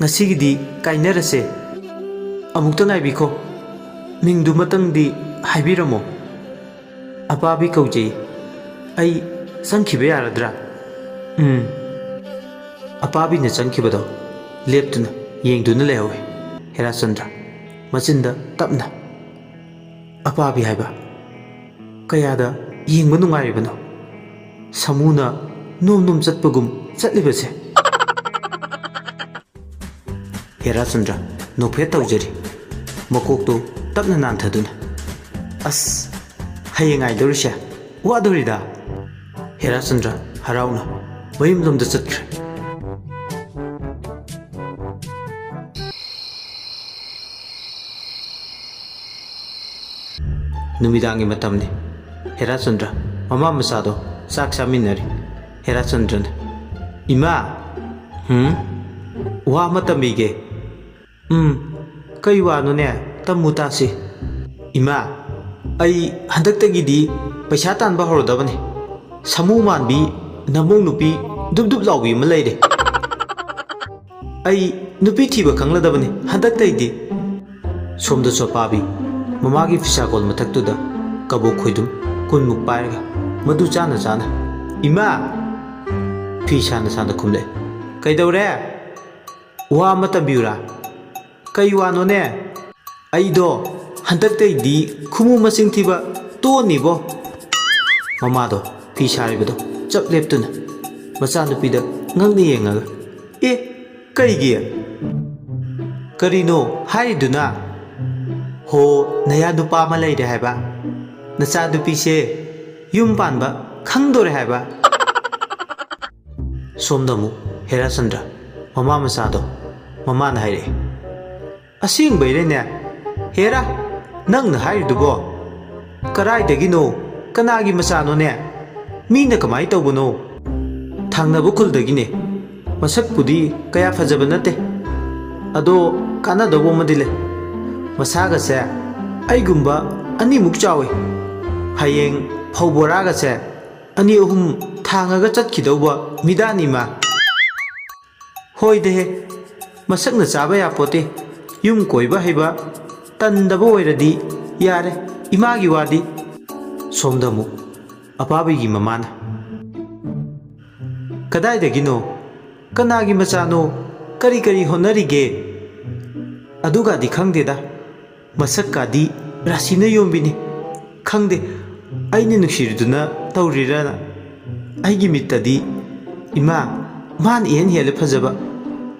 ꯉꯁꯤꯒꯤꯗꯤ ꯀꯥꯏꯅꯔꯁꯦ ꯑꯃꯨꯛꯇ ꯉꯥꯏꯕꯤꯈꯣ ꯃꯤꯡꯗꯨꯃꯇꯪꯗꯤ ꯍꯥꯏꯕꯤꯔꯝꯃꯣ ꯑꯄꯥꯕꯤ ꯀꯧꯖꯩ ꯑꯩ ꯆꯪꯈꯤꯕ ꯌꯥꯔꯗ꯭ꯔꯥ ꯑꯄꯥꯕꯤꯅ ꯆꯪꯈꯤꯕꯗꯣ ꯂꯦꯞꯇꯨꯅ ꯌꯦꯡꯗꯨꯅ ꯂꯩꯍꯧꯏ ꯍꯦꯔꯥꯆꯟꯗ꯭ꯔ ꯃꯆꯤꯟꯗ ꯇꯞꯅ ꯑꯄꯥꯕꯤ ꯍꯥꯏꯕ ꯀꯌꯥꯗ ꯌꯦꯡꯕ ꯅꯨꯡꯉꯥꯏꯔꯤꯕꯅꯣ ꯁꯥꯃꯨꯅ ꯅꯣꯝ ꯅꯣꯝ ꯆꯠꯄꯒꯨꯝ ꯆꯠꯂꯤꯕꯁꯦ ꯍꯦꯔꯥꯆꯟꯗ꯭ꯔ ꯅꯣꯛꯐꯦꯠ ꯇꯧꯖꯔꯤ ꯃꯀꯣꯛꯇꯨ ꯇꯞꯅ ꯅꯥꯟꯊꯗꯨꯅ ꯑꯁ ꯍꯌꯦꯡ ꯉꯥꯏꯗꯧꯔꯤꯁꯦ ꯋꯥꯗꯣꯔꯤꯗ ꯍꯦꯔꯥꯆꯟꯗ꯭ꯔ ꯍꯔꯥꯎꯅ ꯃꯌꯨꯝꯂꯣꯝꯗ ꯆꯠꯈ꯭ꯔꯦ ꯅꯨꯃꯤꯗꯥꯡꯒꯤ ꯃꯇꯝꯅꯤ ꯍꯦꯔꯥꯆꯟꯗ꯭ꯔ ꯃꯃꯥ ꯃꯆꯥꯗꯣ ꯆꯥꯛ ꯆꯥꯃꯤꯟꯅꯔꯤ ꯍꯦꯔꯥꯆꯟꯗ꯭ꯔꯅ ꯏꯃꯥ ꯋꯥ ꯑꯃ ꯇꯝꯕꯤꯒꯦ ꯀꯩ ꯋꯥꯅꯣꯅꯦ ꯇꯝꯃꯨ ꯇꯥꯁꯤ ꯏꯃꯥ ꯑꯩ ꯍꯟꯗꯛꯇꯒꯤꯗꯤ ꯄꯩꯁꯥ ꯇꯥꯟꯕ ꯍꯧꯔꯗꯕꯅꯤ ꯁꯥꯃꯨ ꯃꯥꯟꯕꯤ ꯅꯃꯧ ꯅꯨꯄꯤ ꯗꯨꯞ ꯗꯨꯞ ꯂꯥꯎꯕꯤ ꯑꯃ ꯂꯩꯔꯦ ꯑꯩ ꯅꯨꯄꯤ ꯊꯤꯕ ꯈꯪꯂꯗꯕꯅꯤ ꯍꯟꯗꯛꯇꯩꯗꯤ ꯁꯣꯝꯗꯁꯨ ꯑꯄꯥꯕꯤ ꯃꯃꯥꯒꯤ ꯐꯤꯁꯥꯀꯣꯜ ꯃꯊꯛꯇꯨꯗ ꯀꯕꯣꯛ ꯈꯣꯏꯗꯨꯝ 10ꯃꯨꯛ ꯄꯥꯏꯔꯒ ꯃꯗꯨ ꯆꯥꯅ ꯆꯥꯅ ꯏꯃꯥ ꯐꯤ ꯁꯥꯅ ꯁꯥꯅ ꯈꯨꯝꯂꯛꯑꯦ ꯀꯩꯗꯧꯔꯦ ꯋꯥ ꯑꯃ ꯇꯝꯕꯤꯌꯨꯔꯥ ꯀꯩ ꯋꯥꯅꯣꯅꯦ ꯑꯩꯗꯣ ꯍꯟꯗꯛꯇꯩꯗꯤ ꯈꯨꯃꯨ ꯃꯁꯤꯡ ꯊꯤꯕ ꯇꯣꯛꯑꯅꯤꯕꯣ ꯃꯃꯥꯗꯣ ꯐꯤ ꯁꯥꯔꯤꯕꯗꯣ ꯆꯞ ꯂꯦꯞꯇꯨꯅ ꯃꯆꯥꯅꯨꯄꯤꯗ ꯉꯛꯅ ꯌꯦꯡꯉꯒ ꯀꯩꯒꯤ ꯀꯔꯤꯅꯣ ꯍꯥꯏꯔꯤꯗꯨꯅ ꯍꯣ ꯅꯌꯥ ꯅꯨꯄꯥ ꯑꯃ ꯂꯩꯔꯦ ꯍꯥꯏꯕ ꯅꯆꯥꯅꯨꯄꯤꯁꯦ ꯌꯨꯝ ꯄꯥꯟꯕ ꯈꯪꯗꯣꯔꯦ ꯍꯥꯏꯕ ꯁꯣꯝꯗ ꯑꯃꯨꯛ ꯍꯦꯔꯥꯆꯟꯗ꯭ꯔ ꯃꯃꯥ ꯃꯆꯥꯗꯣ ꯃꯃꯥꯅ ꯍꯥꯏꯔꯛꯑꯦ ꯑꯁꯦꯡꯕꯩꯔꯅꯦ ꯍꯦꯔꯥ ꯅꯪꯅ ꯍꯥꯏꯔꯤꯗꯨꯕꯣ ꯀꯔꯥꯏꯗꯒꯤꯅꯣ ꯀꯅꯥꯒꯤ ꯃꯆꯥꯅꯣꯅꯦ ꯃꯤꯅ ꯀꯃꯥꯏ ꯇꯧꯕꯅꯣ ꯊꯪꯅꯕ ꯈꯨꯜꯗꯒꯤꯅꯦ ꯃꯁꯛꯄꯨꯗꯤ ꯀꯌꯥ ꯐꯖꯕ ꯅꯠꯇꯦ ꯑꯗꯣ ꯀꯥꯟꯅꯗꯧꯕ ꯑꯃꯗꯤ ꯂꯩ ꯃꯁꯥꯒꯁꯦ ꯑꯩꯒꯨꯝꯕ 2ꯃꯨꯛ ꯆꯥꯎꯏ ꯍꯌꯦꯡ ꯐꯧ ꯕꯣꯔꯥꯒꯁꯦ 2-3 ꯊꯥꯡꯉꯒ ꯆꯠꯈꯤꯗꯧꯕ ꯃꯤꯗꯥꯅꯤꯃꯥ ꯍꯣꯏꯗꯦꯍꯦ ꯃꯁꯛꯅ ꯆꯥꯕ ꯌꯥꯄꯣꯠꯇꯦ ꯌꯨꯝ ꯀꯣꯏꯕ ꯍꯩꯕ ꯇꯟꯗꯕ ꯑꯣꯏꯔꯗꯤ ꯌꯥꯔꯦ ꯏꯃꯥꯒꯤ ꯋꯥꯗꯤ ꯁꯣꯝꯗ ꯑꯃꯨꯛ ꯑꯄꯥꯕꯤꯒꯤ ꯃꯃꯥꯅ ꯀꯗꯥꯏꯗꯒꯤꯅꯣ ꯀꯅꯥꯒꯤ ꯃꯆꯥꯅꯣ ꯀꯔꯤ ꯀꯔꯤ ꯍꯣꯠꯅꯔꯤꯒꯦ ꯑꯗꯨꯒꯗꯤ ꯈꯪꯗꯦꯗ ꯃꯁꯛꯀꯥꯗꯤ ꯔꯥꯁꯤꯅ ꯌꯣꯝꯕꯤꯅꯤ ꯈꯪꯗꯦ ꯑꯩꯅ ꯅꯨꯡꯁꯤꯔꯨꯗꯨꯅ ꯇꯧꯔꯤꯔꯅ ꯑꯩꯒꯤ ꯃꯤꯠꯇꯗꯤ ꯏꯃꯥ ꯃꯥꯅ ꯏꯍꯦꯟ ꯍꯦꯜꯂꯦ ꯐꯖꯕ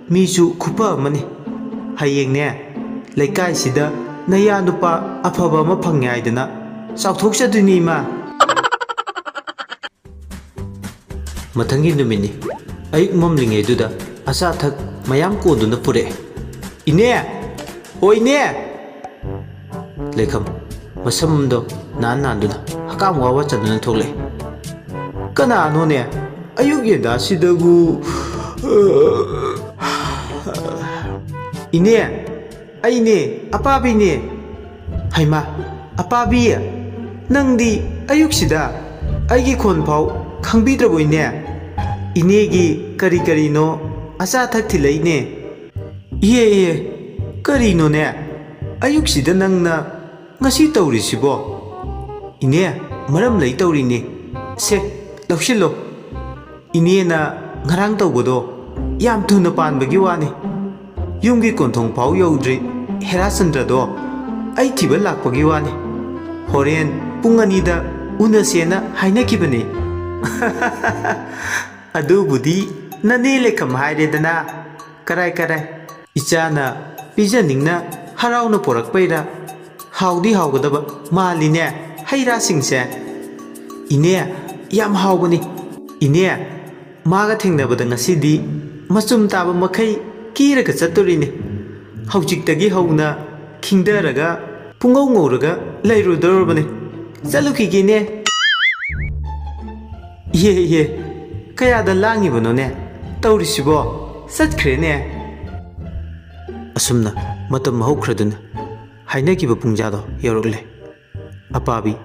ꯃꯤꯁꯨ ꯈꯨꯐ ꯑꯃꯅꯤ ꯍꯌꯦꯡꯅꯦ ꯂꯩꯀꯥꯏꯁꯤꯗ ꯅꯌꯥ ꯅꯨꯄꯥ ꯑꯐꯕ ꯑꯃ ꯐꯪꯉꯦ ꯍꯥꯏꯗꯅ ꯆꯥꯎꯊꯣꯛꯆꯗꯣꯏꯅꯤ ꯏꯃꯥ ꯃꯊꯪꯒꯤ ꯅꯨꯃꯤꯠꯅꯤ ꯑꯌꯨꯛ ꯃꯝꯂꯤꯉꯩꯗꯨꯗ ꯑꯆꯥ ꯑꯊꯛ ꯃꯌꯥꯝ ꯀꯣꯟꯗꯨꯅ ꯄꯨꯔꯛꯑꯦ ꯏꯅꯦ ꯏꯅꯦ ꯂꯩꯈꯝ ꯃꯁꯝꯗꯣ ꯅꯥꯟꯗꯨꯅ ꯍꯀꯥꯝ ꯋꯥꯋꯥ ꯆꯟꯗꯨꯅ ꯊꯣꯛꯂꯛꯑꯦ ꯀꯅꯥꯅꯣꯅꯦ ꯑꯌꯨꯛ ꯌꯦꯟꯗꯥꯁꯤꯗꯕꯨ ꯏꯅꯦ ꯑꯩꯅꯦ ꯑꯄꯥꯕꯤꯅꯦ ꯍꯩꯃꯥ ꯑꯄꯥꯕꯤ ꯅꯪꯗꯤ ꯑꯌꯨꯛꯁꯤꯗ ꯑꯩꯒꯤ ꯈꯣꯟꯐꯥꯎ ꯈꯪꯕꯤꯗ꯭ꯔꯕꯣ ꯏꯅꯦ 이네기 그리노 아사탁 틸레이네 이에 그리노네 아육시다 낭나 ngasi tawrisibo ine maram lei tawrini se lawshillo ine na ngarang tawbodo yam thuna panbagi wani yumgi konthong pau yaudri Herachandra do ai thiba lakpagi wani horen pung anida unasena hainakibani adu budi nane lekham hairedana karai karai ichana pijaningna harauna porakpaira haudi haugadaba maline haira singse ine yam haubani ine maga thengnabada ngasidi masum taba makai kiraga chaturini haujiktagi hauna khingdaraga pungau nguraga lairudorobani chalukigine ye kayada langibano tawrisibo satkrene asumna matam haukhraduna hainakiba pungjado yaurokle apabi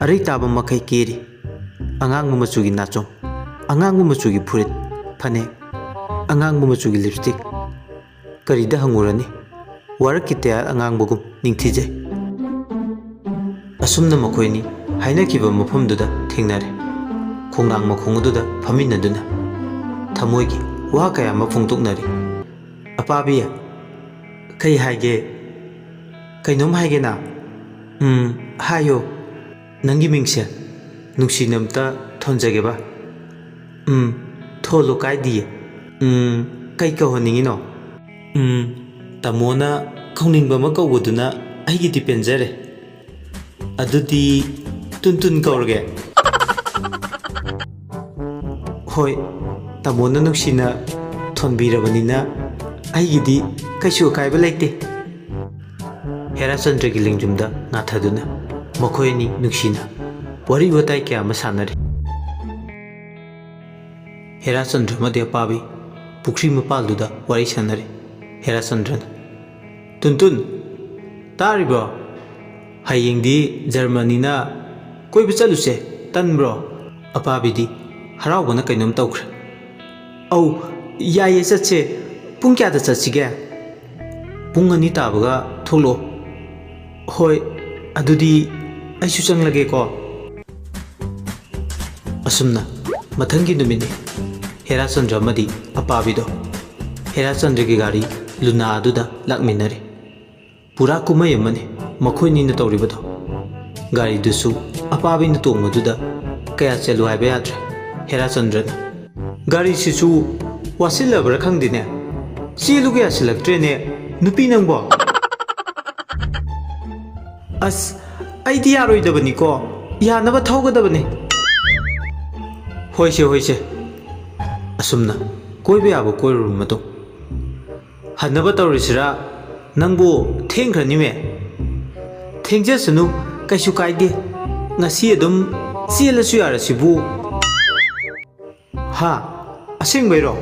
arai taba makai keri angang machugi nachom angang machugi phurit phane angang machugi lipstick karida hangurani warakite angang bugum ningthije asumna makoini hainakiba mafamduda thengnare khongnang makhongududa phaminaduna thamoigi wa kaya mafungtuknari apabiya kai haige kainom haige na hayo nangi mingse nungsinamta thonjageba tholo kaidiye kai ka honingino tamona khauningba ma kawbuduna aigi dipenjare adudi tuntun kaurge hoi tamona nungsina thonbirabanina aigidi kaisu kaiba laite Herachandra gi lingjumda nathaduna makhoini nuksina wari watai kya ma sanari Herachandra made apabi pukri mapalduda wari sanari Herachandra tuntun taribo hayengdi Germany na koiba chaluse tanbro apabidi haraubana kainom tawkhre au yaye chatse pung kya da chachige pung ani tabaga tholo hoi adudi aisu changlage ko asumna mathangi numini Herachandra madi apabido Herachandra gi gari luna aduda lakminare pura kumai amani makhoini na tawribado gari dusu apabi na tongmaduda kaya chelu haiba yadre Herachandra gari sisu wasilabra khangdine cheluge asilaktrene nupi nangbo as aidi yaroidabani ko yanaba thaugadabani hoise asumna koiba yaba koiru mato hanaba tawrisira nangbo thengkhrani thengjasanu kaisu kaide ngasi adum chelasu yarasibu ha asengbairo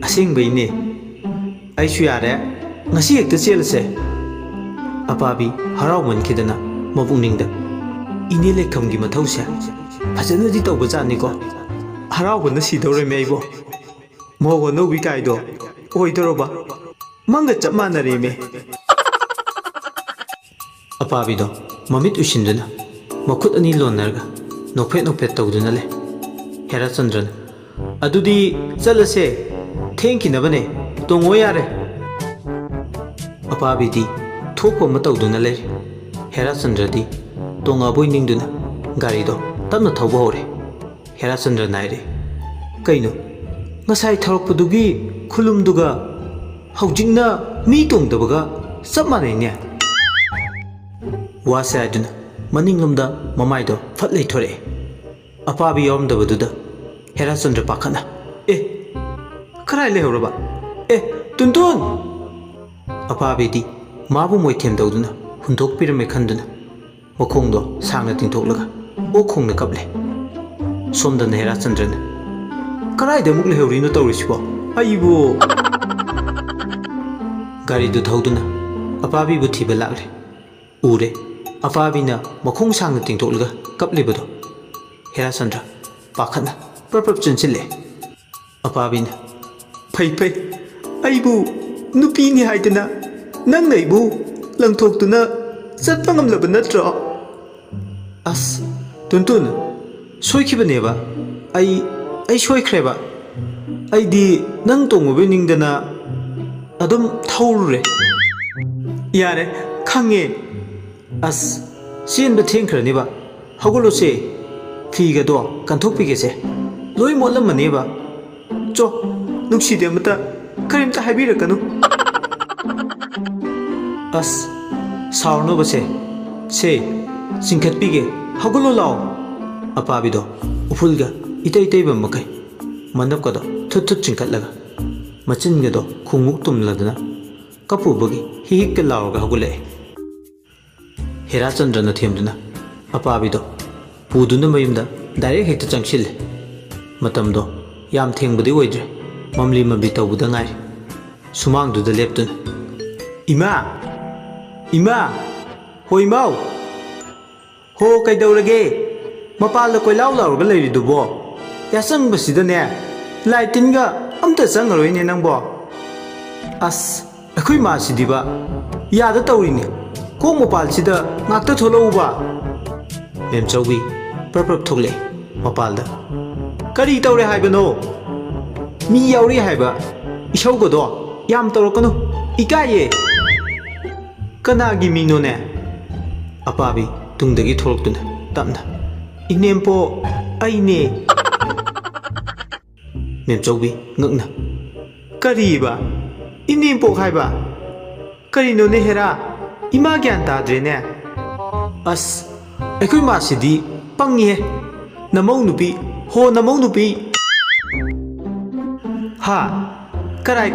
asengbaine aisu yare ngasi hekta chelase apabi harau mankidana mabuningda ine lekhamgi mathause fajanadi tawbajani ko harau bana sidoreme aibo mogo nobi kaido oidoroba manga chapmanareme apabido mamit usinduna makhut ani lonarga nokphet tawduna le Herachandra adudi chalase thengkinabane tongo yare apabidi thokpa ma tawduna le Herachandra di tonga boi ningduna gari do tamna thawba hore Herachandra naire kaino ngasai tharokpadugi khulumduga haujingna mi tongdabaga sapmanai ne wasa aduna maninglumda mamaido phatlei thore apabi yomdabaduda Herachandra pakhana kharai lehoraba tuntun apabidi mabu moithem dawduna hundok pirame khanduna mokhongdo sangna tingthoklaga o khongna kaple somdana Herachandra kharai da mukle heurino tawrisibo aibo gari du thauduna apabi bu thiba lakre ure apabina mokhong sangna tingthoklaga kaplibado Herachandra pakhana prap chunchile apabina phai aibu nupi ni haidana nang naibu langthok tuna ꯆꯠꯄ ꯉꯝꯂꯕ ꯅꯠꯇ꯭ꯔꯣ? ꯑꯁ ꯇꯨꯟꯇꯨꯟ ꯁꯣꯏꯈꯤꯕꯅꯦꯕ ꯑꯩ ꯁꯣꯏꯈ꯭ꯔꯦꯕ ꯑꯩꯗꯤ ꯅꯪ ꯇꯣꯡꯉꯨꯕꯩ ꯅꯤꯡꯗꯅ ꯑꯗꯨꯝ ꯊꯧꯔꯨꯔꯦ ꯌꯥꯔꯦ ꯈꯪꯉꯦ ꯑꯁ ꯆꯦꯟꯕ ꯊꯦꯡꯈ꯭ꯔꯅꯦꯕ ꯍꯧꯒꯠꯂꯣꯁꯦ ꯐꯤꯒꯗꯣ ꯀꯟꯊꯣꯛꯄꯤꯒꯦꯁꯦ ꯂꯣꯏ ꯃꯣꯠꯂꯝꯃꯅꯦꯕ ꯆꯣ ꯅꯨꯡꯁꯤꯗꯦ ꯑꯃꯇ ꯀꯔꯤꯝꯇ ꯍꯥꯏꯕꯤꯔꯛꯀꯅꯨ ꯑꯁ ꯁꯥꯎꯔꯅꯨꯕꯁꯦ ꯁꯦ ꯆꯤꯡꯈꯠꯄꯤꯒꯦ ꯍꯧꯒꯠꯂꯣ ꯂꯥꯎ ꯑꯄꯥꯕꯤꯗꯣ ꯎꯐꯨꯜꯒ ꯏꯇꯩ ꯇꯩꯕ ꯃꯈꯩ ꯃꯅꯞꯀꯗꯣ ꯊꯨꯠ ꯊꯨꯠ ꯆꯤꯡꯈꯠꯂꯒ ꯃꯆꯤꯟꯒꯗꯣ ꯈꯨꯡꯃꯨꯛ ꯇꯨꯝꯂꯗꯅ ꯀꯞꯄꯨꯕꯒꯤ ꯍꯤꯛꯀ ꯂꯥꯎꯔꯒ ꯍꯧꯒꯠꯂꯛꯑꯦ ꯍꯦꯔꯥꯆꯟꯗ꯭ꯔꯅ ꯊꯦꯝꯗꯨꯅ ꯑꯄꯥꯕꯤꯗꯣ ꯄꯨꯗꯨꯅ ꯃꯌꯨꯝꯗ ꯗꯥꯏꯔꯦꯛ ꯍꯦꯛꯇ ꯆꯪꯁꯤꯜꯂꯦ ꯃꯇꯝꯗꯣ ꯌꯥꯝ ꯊꯦꯡꯕꯗꯤ ꯑꯣꯏꯗ꯭ꯔꯦ ꯃꯝꯂꯤ ꯃꯝꯂꯤ ꯇꯧꯕꯗ ꯉꯥꯏꯔꯦ ꯁꯨꯃꯥꯡꯗꯨꯗ ꯂꯦꯞꯇꯨꯅ ꯏꯃꯥ ꯏꯃꯥ ꯍꯣ ꯏꯃꯥꯎ ꯍꯣ ꯀꯩꯗꯧꯔꯒꯦ ꯃꯄꯥꯟꯗ ꯀꯣꯏꯂꯥꯎ ꯂꯥꯎꯔꯒ ꯂꯩꯔꯤꯗꯨꯕꯣ ꯌꯥꯆꯪꯕꯁꯤꯗꯅꯦ ꯂꯥꯏ ꯇꯤꯟꯒ ꯑꯝꯇ ꯆꯪꯉꯔꯣꯏꯅꯦ ꯅꯪꯕꯣ ꯑꯁ ꯑꯩꯈꯣꯏ ꯃꯥꯁꯤꯗꯤꯕ ꯌꯥꯗ ꯇꯧꯔꯤꯅꯦ ꯀꯣꯛ ꯃꯄꯥꯜꯁꯤꯗ ꯉꯥꯛꯇ ꯊꯣꯛꯂꯛꯎꯕ ꯃꯦꯝꯆꯧꯕꯤ ꯄ꯭ꯔꯞ ꯄ꯭ꯔꯞ ꯊꯣꯛꯂꯛꯑꯦ ꯃꯄꯥꯜꯗ ꯀꯔꯤ ꯇꯧꯔꯦ ꯍꯥꯏꯕꯅꯣ ꯃꯤ ꯌꯥꯎꯔꯤ ꯍꯥꯏꯕ ꯏꯁꯧꯒꯗꯣ ꯌꯥꯝ ꯇꯧꯔꯛꯀꯅꯨ ꯏꯀꯥꯏꯌꯦ ꯀꯅꯥꯒꯤ ꯃꯤꯅꯣꯅꯦ ꯑꯄꯥꯕꯤ ꯇꯨꯡꯗꯒꯤ ꯊꯣꯛꯂꯛꯇꯨꯅ ꯇꯞꯅ ꯏꯅꯦꯝꯄꯣ ꯑꯩꯅꯦ ꯃꯦꯝꯆꯧꯕꯤ ꯉꯛꯅ ꯀꯔꯤꯕ ꯏꯅꯦꯝꯄꯣꯛ ꯍꯥꯏꯕ ꯀꯔꯤꯅꯣꯅꯦ ꯍꯦꯔꯥ ꯏꯃꯥ ꯒ꯭ꯌꯥꯟ ꯇꯥꯗ꯭ꯔꯦꯅꯦ ꯑꯁ ꯑꯩꯈꯣꯏ ꯃꯥꯁꯤꯗꯤ ꯄꯪꯉꯤꯍꯦ ꯅꯃꯧ ꯅꯨꯄꯤ ꯍꯣ ꯅꯃꯧ ꯅꯨꯄꯤ ꯍꯥ ꯀꯔꯥꯏ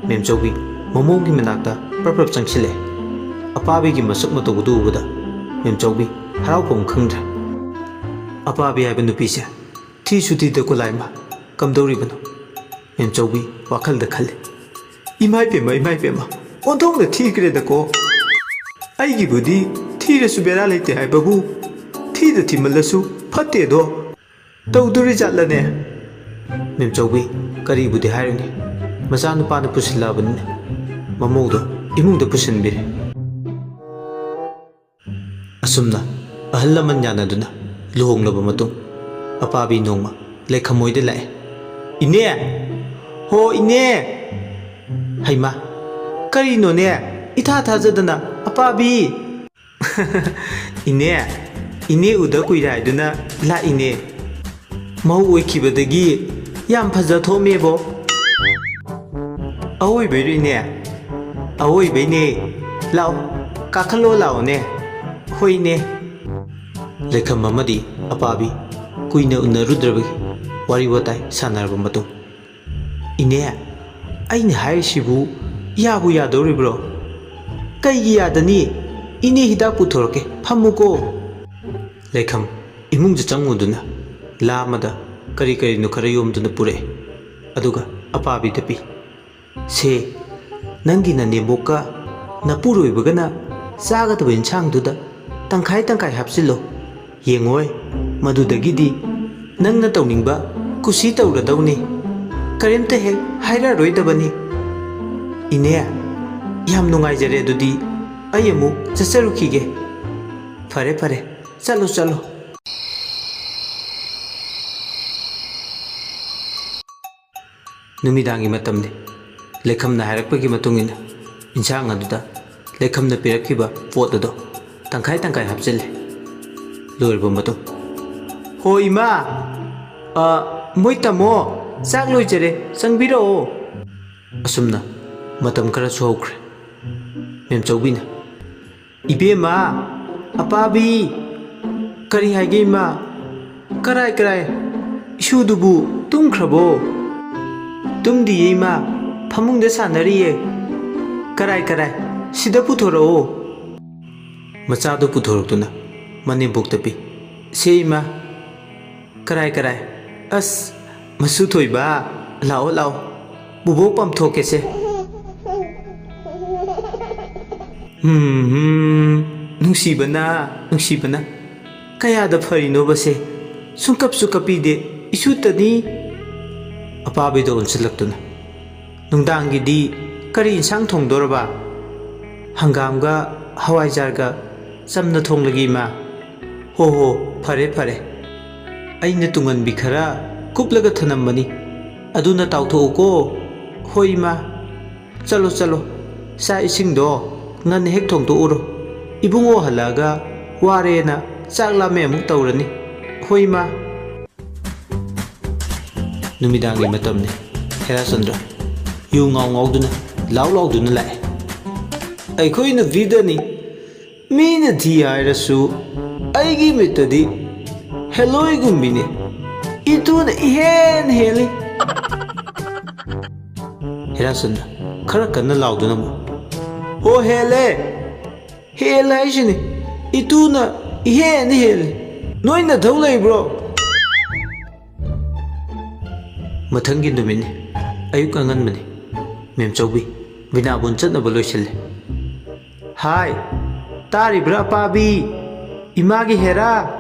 ꯃꯦꯝꯆꯧꯕꯤ ꯃꯃꯧꯒꯤ ꯃꯅꯥꯛꯇ ꯄ꯭ꯔꯞ ꯄ꯭ꯔꯞ ꯆꯪꯁꯤꯜꯂꯛꯑꯦ ꯑꯄꯥꯕꯤꯒꯤ ꯃꯁꯛ ꯃꯇꯧꯗꯨ ꯎꯕꯗ ꯃꯦꯝꯆꯧꯕꯤ ꯍꯔꯥꯎꯐꯝ ꯈꯪꯗ꯭ꯔꯦ ꯑꯄꯥꯕꯤ ꯍꯥꯏꯕ ꯅꯨꯄꯤꯁꯦ ꯊꯤꯁꯨ ꯊꯤꯗ ꯀꯣꯂꯥꯏꯃ ꯀꯝꯗꯧꯔꯤꯕꯅꯣ ꯃꯦꯝꯆꯧꯕꯤ ꯋꯥꯈꯜꯗ ꯈꯜꯂꯤ ꯏꯃꯥꯏꯄꯦꯝꯃ ꯑꯣꯟꯊꯣꯛꯅ ꯊꯤꯈ꯭ꯔꯦꯗꯀꯣ ꯑꯩꯒꯤꯕꯨꯗꯤ ꯊꯤꯔꯁꯨ ꯕꯦꯔꯥ ꯂꯩꯇꯦ ꯍꯥꯏꯕꯕꯨ ꯊꯤꯗ ꯊꯤꯃꯜꯂꯁꯨ ꯐꯠꯇꯦꯗꯣ ꯇꯧꯗꯣꯔꯤ ꯖꯥꯠꯂꯅꯦ ꯃꯦꯝꯆꯧꯕꯤ ꯀꯔꯤꯕꯨꯗꯤ ꯍꯥꯏꯔꯨꯅꯤ ꯃꯆꯥꯅꯨꯄꯥꯅ ꯄꯨꯁꯤꯜꯂꯛꯑꯕꯅꯤꯅ ꯃꯃꯧꯗꯣ ꯏꯃꯨꯡꯗ ꯄꯨꯁꯤꯟꯕꯤꯔꯦ ꯑꯁꯨꯝꯅ ꯑꯍꯜ ꯂꯃꯟ ꯌꯥꯅꯗꯨꯅ ꯂꯨꯍꯣꯡꯂꯕ ꯃꯇꯨꯡ ꯑꯄꯥꯕꯤ ꯅꯣꯡꯃ ꯂꯩꯈꯝꯃꯣꯏꯗ ꯂꯥꯛꯑꯦ ꯏꯅꯦ ꯍꯣ ꯏꯅꯦ ꯍꯩꯃꯥ ꯀꯔꯤꯅꯣꯅꯦ ꯏꯊꯥ ꯊꯥꯖꯗꯅ ꯑꯄꯥꯕꯤ ꯏꯅꯦ ꯎꯗ ꯀꯨꯏꯔꯦ ꯍꯥꯏꯗꯨꯅ ꯂꯥꯛꯏꯅꯦ ꯃꯧ ꯑꯣꯏꯈꯤꯕꯗꯒꯤ ꯌꯥꯝ ꯐꯖꯊꯣꯛꯑꯃꯦꯕꯣ ꯑꯋꯣꯏꯕꯩꯔꯣ ꯏꯅꯦ ꯑꯋꯣꯏꯕꯩꯅꯦ ꯂꯥꯛꯑꯣ ꯀꯥꯈꯠꯂꯣ ꯂꯥꯛꯑꯣꯅꯦ ꯍꯣꯏꯅꯦ ꯂꯩꯈꯝ ꯑꯃꯗꯤ ꯑꯄꯥꯕꯤ ꯀꯨꯏꯅ ꯎꯅꯔꯨꯗ꯭ꯔꯕꯒꯤ ꯋꯥꯔꯤ ꯋꯥꯇꯥꯏ ꯁꯥꯟꯅꯔꯕ ꯃꯇꯨꯡ ꯏꯅꯦ ꯑꯩꯅ ꯍꯥꯏꯔꯤꯁꯤꯕꯨ ꯌꯥꯕꯨ ꯌꯥꯗꯧꯔꯤꯕ꯭ꯔꯣ ꯀꯩꯒꯤ ꯌꯥꯗꯅꯤ ꯏꯅꯦ ꯍꯤꯗꯥꯛ ꯄꯨꯊꯣꯔꯛꯀꯦ ꯐꯝꯃꯨꯀꯣ ꯂꯩꯈꯝ ꯏꯃꯨꯡꯗ ꯆꯪꯉꯨꯗꯨꯅ ꯂꯥ ꯑꯃꯗ ꯀꯔꯤ ꯀꯔꯤꯅꯣ ꯈꯔ ꯌꯣꯝꯗꯨꯅ ꯄꯨꯔꯛꯑꯦ ꯑꯗꯨꯒ ꯑꯄꯥꯕꯤꯗ ꯄꯤ ꯁꯦ ꯅꯪꯒꯤ ꯅꯅꯦꯝꯕꯣꯛꯀ ꯅꯄꯨꯔꯣꯏꯕꯒꯅ ꯆꯥꯒꯗꯕ ꯏꯟꯁꯥꯡꯗꯨꯗ ꯇꯪꯈꯥꯏ ꯇꯪꯈꯥꯏ ꯍꯥꯞꯆꯤꯜꯂꯣ ꯌꯦꯡꯉꯣꯏ ꯃꯗꯨꯗꯒꯤꯗꯤ ꯅꯪꯅ ꯇꯧꯅꯤꯡꯕ ꯀꯨꯁꯤ ꯇꯧꯔꯗꯧꯅꯤ ꯀꯔꯤꯝꯇ ꯍꯦꯛ ꯍꯥꯏꯔꯛꯑꯔꯣꯏꯗꯕꯅꯤ ꯏꯅꯦ ꯌꯥꯝ ꯅꯨꯡꯉꯥꯏꯖꯔꯦ ꯑꯗꯨꯗꯤ ꯑꯩ ꯑꯃꯨꯛ ꯆꯠꯆꯔꯨꯈꯤꯒꯦ ꯐꯔꯦ ꯆꯠꯂꯣ ꯅꯨꯃꯤꯗꯥꯡꯒꯤ ꯃꯇꯝꯅꯤ ꯂꯩꯈꯝꯅ ꯍꯥꯏꯔꯛꯄꯒꯤ ꯃꯇꯨꯡ ꯏꯟꯅ ꯏꯟꯁꯥꯡ ꯑꯗꯨꯗ ꯂꯩꯈꯝꯅ ꯄꯤꯔꯛꯈꯤꯕ ꯄꯣꯠ ꯑꯗꯣ ꯇꯪꯈꯥꯏ ꯇꯪꯈꯥꯏ ꯍꯥꯞꯆꯤꯜꯂꯦ ꯂꯣꯏꯔꯕ ꯃꯇꯨꯡ ꯍꯣ ꯏꯃꯥ ꯃꯣꯏ ꯇꯥꯃꯣ ꯆꯥꯛ ꯂꯣꯏꯖꯔꯦ ꯆꯪꯕꯤꯔꯛꯑꯣ ꯑꯁꯨꯝꯅ ꯃꯇꯝ ꯈꯔꯁꯨ ꯍꯧꯈ꯭ꯔꯦ ꯃꯦꯝꯆꯧꯕꯤꯅ ꯏꯕꯦꯝꯃ ꯑꯄꯥꯕꯤ ꯀꯔꯤ ꯍꯥꯏꯒꯦ ꯏꯃꯥ ꯀꯔꯥꯏ ꯏꯁꯨꯗꯨꯕꯨ ꯇꯨꯝꯈ꯭ꯔꯕꯣ ꯇꯨꯝꯗꯤꯌꯦ ꯏꯃꯥ ꯐꯃꯨꯡꯗ ꯁꯥꯟꯅꯔꯤꯌꯦ ꯀꯔꯥꯏ ꯁꯤꯗ ꯄꯨꯊꯣꯔꯛꯑꯣ ꯃꯆꯥꯗꯨ ꯄꯨꯊꯣꯔꯛꯇꯨꯅ ꯃꯅꯦꯝꯕꯣꯛꯇ ꯄꯤ ꯁꯦ ꯏꯃꯥ ꯀꯔꯥꯏ ꯑꯁ ꯃꯁꯨ ꯊꯣꯏꯕ ꯂꯥꯛꯑꯣ ꯕꯨꯕꯣꯛ ꯄꯥꯝꯊꯣꯛꯀꯦꯁꯦ ꯅꯨꯡꯁꯤꯕꯅ ꯀꯌꯥꯗ ꯐꯔꯤꯅꯣꯕꯁꯦ ꯁꯨꯡꯀꯞꯁꯨ ꯀꯞꯄꯤꯗꯦ ꯏꯁꯨꯇꯅꯤ ꯑꯄꯥꯕꯤꯗ ꯑꯣꯟꯁꯤꯜꯂꯛꯇꯨꯅ ꯅꯨꯡꯗꯥꯡꯒꯤꯗꯤ ꯀꯔꯤ ꯏꯟꯁꯥꯡ ꯊꯣꯡꯗꯣꯔꯕ ꯍꯪꯒꯥꯝꯒ hawaijar samna thonglagi ima. Ho ho phare phare. Aina tunganbi khara kuplaga thanambani. Aduna tawtho'uko. Hoi ima. Chalo chalo. Sa isingdo ngan hek thongtho'uro. Ibungo halaga warena chak lame amuk tawrani. Hoi ima. Numidangi matamni. Herachandra yu ngau ngauduna lau lauduna lae. Aikhoina vidani mina thi hairasu aigi mitadi heloi gumbini ituna ihen heli. Herachandra khara kanna lauduna mu ho hele hel haisini ituna ihen heli noina thau leibro. Mathangi numini ayuk anganmani Memchaubi Vinabun chatnaba loisille. Hai taribra pabi imagi hera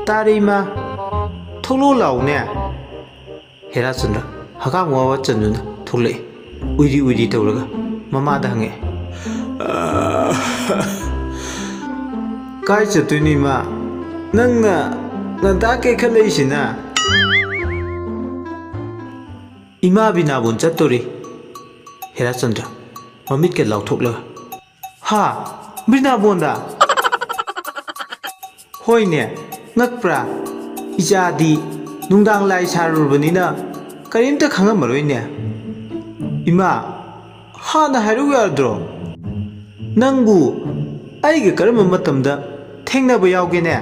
tarima tholo laune. Herachandra hakang wawa chanduna thole uiri uiri tawraga mamada hange. Kai chatuni ma nangna nanta ke khaleisina. Ima Vinabun chattori. Herachandra mamit ke lauthokla. Ha Vinabunda. Hoine ngakpra ijadi nungdang lai sarurbanina karimta khangamaroine. Ima hana hairu yadro. Nangbu aiga karama matamda thengnaba yaugene.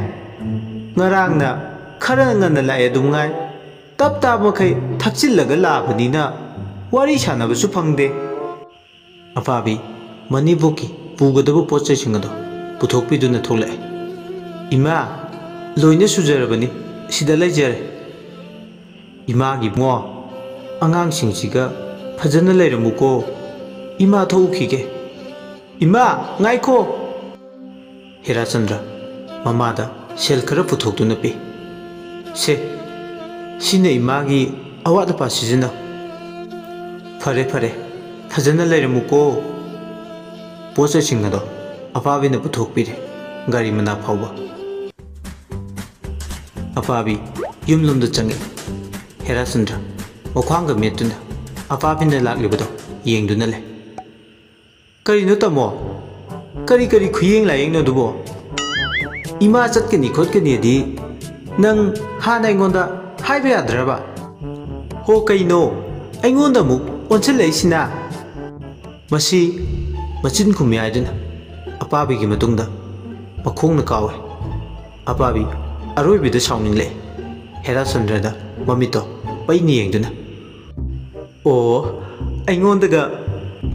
Ngarangna khara nganna lae dumngai. Tap tap makai thakchillaga labanina wari sanabasu phangde. Apabi manibuki pugadabu pochai singado puthokpiduna tholai. Ima loina sujarabani sida laijare. Ima gi mo angang singsiga phajana lairamuko. Ima thoukhige. Ima ngaikho. Herachandra mamada sel khara puthokduna pi. Se Sina imagi awada pasijina. Phare phare phajana lairamuko. Pocha singado apabina puthokpire gari mana phauba. Apabi yumlumda change. Herachandra wakhwanga metuna apabina laklibado yengduna le. Karino tamo kari kari khuyeng layeng no dubo. Ima chatkani khotkani di nang hana ingonda haiba yadraba. Ho kaino aingonda muk onchalaisina. Masi machin khumi aiduna apabi gi matungda makhongna kawe. Apabi aroibida sauningle. Herachandra da mamito paini yengduna. O aingondaga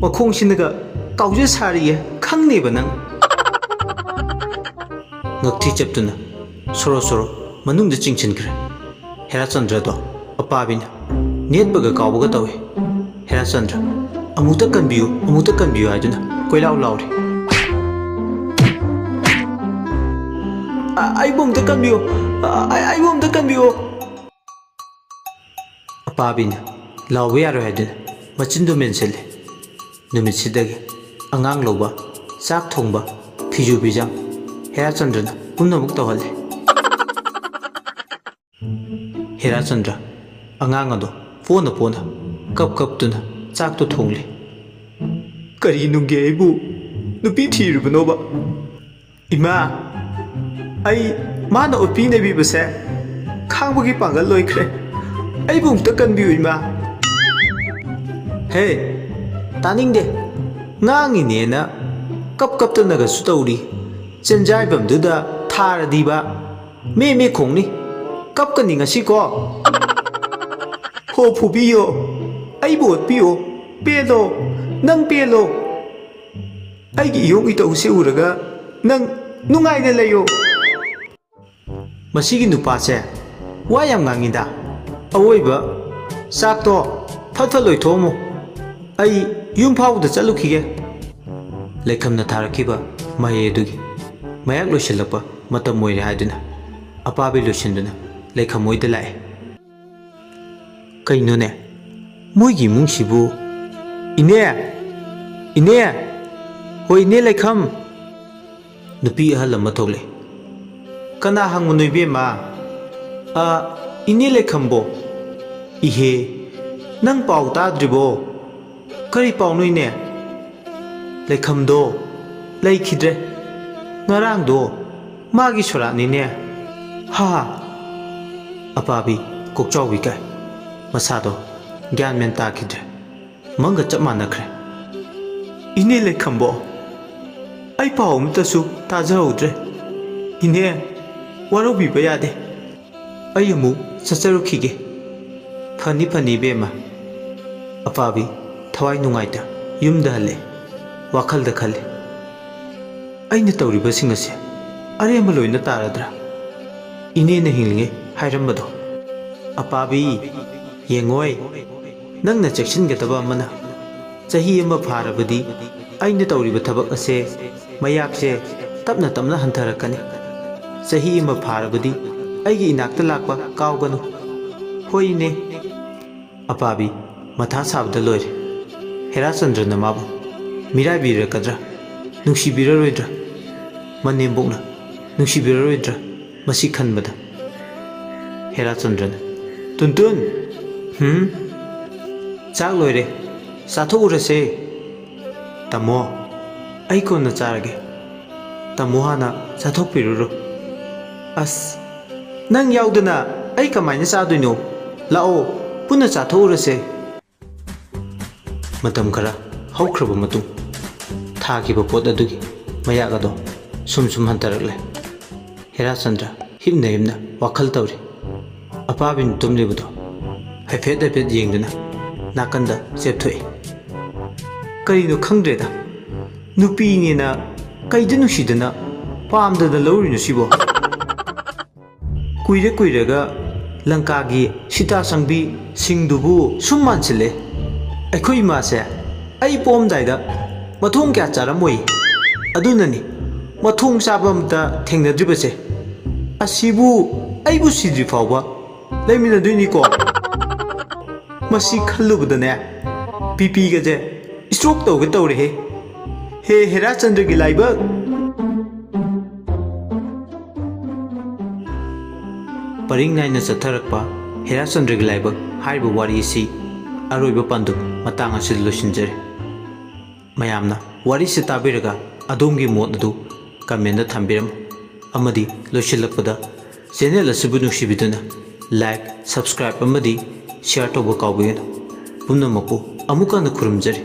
makhongsindaga kauje sariye khangneba nang. Ngakthi chaptuna soro soro manungda chingchinkre. Herachandra do apabina netbaga kawbaga tawe. Herachandra amuta kanbiyu aiduna koilau lauri. Aibomta kanbiyu. Apabina lawe yaro aiduna machindu mensele. Numitsidagi angang loba sak thongba phiju bijang Herachandra na punamuk tawale. Herachandra angang ado pona kap tuna chak to thongle. Kari nungge aibu nupi thirubanoba. Ima ai mana opi nebi base khangbagi pangal loikre. Aibu umta kanbiyu ima. Hey taningde ngangine na kap tanaga sutauri. Chenjaibam duda tharadiba me khongni kapkani ngasi ko. Ho phubiyo aibu otpiyo pelo nang pelo. Aigi iyong ito usi uraga nang nungay na layo. Masigi nupase wayam ngangida. Awoiba sakto phatphaloy thomo. Ai yung phawda chalukige. Lekhamna tharakiba mayedugi mayak loisilakpa matam moire haiduna apabi loisinduna lekhamoida lae. Kainone moigi mungsibu ine hoi ine lekham Nupi ahal ama thokle. Kana hangunu ibema. Ine lekhambo. Ihe. Nang pau tadribo. Kari pau nuine. Lekhamdo. Laikhidre. Ngarangdo. Magi soranine. Ha. Apabi kokchawi kai. Masado. Gyan men takidre. Manga chap manakre. Ine lekhambo. Ai pau mtasu tajaudre. Ine warobi bayade. Ai amu sacharukhige. Fani bema. Apabi thawai nungaita yumda hale. Wakhalda khale. Aina tawriba sing ase aremba loina taradra. Ine na hinglinge hairambado. Apabi yengoi nangna cheksingataba amana chahi ama pharabadi aina tawriba thabak ase mayakse tapna tamna hantarakani. Chahi ama pharabadi aigi inakta lakpa kauganu. Hoine. Apabi matha sabda loire. Herachandra na mabu miraibirakadra nungsibiraroidra manembokna nungsibiraroidra masi khanbada. Herachandra Tuntun chak loire chathurase. Tamo ai konna charage. Tamo hana chathokpiruro. As nang yaudana ai kamaina chadoino lao puna chathurase. Matam khara haukraba matung thakiba pot adugi mayagado sum hantarakle. Herachandra himna wakhal tawri. Apabin tumlibudo haifet yengduna nakanda chepthoi. Karino khangdreda nupi nina kaida nusidana pamdana lawrinu sibo. Kuiraga Lankagi Sita Sangbi Singdubu Summansile. Aikoi mase ai pom daida mathong kya charamoi adunani mathong sabamta thengnadribase asibu aibu sidri fawba laimina duini ko masi khallubadane pipi gaje stroke tawge tawre he Herachandra gi laiba paring naina chatharakpa Herachandra gi laiba haibu wari si aroiba pandu matang asil losinjare. Mayamna wari se tabiraga adongi mot adu comment thambiram amadi losilakpada channel asibu nuksibiduna like subscribe amadi share toba kawbigena pumnamaku amukana khurumjari.